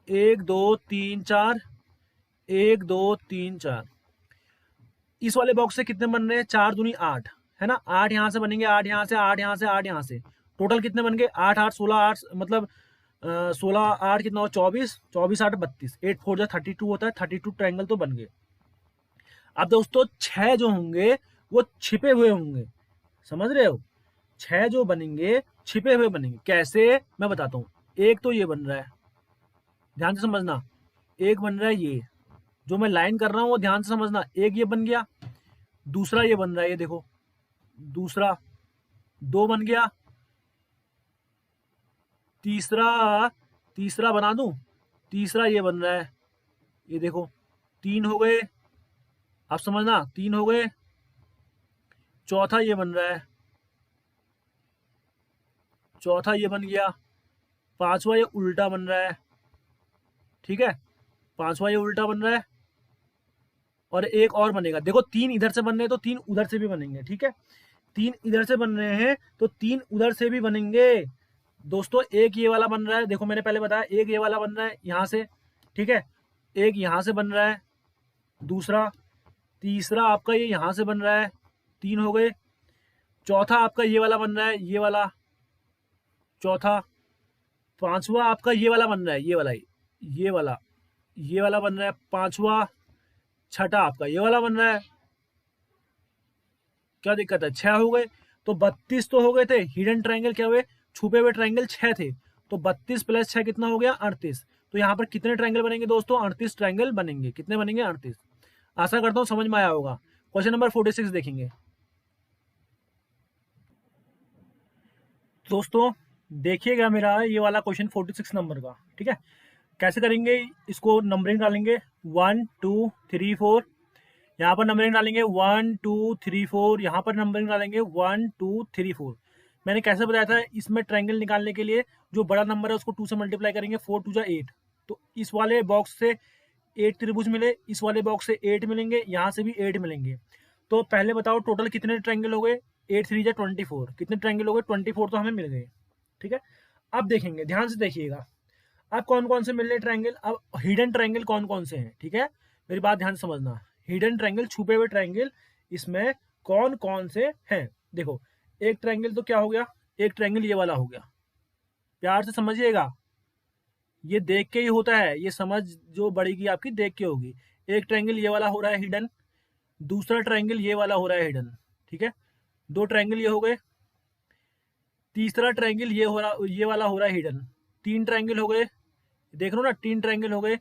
1 2 3 4, 1 2 3 4। इस वाले बॉक्स से कितने बन रहे हैं, 4 दूनी 8 है ना, 8 यहाँ से बनेंगे, 8 यहाँ से, 8 यहाँ से, 8 यहाँ से, टोटल कितने बन गए 8 8 16 8 मतलब 16 8 कितना हो 24, 24 8 32, 8 4 32 होता है, 32 ट्रायंगल तो बन गए। अब दोस्तों 6 जो होंगे वो छिपे हुए होंगे, समझ रहे हो, 6 जो बनेंगे छिपे हुए बनेंगे, कैसे मैं बताता हूँ। एक तो ये बन रहा है, ध्यान से समझना, एक बन रहा है ये जो मैं लाइन कर रहा हूँ वो ध्यान से समझना, एक ये बन गया, दूसरा ये बन रहा है, ये देखो दूसरा, दो बन गया, तीसरा तीसरा बना दूं, तीसरा ये बन रहा है, ये देखो 3 हो गए, आप समझना 3 हो गए, चौथा ये बन रहा है, चौथा ये बन गया, पांचवा ये उल्टा बन रहा है, ठीक है, पांचवा ये उल्टा बन रहा है, और एक और बनेगा, देखो 3 इधर से बन रहे हैं तो 3 उधर से भी बनेंगे, ठीक है, 3 इधर से बन रहे हैं तो 3 उधर से भी बनेंगे। दोस्तों एक ये वाला बन रहा है, देखो मैंने पहले बताया, एक ये वाला बन रहा है यहाँ से, ठीक है, एक यहाँ से बन रहा है, दूसरा, तीसरा आपका ये यहाँ से बन रहा है, 3 हो गए, चौथा आपका ये वाला बन रहा है, ये वाला चौथा, पांचवा आपका ये वाला बन रहा है, ये वाला ये वाला ये वाला बन रहा है पांचवा, छठा आपका ये वाला बन रहा है, क्या दिक्कत है, 6 हो गए। तो 32 तो हो गए थे, हिडन ट्रायंगल क्या हुए, छुपे हुए ट्रायंगल 6 थे, तो 32 + 6 कितना हो गया 38। तो यहाँ पर कितने ट्रायंगल बनेंगे दोस्तों 38 ट्रायंगल बनेंगे, कितने बनेंगे 38। आशा करता हूँ समझ में आया होगा। क्वेश्चन नंबर 46 देखेंगे दोस्तों, देखिएगा मेरा ये वाला क्वेश्चन 46 नंबर का, ठीक है। कैसे करेंगे इसको, नंबरिंग डालेंगे 1 2 3 4, यहाँ पर नंबरिंग डालेंगे 1 2 3 4, यहाँ पर नंबरिंग डालेंगे 1 2 3 4। मैंने कैसे बताया था, इसमें ट्रायंगल निकालने के लिए जो बड़ा नंबर है उसको 2 से मल्टीप्लाई करेंगे, 4 2 8, तो इस वाले बॉक्स से 8 त्रिभुज मिले, इस वाले बॉक्स से 8 मिलेंगे, यहाँ से भी 8 मिलेंगे। तो पहले बताओ टोटल कितने ट्रायंगल हो गए, 8 3 24, कितने ट्रायंगल हो गए 24, तो हमें मिल गए, ठीक है। अब देखेंगे, ध्यान से देखिएगा, अब कौन कौन से मिल रहे ट्रायंगल, अब हिडन ट्रायंगल कौन कौन से हैं, ठीक है, मेरी बात ध्यान से समझना, हिडन ट्रायंगल छुपे हुए ट्रायंगल इसमें कौन कौन से हैं। देखो एक ट्रायंगल तो क्या हो गया, एक ट्रायंगल ये वाला हो गया, प्यार से समझिएगा, ये देख के ही होता है, ये समझ जो बढ़ेगी आपकी देख के होगी। एक ट्रायंगल ये वाला हो रहा है हिडन, दूसरा ट्रायंगल ये वाला हो रहा है हिडन, ठीक है, दो ट्रायंगल ये हो गए, तीसरा ट्रायंगल ये वाला हो रहा है हिडन, 3 ट्रायंगल हो गए, देख लो ना 3 ट्रायंगल हो गए,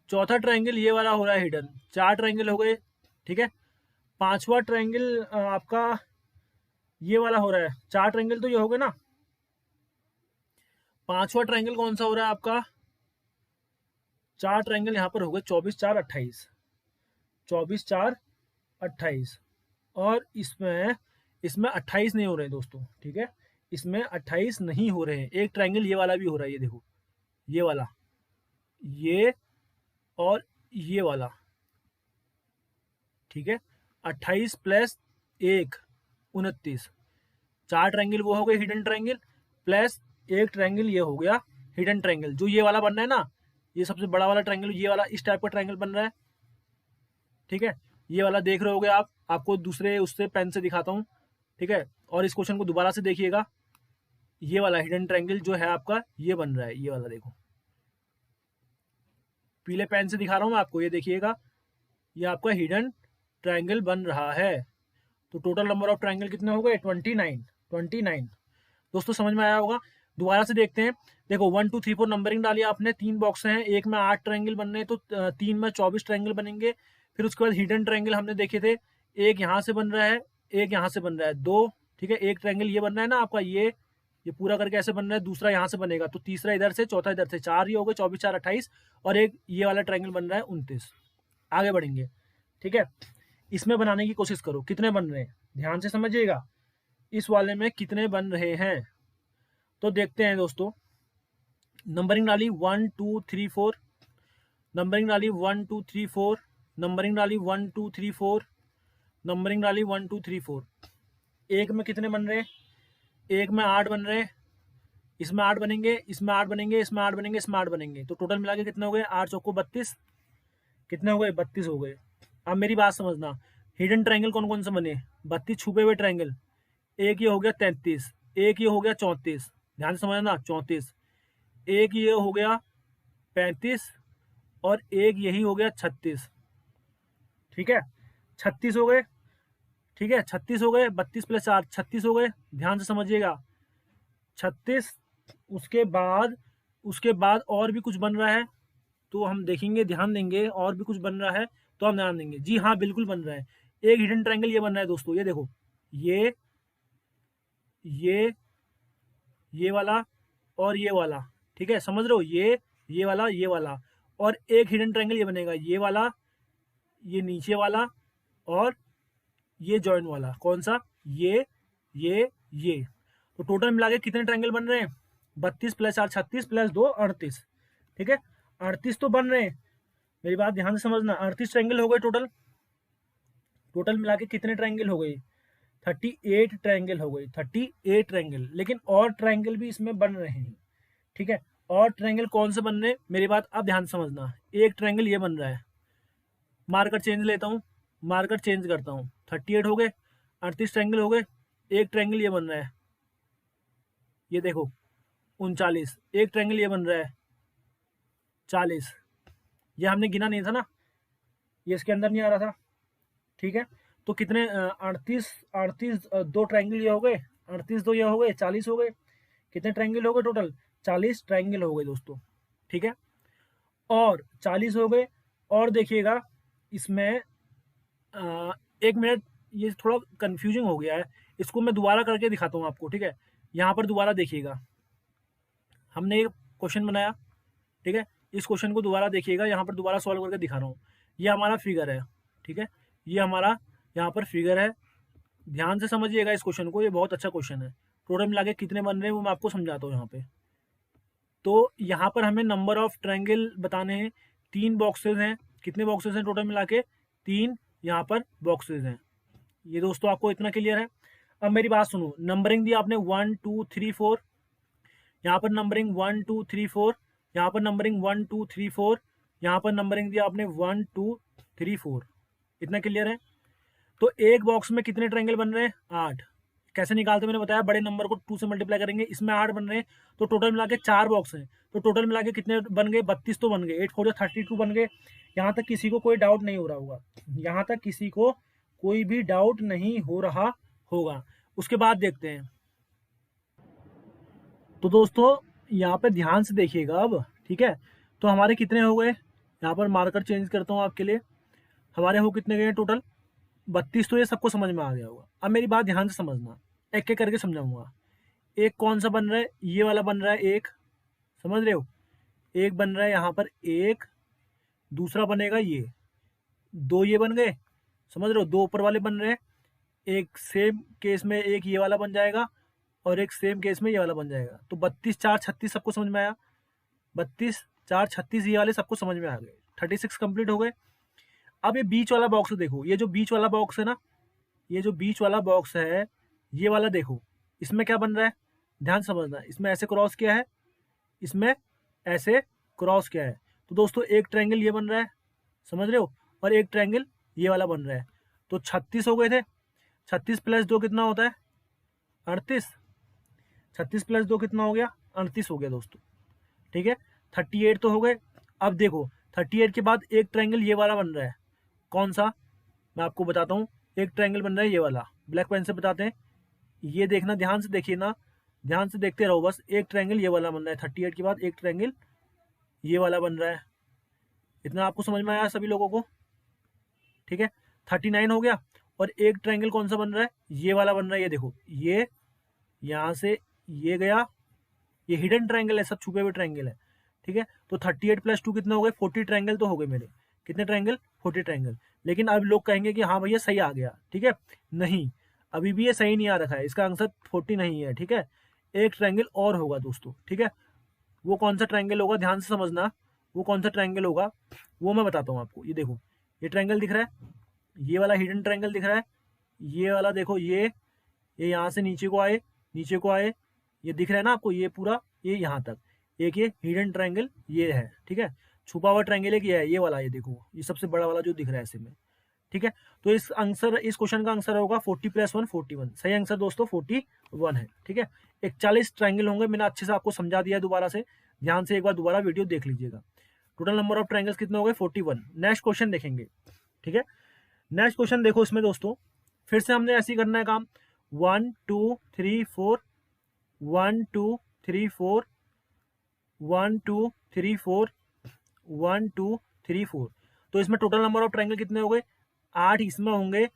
चौथा ट्रायंगल ये वाला हो रहा है हिडन, 4 ट्रायंगल हो गए, ठीक है, पांचवा ट्रायंगल आपका ये वाला हो रहा है, 4 ट्रायंगल तो ये हो गए ना, पांचवा ट्रायंगल कौन सा हो रहा है आपका, 4 ट्रायंगल यहाँ पर हो गए, 24 4 28, 24 4 28, और इसमें इसमें 28 नहीं हो रहे दोस्तों, ठीक है, इसमें 28 नहीं हो रहे हैं, एक ट्रायंगल ये वाला भी हो रहा है, ये देखो ये वाला, ये और ये वाला, ठीक है, 28 + 1 29, 4 ट्रायंगल वो हो गए हिडन ट्रायंगल, प्लस एक ट्रायंगल ये हो गया हिडन ट्रायंगल, जो ये वाला बन रहा है ना, ये सबसे बड़ा वाला ट्रायंगल, ये वाला इस टाइप का ट्रायंगल बन रहा है, ठीक है, ये वाला देख रहे होगे आप, आपको दूसरे उससे पेन से दिखाता हूँ, ठीक है, और इस क्वेश्चन को दोबारा से देखिएगा, ये वाला हिडन ट्रायंगल जो है आपका ये बन रहा है, ये वाला देखो, पीले पेन से दिखा रहा हूँ मैं आपको, ये देखिएगा, ये आपका हिडन ट्रायंगल बन रहा है। तो टोटल नंबर ऑफ ट्रायंगल कितने हो गए 29, 29। दोस्तों समझ में आया होगा। दोबारा से देखते हैं। देखो 1 2 3 4 नंबरिंग डाली आपने, 3 बॉक्स हैं, एक में 8 ट्रायंगल बन रहे हैं, तो 3 में 24 ट्रायंगल बनेंगे। फिर उसके बाद हिडन ट्रायंगल हमने देखे थे, एक यहाँ से बन रहा है, एक यहाँ से बन रहा है, 2, ठीक है। एक ट्रायंगल ये बन रहा है ना आपका, ये पूरा करके ऐसे बन रहा है, दूसरा यहाँ से बनेगा, तो तीसरा इधर से, चौथा इधर से, 4 ये हो गए, 24 4 28, और एक ये वाला ट्रायंगल बन रहा है 29। आगे बढ़ेंगे, ठीक है। इसमें बनाने की कोशिश करो, कितने बन रहे हैं ध्यान से समझिएगा, इस वाले में कितने बन रहे हैं। तो देखते हैं दोस्तों, नंबरिंग डाली 1 2 3 4, नंबरिंग डाली 1 2 3 4, नंबरिंग डाली 1 2 3 4, नंबरिंग डाली 1 2 3 4। एक में कितने बन रहे हैं, एक में 8 बन रहे हैं, इसमें 8 बनेंगे, इसमें 8 बनेंगे, इसमें 8 बनेंगे, इसमें 8 बनेंगे, तो टोटल मिला के कितने हो गए, 8 चौको 32, कितने हो गए, 32 हो गए। अब मेरी बात समझना, हिडन ट्रायंगल कौन कौन से बने, 32 छुपे हुए ट्रायंगल, एक ये हो गया 33, एक ये हो गया 34, ध्यान से समझना 34, एक ये हो गया 35, और एक यही हो गया 36, ठीक है। 36 हो गए, ठीक है, 36 हो गए, 32 प्लस 4 36 हो गए, ध्यान से समझिएगा 36। उसके बाद और भी कुछ बन रहा है, तो हम देखेंगे, ध्यान देंगे, और भी कुछ बन रहा है तो हम ध्यान देंगे। जी हाँ, बिल्कुल बन रहा है, एक हिडन ट्रायंगल ये बन रहा है दोस्तों, ये देखो, ये ये ये वाला और ये वाला, ठीक है, समझ रहे हो, ये वाला, ये वाला, और एक हिडन ट्रायंगल ये बनेगा, ये वाला, ये नीचे वाला, और ये जॉइन वाला, कौन सा, ये। तो टोटल मिला के कितने ट्रायंगल बन रहे हैं, 32 प्लस 4 36 प्लस 2 38, ठीक है। 38 तो बन रहे हैं, मेरी बात ध्यान से समझना, 38 ट्रायंगल हो गए टोटल। टोटल मिला के कितने ट्रायंगल हो गए, 38 ट्रायंगल हो गए, 38 ट्रायंगल। लेकिन और ट्रायंगल भी इसमें बन रहे हैं, ठीक है। और ट्रायंगल कौन से बन रहे हैं, मेरी बात अब ध्यान से समझना, एक ट्रायंगल ये बन रहा है, मार्कर चेंज लेता हूँ, मार्कर चेंज करता हूँ, 38 हो गए, 38 ट्रायंगल हो गए, एक ट्रायंगल ये बन रहा है, ये देखो 39, एक ट्रायंगल ये बन रहा है 40, ये हमने गिना नहीं था ना, ये इसके अंदर नहीं आ रहा था, ठीक है। तो कितने, 38 38, 2 ट्रायंगल ये हो गए, 38 2 ये हो गए, 40 हो गए, कितने ट्रायंगल हो गए टोटल, 40 ट्रायंगल हो गए दोस्तों, ठीक है। और 40 हो गए, और देखिएगा इसमें एक मिनट, ये थोड़ा कंफ्यूजिंग हो गया है, इसको मैं दोबारा करके दिखाता हूँ आपको, ठीक है। यहाँ पर दोबारा देखिएगा, हमने एक क्वेश्चन बनाया, ठीक है, इस क्वेश्चन को दोबारा देखिएगा, यहाँ पर दोबारा सॉल्व करके दिखा रहा हूँ। ये हमारा फिगर है, ठीक है, ये हमारा यहाँ पर फिगर है, ध्यान से समझिएगा इस क्वेश्चन को, ये बहुत अच्छा क्वेश्चन है। टोटल मिला के कितने बन रहे हैं वो मैं आपको समझाता हूँ यहाँ पे। तो यहाँ पर हमें नंबर ऑफ ट्रायंगल बताने हैं, 3 बॉक्सेस हैं, कितने बॉक्सेस हैं टोटल मिला के, 3 यहाँ पर बॉक्सेस हैं। ये दोस्तों आपको इतना क्लियर है। अब मेरी बात सुनो, नंबरिंग दी आपने 1 2 3 4, यहाँ पर नंबरिंग 1 2 3 4, यहाँ पर नंबरिंग 1 2 3 4, यहाँ पर नंबरिंग दी आपने 1 2 3 4, इतना क्लियर है। तो एक बॉक्स में कितने ट्रायंगल बन रहे हैं, 8। कैसे निकालते हैं मैंने बताया, बड़े नंबर को 2 से मल्टीप्लाई करेंगे, इसमें 8 बन रहे हैं, तो टोटल मिला के 4 बॉक्स हैं, तो टोटल मिला के कितने बन गए, 32 तो बन गए, 8 4 32 बन गए। यहाँ तक किसी को कोई डाउट नहीं हो रहा होगा, यहाँ तक किसी को कोई भी डाउट नहीं हो रहा होगा। उसके बाद देखते हैं, तो दोस्तों यहाँ पे ध्यान से देखिएगा अब, ठीक है। तो हमारे कितने हो गए, यहाँ पर मार्कर चेंज करता हूँ आपके लिए, हमारे हो कितने गए टोटल, 32। तो ये सबको समझ में आ गया होगा। अब मेरी बात ध्यान से समझना, एक एक करके समझाऊंगा। एक कौन सा बन रहा है, ये वाला बन रहा है एक, समझ रहे हो, एक बन रहा है यहाँ पर एक, दूसरा बनेगा ये, 2 ये बन गए, समझ रहे हो, 2 ऊपर वाले बन रहे हैं, एक सेम केस में एक ये वाला बन जाएगा, और एक सेम केस में ये वाला बन जाएगा। तो 32 4 36 सबको समझ में आया, 32 4 36 ये वाले सबको समझ में आ गए, 36 कंप्लीट हो गए। अब ये बीच वाला बॉक्स देखो, ये जो बीच वाला बॉक्स है ना, ये जो बीच वाला बॉक्स है, ये वाला देखो, इसमें क्या बन रहा है, ध्यान समझना, इसमें ऐसे क्रॉस किया है, इसमें ऐसे क्रॉस किया है, तो दोस्तों एक ट्रायंगल ये बन रहा है, समझ रहे हो, और एक ट्रायंगल ये वाला बन रहा है। तो 36 हो गए थे, 36 प्लस 2 कितना होता है, 38, 36 प्लस 2 कितना हो गया, 38 हो गया दोस्तों, ठीक है। 38 तो हो गए। अब देखो 38 के बाद एक ट्रायंगल ये वाला बन रहा है, कौन सा, मैं आपको बताता हूँ, एक ट्रायंगल बन रहा है ये वाला, ब्लैक पेन से बताते हैं, ये देखना, ध्यान से देखिए ना, ध्यान से देखते रहो बस। एक ट्रायंगल ये वाला बन रहा है 38 के बाद, एक ट्रायंगल ये वाला बन रहा है। इतना आपको समझ में आया सभी लोगों को? ठीक है, 39 हो गया। और एक ट्रायंगल कौन सा बन रहा है, ये वाला बन रहा है। ये देखो, ये यहाँ से ये गया, ये हिडन ट्रायंगल है, सब छुपे हुए ट्रायंगल है। ठीक है, तो 38 + 2 कितने हो गए, 40 ट्रायंगल तो हो गए मेरे। कितने ट्रायंगल, 40 ट्रायंगल। लेकिन अब लोग कहेंगे कि हाँ भैया सही आ गया। ठीक है, नहीं, अभी भी ये सही नहीं आ रखा है, इसका आंसर 40 नहीं है। ठीक है, एक ट्रायंगल और होगा दोस्तों। ठीक है, वो कौन सा ट्रायंगल होगा, ध्यान से समझना। वो कौन सा ट्रायंगल होगा वो मैं बताता हूँ आपको। ये देखो, ये ट्रायंगल दिख रहा है, ये वाला हिडन ट्रायंगल दिख रहा है। ये वाला देखो, ये यहाँ से नीचे को आए, नीचे को आए, ये दिख रहा है ना आपको, ये पूरा, ये यहाँ तक एक ये हिडन ट्रायंगल ये है। ठीक है, छुपा हुआ ट्रायंगल एक ये है, ये वाला, ये देखो, ये सबसे बड़ा वाला जो दिख रहा है ऐसे में। ठीक है, तो इस क्वेश्चन का आंसर होगा 40 + 1 41। सही आंसर दोस्तों 41 है। ठीक है, 41 ट्रायंगल होंगे। मैंने अच्छे से आपको समझा दिया दोबारा से, ध्यान से एक बार दोबारा वीडियो देख लीजिएगा। टोटल नंबर ऑफ ट्रायंगल्स कितने हो गए, 41। नेक्स्ट क्वेश्चन देखेंगे। ठीक है, नेक्स्ट क्वेश्चन देखो, इसमें दोस्तों फिर से हमने ऐसे ही करना है काम। 1 2 3 4 1 2 3 4 1 2 3 4 1 2 3 4। तो इसमें टोटल नंबर ऑफ ट्रायंगल कितने हो गए, 8 इसमें होंगे,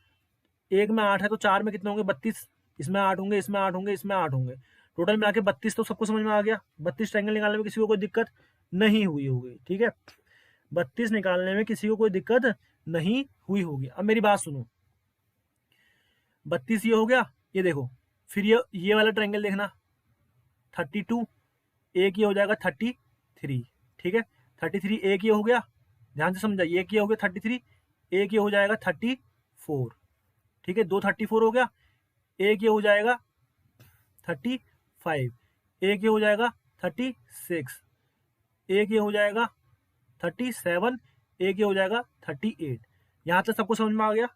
एक में 8 है तो 4 में कितने होंगे, 32। इसमें 8 होंगे, इसमें 8 होंगे, इसमें 8 होंगे, टोटल मिला के 32। तो सबको समझ में आ गया। 32 ट्रायंगल निकालने में किसी को कोई दिक्कत नहीं हुई होगी। ठीक है, 32 निकालने में किसी को कोई दिक्कत नहीं हुई होगी। अब मेरी बात सुनो, 32 ये हो गया, ये देखो, फिर ये वाला ट्रायंगल देखना, 32, एक ये हो जाएगा 33। ठीक है, 33 एक ये हो गया, ध्यान से समझा, एक ये हो गया 33, एक ये हो जाएगा 34। ठीक है, 2 34 हो गया, एक ये हो जाएगा 35, एक ये हो जाएगा 36, एक ये हो जाएगा 37, एक ये हो जाएगा 38। यहाँ तक सबको समझ में आ गया?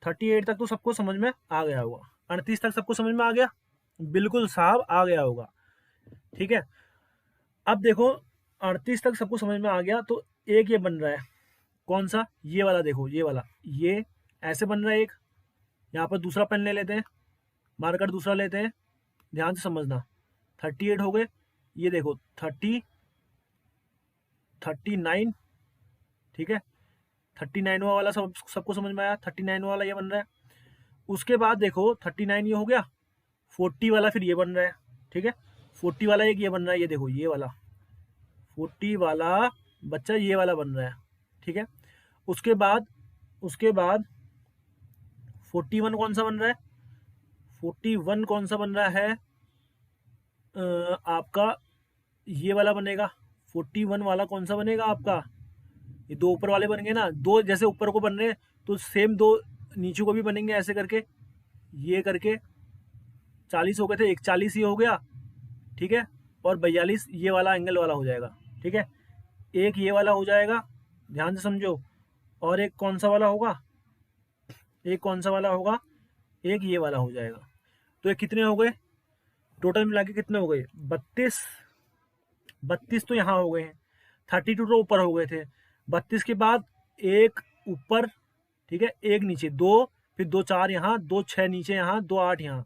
38 तक तो सबको समझ में आ गया होगा। 38 तक सबको समझ में आ गया? बिल्कुल साहब आ गया होगा। ठीक है, अब देखो 38 तक सबको समझ में आ गया, तो एक ये बन रहा है, कौन सा, ये वाला देखो, ये वाला, ये ऐसे बन रहा है एक। यहाँ पर दूसरा पेन ले लेते हैं, मार्कर दूसरा लेते हैं, ध्यान से समझना। 38 हो गए, ये देखो 30 39। ठीक है, 39 वाला सबको समझ में आया, 39 वाला ये बन रहा है। उसके बाद देखो 39 ये हो गया, 40 वाला फिर ये बन रहा है। ठीक है, 40 वाला एक ये बन रहा है, ये देखो ये वाला 40 वाला बच्चा ये वाला बन रहा है। ठीक है, उसके बाद 41 कौन सा बन रहा है, 41 कौन सा बन रहा है, आपका ये वाला बनेगा। 41 वाला कौन सा बनेगा आपका, ये दो ऊपर वाले बन गए ना, दो जैसे ऊपर को बन रहे हैं तो सेम दो नीचे को भी बनेंगे, ऐसे करके ये करके 40 हो गए थे, एक 40 ये हो गया। ठीक है, और 42 ये वाला एंगल वाला हो जाएगा। ठीक है, एक ये वाला हो जाएगा, ध्यान से समझो, और एक कौन सा वाला होगा, एक कौन सा वाला होगा, एक ये वाला हो जाएगा। तो ये कितने हो गए, टोटल मिला के कितने हो गए, 32। 32 तो यहाँ हो गए हैं, 32 तो ऊपर हो गए थे। 32 के बाद एक ऊपर, ठीक है, एक नीचे, दो, फिर 2 4 यहाँ, 2 6 नीचे यहाँ, 2 8 यहाँ।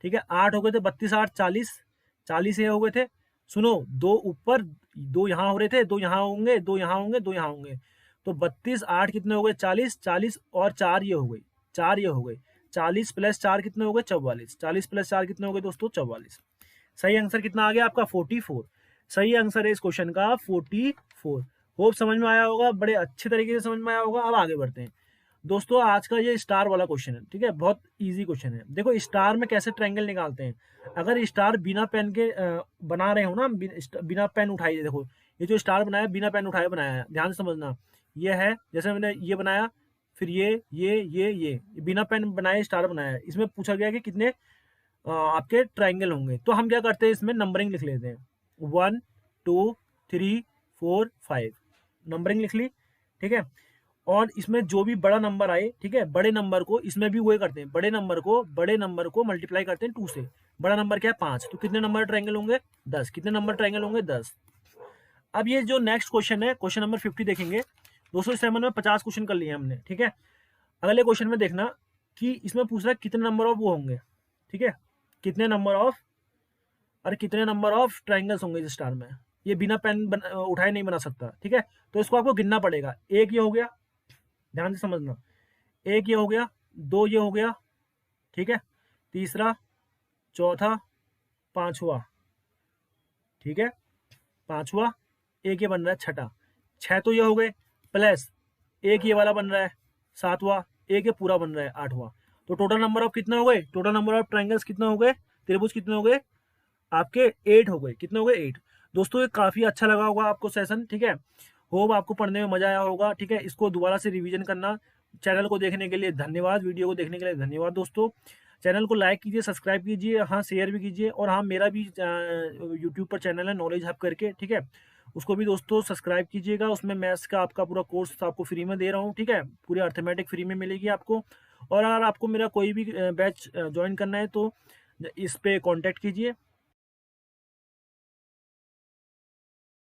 ठीक है, 8 हो गए थे, 32 8 40, 40 ये हो गए थे। सुनो, 2 ऊपर, 2 यहाँ हो रहे थे, 2 यहाँ होंगे, 2 यहाँ होंगे, 2 यहाँ होंगे, तो 32 8 कितने हो गए, 40, 40 और 4 ये हो गई, 4 ये हो गई, 40 + 4 कितने हो गए, 44, 40 + 4 कितने हो गए दोस्तों, 44। सही आंसर कितना आ गया आपका, 44। सही आंसर है इस क्वेश्चन का 44। होप समझ में आया होगा, बड़े अच्छे तरीके से समझ में आया होगा। अब आगे बढ़ते हैं दोस्तों, आज का ये स्टार वाला क्वेश्चन है। ठीक है, बहुत इजी क्वेश्चन है। देखो स्टार में कैसे ट्रायंगल निकालते हैं। अगर स्टार बिना पेन के बना रहे हो ना, बिना पेन उठाए, देखो ये जो स्टार बनाया बिना पेन उठाए बनाया है, ध्यान से समझना। ये है, जैसे मैंने ये बनाया, फिर ये बिना पेन बनाए स्टार बनाया है। इसमें पूछा गया कि कितने आपके ट्रायंगल होंगे, तो हम क्या करते हैं, इसमें नंबरिंग लिख लेते हैं, 1 2 3 4 5 नंबरिंग लिख ली। ठीक है, और इसमें जो भी बड़ा नंबर आए, ठीक है, बड़े नंबर को इसमें भी वही करते हैं, बड़े नंबर को मल्टीप्लाई करते हैं 2 से। बड़ा नंबर क्या है, 5, तो कितने नंबर ट्रायंगल होंगे, 10। कितने नंबर ट्रायंगल होंगे, 10। अब ये जो नेक्स्ट क्वेश्चन है, क्वेश्चन नंबर 50 देखेंगे दोस्तों। इस में 50 क्वेश्चन कर लिए हमने। ठीक है, अगले क्वेश्चन में देखना कि इसमें पूछ रहा है कितने नंबर ऑफ वो होंगे। ठीक है, कितने नंबर ऑफ और कितने नंबर ऑफ ट्राइंगल्स होंगे इस स्टार में, ये बिना पेन उठाए नहीं बना सकता, ठीक है। तो इसको आपको गिनना पड़ेगा। एक ये हो गया, ध्यान से समझना, एक ये हो गया, दो ये हो गया, ठीक है, तीसरा, चौथा, पांचवा, ठीक है, पांचवा, एक ये बन रहा है छठा, छह तो ये हो गए, प्लस एक ये वाला बन रहा है सातवां, एक ये पूरा बन रहा है आठवां। तो टोटल नंबर ऑफ कितने हो गए, टोटल नंबर ऑफ ट्राइंगल्स कितने हो गए, त्रिभुज कितने हो गए आपके, 8 हो गए। कितने हो गए, 8। दोस्तों ये काफी अच्छा लगा होगा आपको सेशन, ठीक है। होप आपको पढ़ने में मजा आया होगा, ठीक है। इसको दोबारा से रिवीजन करना। चैनल को देखने के लिए धन्यवाद, वीडियो को देखने के लिए धन्यवाद दोस्तों। चैनल को लाइक कीजिए, सब्सक्राइब कीजिए, हाँ शेयर भी कीजिए। और हाँ मेरा भी यूट्यूब पर चैनल है नॉलेज हब करके, ठीक है, उसको भी दोस्तों सब्सक्राइब कीजिएगा। उसमें मैथ्स का आपका पूरा कोर्स आपको फ्री में दे रहा हूँ, ठीक है, पूरी अर्थमेटिक फ्री में मिलेगी आपको। और अगर आपको मेरा कोई भी बैच ज्वाइन करना है तो इस पे कांटेक्ट कीजिए।